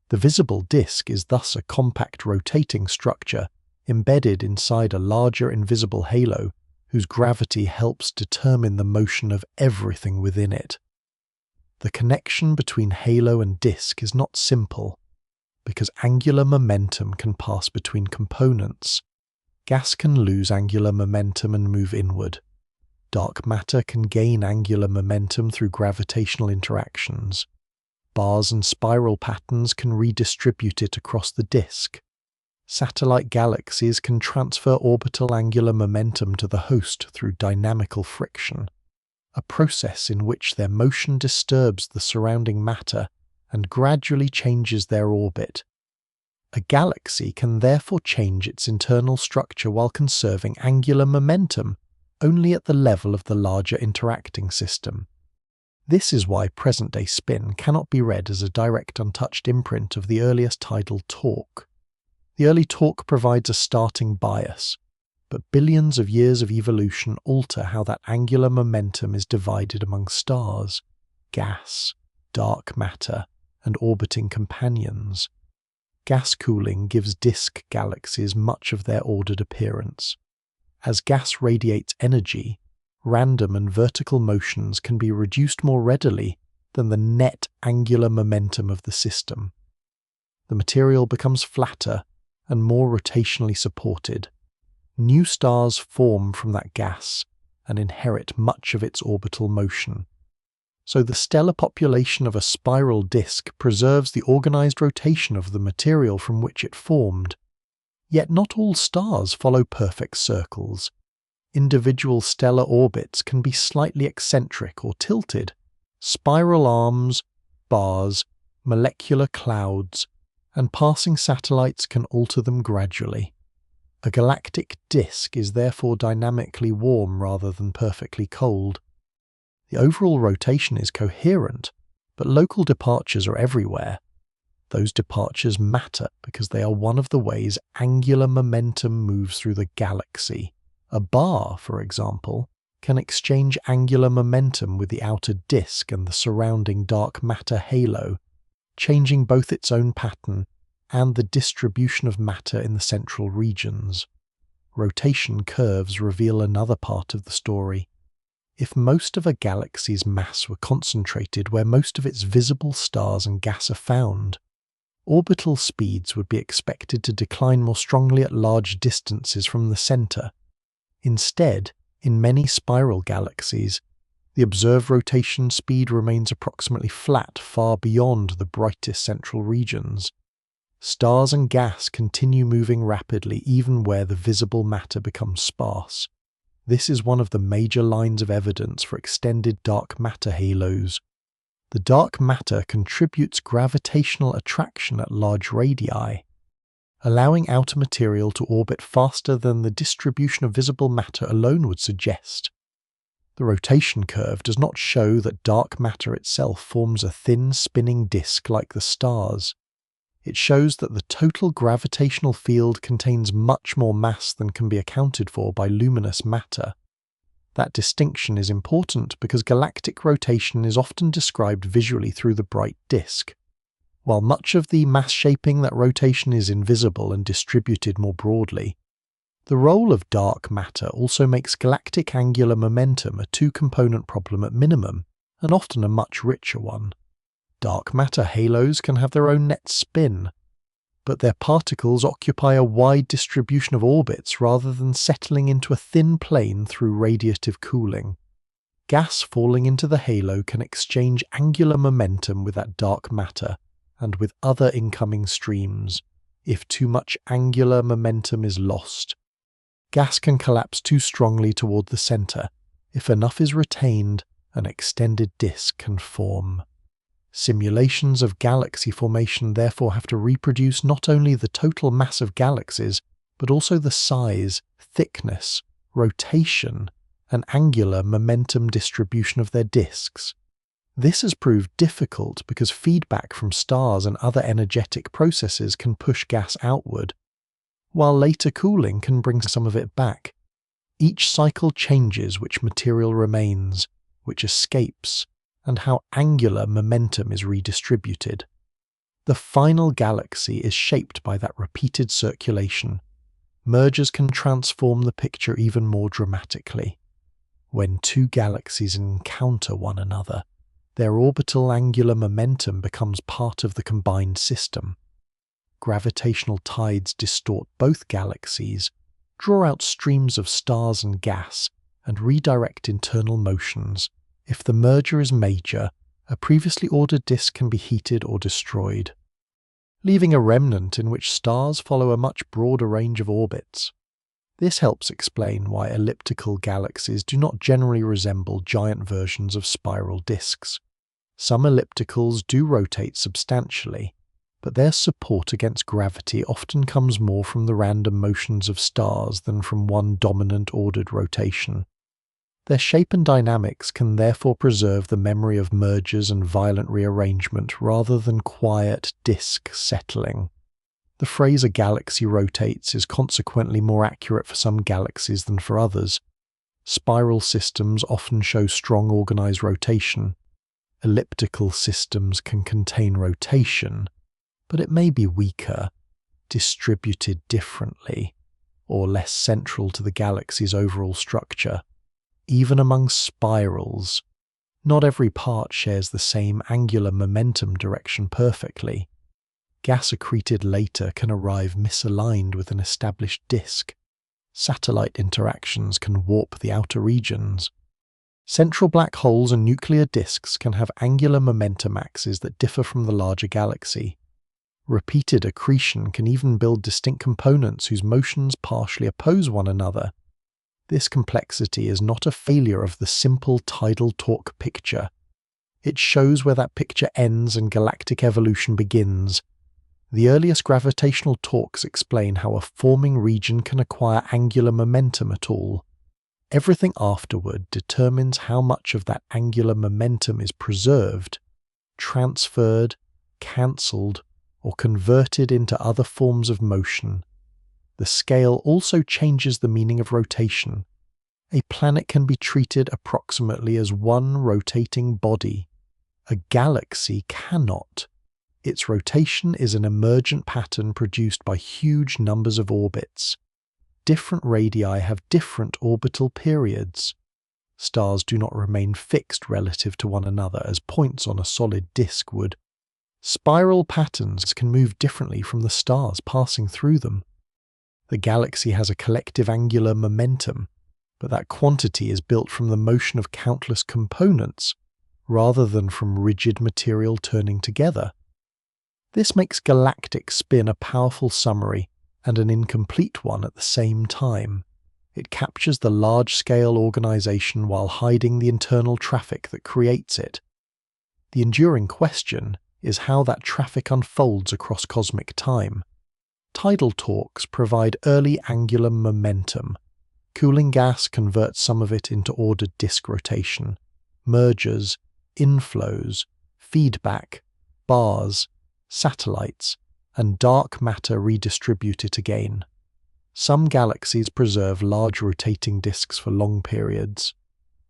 A: The visible disk is thus a compact rotating structure embedded inside a larger invisible halo whose gravity helps determine the motion of everything within it. The connection between halo and disk is not simple, because angular momentum can pass between components. Gas can lose angular momentum and move inward. Dark matter can gain angular momentum through gravitational interactions. Bars and spiral patterns can redistribute it across the disk. Satellite galaxies can transfer orbital angular momentum to the host through dynamical friction, a process in which their motion disturbs the surrounding matter and gradually changes their orbit. A galaxy can therefore change its internal structure while conserving angular momentum only at the level of the larger interacting system. This is why present-day spin cannot be read as a direct untouched imprint of the earliest tidal torque. The early torque provides a starting bias, but billions of years of evolution alter how that angular momentum is divided among stars, gas, dark matter, and orbiting companions. Gas cooling gives disk galaxies much of their ordered appearance. As gas radiates energy, random and vertical motions can be reduced more readily than the net angular momentum of the system. The material becomes flatter and more rotationally supported. New stars form from that gas and inherit much of its orbital motion. So the stellar population of a spiral disk preserves the organized rotation of the material from which it formed. Yet not all stars follow perfect circles. Individual stellar orbits can be slightly eccentric or tilted. Spiral arms, bars, molecular clouds, and passing satellites can alter them gradually. A galactic disk is therefore dynamically warm rather than perfectly cold. The overall rotation is coherent, but local departures are everywhere. Those departures matter because they are one of the ways angular momentum moves through the galaxy. A bar, for example, can exchange angular momentum with the outer disk and the surrounding dark matter halo, changing both its own pattern and the distribution of matter in the central regions. Rotation curves reveal another part of the story. If most of a galaxy's mass were concentrated where most of its visible stars and gas are found, orbital speeds would be expected to decline more strongly at large distances from the center. Instead, in many spiral galaxies, the observed rotation speed remains approximately flat far beyond the brightest central regions. Stars and gas continue moving rapidly even where the visible matter becomes sparse. This is one of the major lines of evidence for extended dark matter halos. The dark matter contributes gravitational attraction at large radii, allowing outer material to orbit faster than the distribution of visible matter alone would suggest. The rotation curve does not show that dark matter itself forms a thin spinning disk like the stars. It shows that the total gravitational field contains much more mass than can be accounted for by luminous matter. That distinction is important because galactic rotation is often described visually through the bright disk. While much of the mass shaping that rotation is invisible and distributed more broadly, the role of dark matter also makes galactic angular momentum a two-component problem at minimum, and often a much richer one. Dark matter halos can have their own net spin, but their particles occupy a wide distribution of orbits rather than settling into a thin plane through radiative cooling. Gas falling into the halo can exchange angular momentum with that dark matter and with other incoming streams. If too much angular momentum is lost, gas can collapse too strongly toward the center. If enough is retained, an extended disk can form. Simulations of galaxy formation therefore have to reproduce not only the total mass of galaxies, but also the size, thickness, rotation, and angular momentum distribution of their disks. This has proved difficult because feedback from stars and other energetic processes can push gas outward, while later cooling can bring some of it back. Each cycle changes which material remains, which escapes, and how angular momentum is redistributed. The final galaxy is shaped by that repeated circulation. Mergers can transform the picture even more dramatically. When two galaxies encounter one another, their orbital angular momentum becomes part of the combined system. Gravitational tides distort both galaxies, draw out streams of stars and gas, and redirect internal motions. If the merger is major, a previously ordered disk can be heated or destroyed, leaving a remnant in which stars follow a much broader range of orbits. This helps explain why elliptical galaxies do not generally resemble giant versions of spiral disks. Some ellipticals do rotate substantially, but their support against gravity often comes more from the random motions of stars than from one dominant ordered rotation. Their shape and dynamics can therefore preserve the memory of mergers and violent rearrangement rather than quiet disk settling. The phrase "a galaxy rotates" is consequently more accurate for some galaxies than for others. Spiral systems often show strong organized rotation. Elliptical systems can contain rotation, but it may be weaker, distributed differently, or less central to the galaxy's overall structure. Even among spirals, not every part shares the same angular momentum direction perfectly. Gas accreted later can arrive misaligned with an established disk. Satellite interactions can warp the outer regions. Central black holes and nuclear disks can have angular momentum axes that differ from the larger galaxy. Repeated accretion can even build distinct components whose motions partially oppose one another. This complexity is not a failure of the simple tidal torque picture. It shows where that picture ends and galactic evolution begins. The earliest gravitational torques explain how a forming region can acquire angular momentum at all. Everything afterward determines how much of that angular momentum is preserved, transferred, cancelled, or converted into other forms of motion. The scale also changes the meaning of rotation. A planet can be treated approximately as one rotating body. A galaxy cannot. Its rotation is an emergent pattern produced by huge numbers of orbits. Different radii have different orbital periods. Stars do not remain fixed relative to one another as points on a solid disk would. Spiral patterns can move differently from the stars passing through them. The galaxy has a collective angular momentum, but that quantity is built from the motion of countless components, rather than from rigid material turning together. This makes galactic spin a powerful summary and an incomplete one at the same time. It captures the large-scale organization while hiding the internal traffic that creates it. The enduring question is how that traffic unfolds across cosmic time. Tidal torques provide early angular momentum. Cooling gas converts some of it into ordered disk rotation, mergers, inflows, feedback, bars, satellites, and dark matter redistribute it again. Some galaxies preserve large rotating disks for long periods.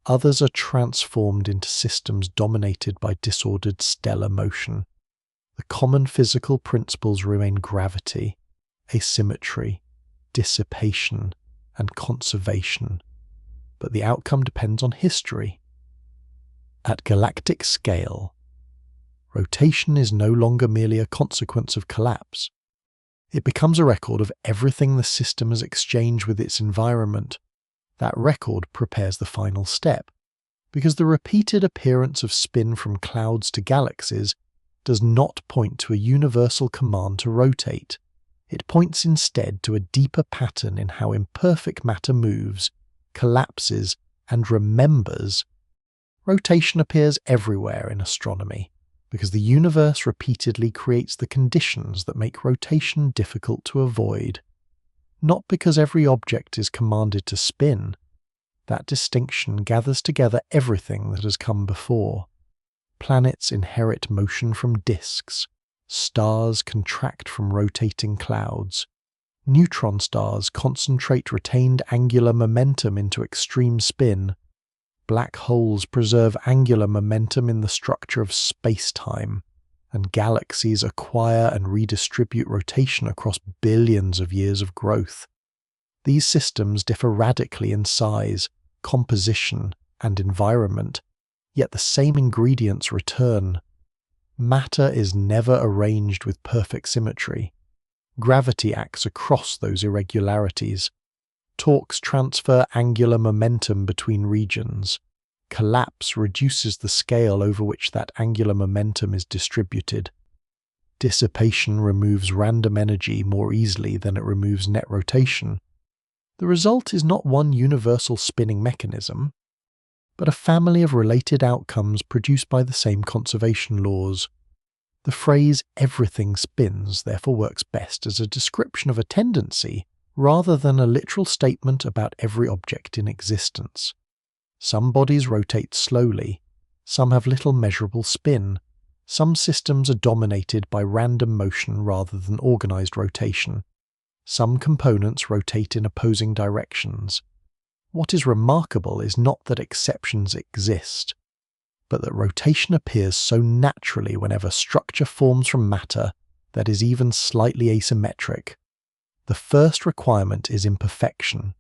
A: Others are transformed into systems dominated by disordered stellar motion. The common physical principles remain gravity, asymmetry, dissipation, and conservation, but the outcome depends on history. At galactic scale, rotation is no longer merely a consequence of collapse. It becomes a record of everything the system has exchanged with its environment. That record prepares the final step, because the repeated appearance of spin from clouds to galaxies does not point to a universal command to rotate. It points instead to a deeper pattern in how imperfect matter moves, collapses, and remembers. Rotation appears everywhere in astronomy, because the universe repeatedly creates the conditions that make rotation difficult to avoid. Not because every object is commanded to spin. That distinction gathers together everything that has come before. Planets inherit motion from disks. Stars contract from rotating clouds. Neutron stars concentrate retained angular momentum into extreme spin. Black holes preserve angular momentum in the structure of spacetime, and galaxies acquire and redistribute rotation across billions of years of growth. These systems differ radically in size, composition, and environment, yet the same ingredients return. Matter is never arranged with perfect symmetry. Gravity acts across those irregularities. Torques transfer angular momentum between regions. Collapse reduces the scale over which that angular momentum is distributed. Dissipation removes random energy more easily than it removes net rotation. The result is not one universal spinning mechanism, but a family of related outcomes produced by the same conservation laws. The phrase "everything spins" therefore works best as a description of a tendency rather than a literal statement about every object in existence. Some bodies rotate slowly, some have little measurable spin, some systems are dominated by random motion rather than organized rotation. Some components rotate in opposing directions. What is remarkable is not that exceptions exist, but that rotation appears so naturally whenever structure forms from matter that is even slightly asymmetric. The first requirement is imperfection.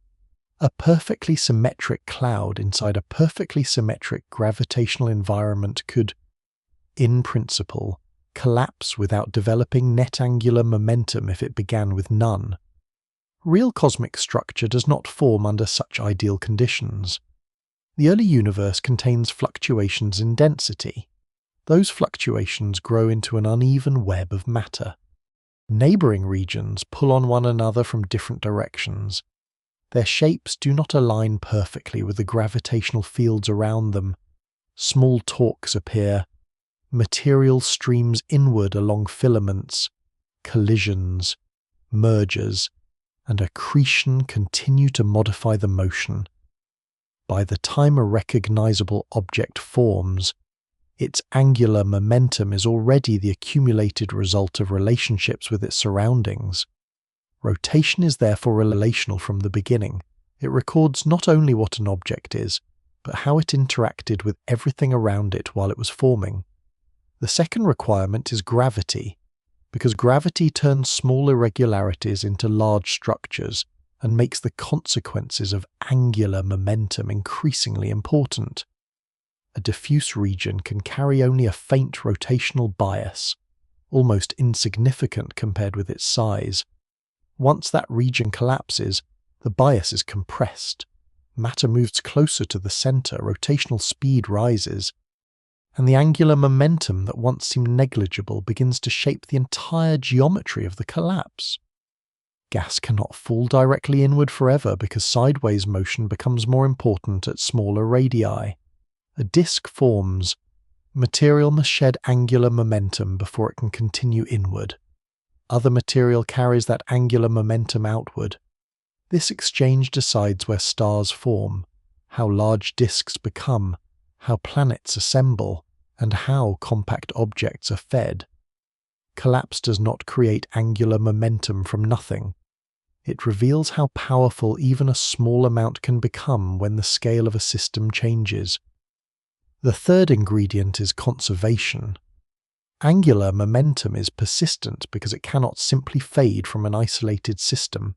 A: A perfectly symmetric cloud inside a perfectly symmetric gravitational environment could, in principle, collapse without developing net angular momentum if it began with none. Real cosmic structure does not form under such ideal conditions. The early universe contains fluctuations in density. Those fluctuations grow into an uneven web of matter. Neighboring regions pull on one another from different directions. Their shapes do not align perfectly with the gravitational fields around them. Small torques appear. Material streams inward along filaments. Collisions, mergers, and accretion continue to modify the motion. By the time a recognizable object forms, its angular momentum is already the accumulated result of relationships with its surroundings. Rotation is therefore relational from the beginning. It records not only what an object is, but how it interacted with everything around it while it was forming. The second requirement is gravity, because gravity turns small irregularities into large structures and makes the consequences of angular momentum increasingly important. A diffuse region can carry only a faint rotational bias, almost insignificant compared with its size. Once that region collapses, the bias is compressed. Matter moves closer to the center, rotational speed rises, and the angular momentum that once seemed negligible begins to shape the entire geometry of the collapse. Gas cannot fall directly inward forever because sideways motion becomes more important at smaller radii. A disk forms. Material must shed angular momentum before it can continue inward. Other material carries that angular momentum outward. This exchange decides where stars form, how large disks become, how planets assemble, and how compact objects are fed. Collapse does not create angular momentum from nothing. It reveals how powerful even a small amount can become when the scale of a system changes. The third ingredient is conservation. Angular momentum is persistent because it cannot simply fade from an isolated system.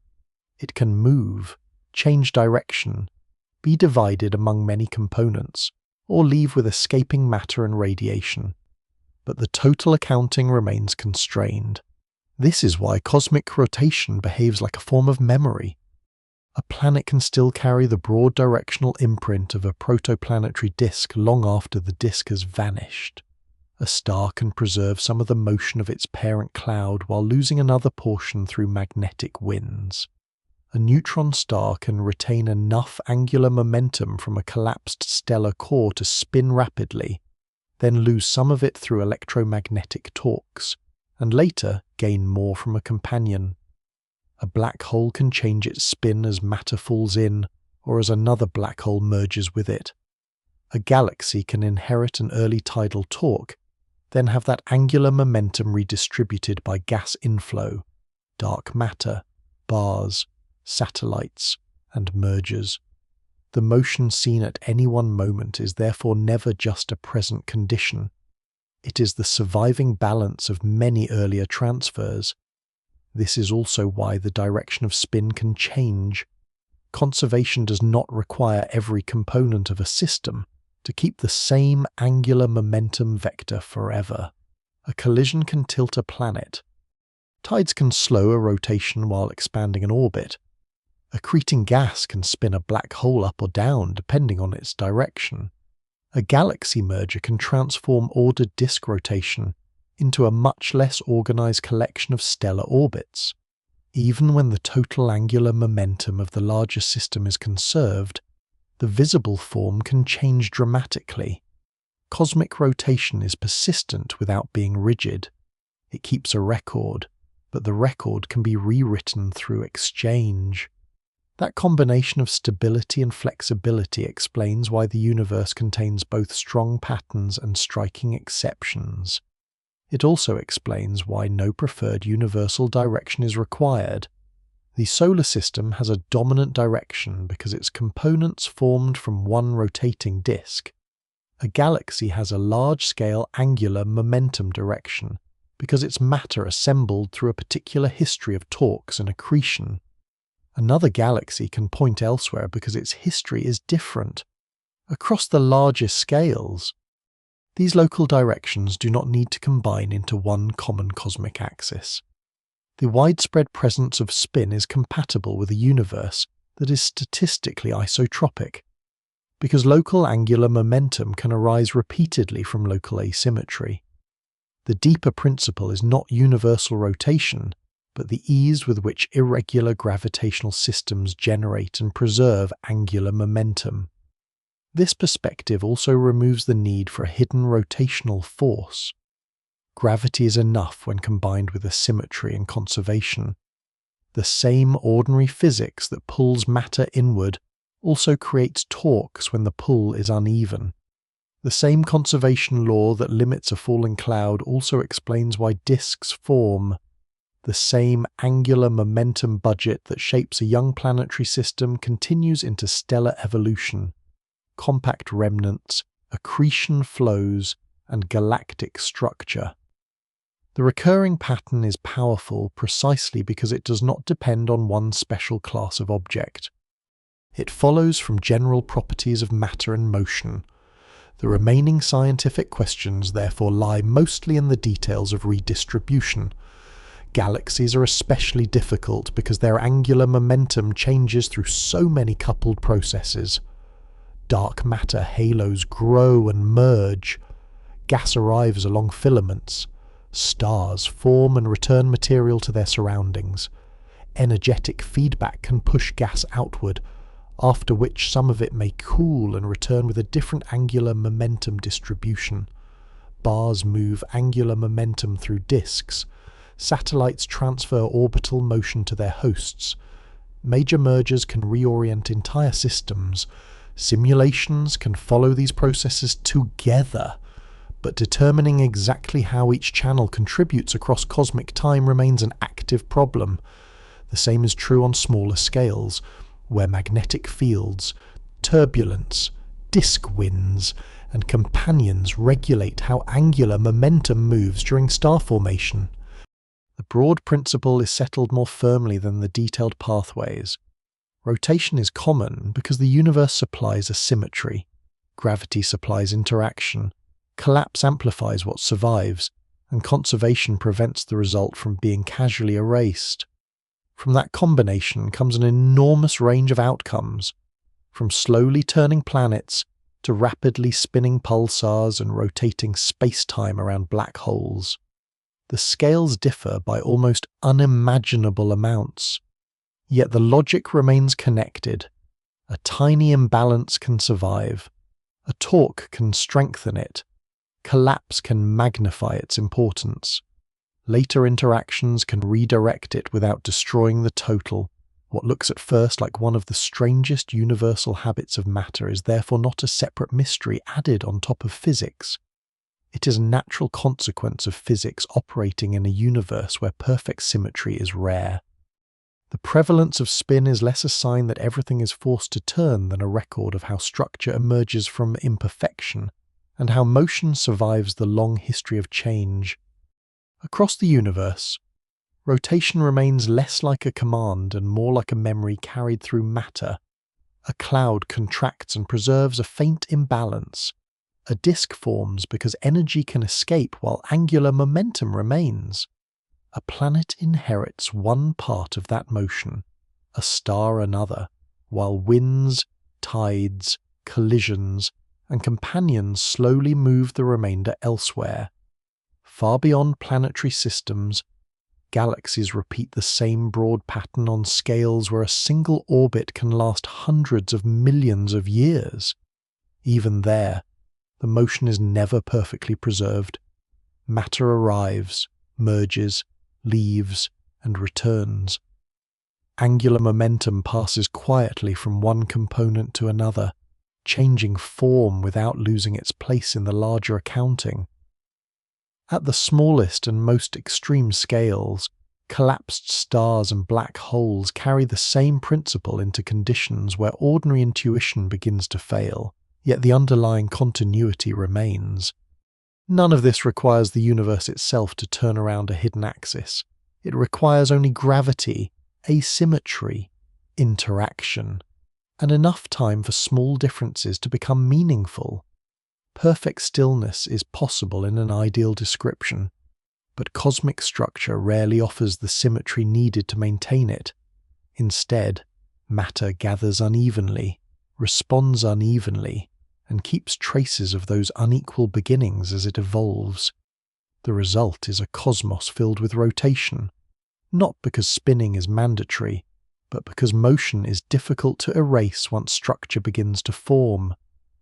A: It can move, change direction, be divided among many components, or leave with escaping matter and radiation. But the total accounting remains constrained. This is why cosmic rotation behaves like a form of memory. A planet can still carry the broad directional imprint of a protoplanetary disk long after the disk has vanished. A star can preserve some of the motion of its parent cloud while losing another portion through magnetic winds. A neutron star can retain enough angular momentum from a collapsed stellar core to spin rapidly, then lose some of it through electromagnetic torques, and later gain more from a companion. A black hole can change its spin as matter falls in, or as another black hole merges with it. A galaxy can inherit an early tidal torque, then have that angular momentum redistributed by gas inflow, dark matter, bars, satellites, and mergers. The motion seen at any one moment is therefore never just a present condition. It is the surviving balance of many earlier transfers. This is also why the direction of spin can change. Conservation does not require every component of a system to keep the same angular momentum vector forever. A collision can tilt a planet. Tides can slow a rotation while expanding an orbit. Accreting gas can spin a black hole up or down depending on its direction. A galaxy merger can transform ordered disk rotation into a much less organized collection of stellar orbits. Even when the total angular momentum of the larger system is conserved, the visible form can change dramatically. Cosmic rotation is persistent without being rigid. It keeps a record, but the record can be rewritten through exchange. That combination of stability and flexibility explains why the universe contains both strong patterns and striking exceptions. It also explains why no preferred universal direction is required. The solar system has a dominant direction because its components formed from one rotating disk. A galaxy has a large-scale angular momentum direction because its matter assembled through a particular history of torques and accretion. Another galaxy can point elsewhere because its history is different. Across the largest scales, these local directions do not need to combine into one common cosmic axis. The widespread presence of spin is compatible with a universe that is statistically isotropic, because local angular momentum can arise repeatedly from local asymmetry. The deeper principle is not universal rotation, but the ease with which irregular gravitational systems generate and preserve angular momentum. This perspective also removes the need for a hidden rotational force. Gravity is enough when combined with asymmetry and conservation. The same ordinary physics that pulls matter inward also creates torques when the pull is uneven. The same conservation law that limits a falling cloud also explains why disks form. The same angular momentum budget that shapes a young planetary system continues into stellar evolution. Compact remnants, accretion flows, and galactic structure. The recurring pattern is powerful precisely because it does not depend on one special class of object. It follows from general properties of matter and motion. The remaining scientific questions therefore lie mostly in the details of redistribution. Galaxies are especially difficult because their angular momentum changes through so many coupled processes. Dark matter halos grow and merge. Gas arrives along filaments. Stars form and return material to their surroundings. Energetic feedback can push gas outward, after which some of it may cool and return with a different angular momentum distribution. Bars move angular momentum through disks. Satellites transfer orbital motion to their hosts. Major mergers can reorient entire systems. Simulations can follow these processes together, but determining exactly how each channel contributes across cosmic time remains an active problem. The same is true on smaller scales, where magnetic fields, turbulence, disk winds, and companions regulate how angular momentum moves during star formation. The broad principle is settled more firmly than the detailed pathways. Rotation is common because the universe supplies a symmetry. Gravity supplies interaction. Collapse amplifies what survives, and conservation prevents the result from being casually erased. From that combination comes an enormous range of outcomes, from slowly turning planets to rapidly spinning pulsars and rotating spacetime around black holes. The scales differ by almost unimaginable amounts, yet the logic remains connected. A tiny imbalance can survive. A torque can strengthen it. Collapse can magnify its importance. Later interactions can redirect it without destroying the total. What looks at first like one of the strangest universal habits of matter is therefore not a separate mystery added on top of physics. It is a natural consequence of physics operating in a universe where perfect symmetry is rare. The prevalence of spin is less a sign that everything is forced to turn than a record of how structure emerges from imperfection, and how motion survives the long history of change. Across the universe, rotation remains less like a command and more like a memory carried through matter. A cloud contracts and preserves a faint imbalance. A disk forms because energy can escape while angular momentum remains. A planet inherits one part of that motion, a star another, while winds, tides, collisions, and companions slowly move the remainder elsewhere. Far beyond planetary systems, galaxies repeat the same broad pattern on scales where a single orbit can last hundreds of millions of years. Even there, the motion is never perfectly preserved. Matter arrives, merges, leaves, and returns. Angular momentum passes quietly from one component to another, changing form without losing its place in the larger accounting. At the smallest and most extreme scales, collapsed stars and black holes carry the same principle into conditions where ordinary intuition begins to fail, yet the underlying continuity remains. None of this requires the universe itself to turn around a hidden axis. It requires only gravity, asymmetry, interaction, and enough time for small differences to become meaningful. Perfect stillness is possible in an ideal description, but cosmic structure rarely offers the symmetry needed to maintain it. Instead, matter gathers unevenly, responds unevenly, and keeps traces of those unequal beginnings as it evolves. The result is a cosmos filled with rotation, not because spinning is mandatory, but because motion is difficult to erase once structure begins to form.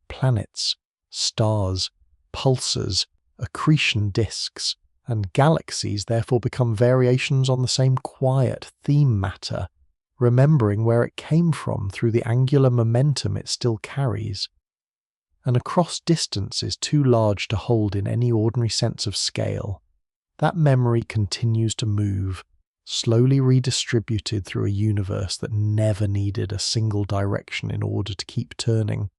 A: Planets, stars, pulsars, accretion disks, and galaxies therefore become variations on the same quiet theme matter, remembering where it came from through the angular momentum it still carries. And across distances too large to hold in any ordinary sense of scale, that memory continues to move, slowly redistributed through a universe that never needed a single direction in order to keep turning.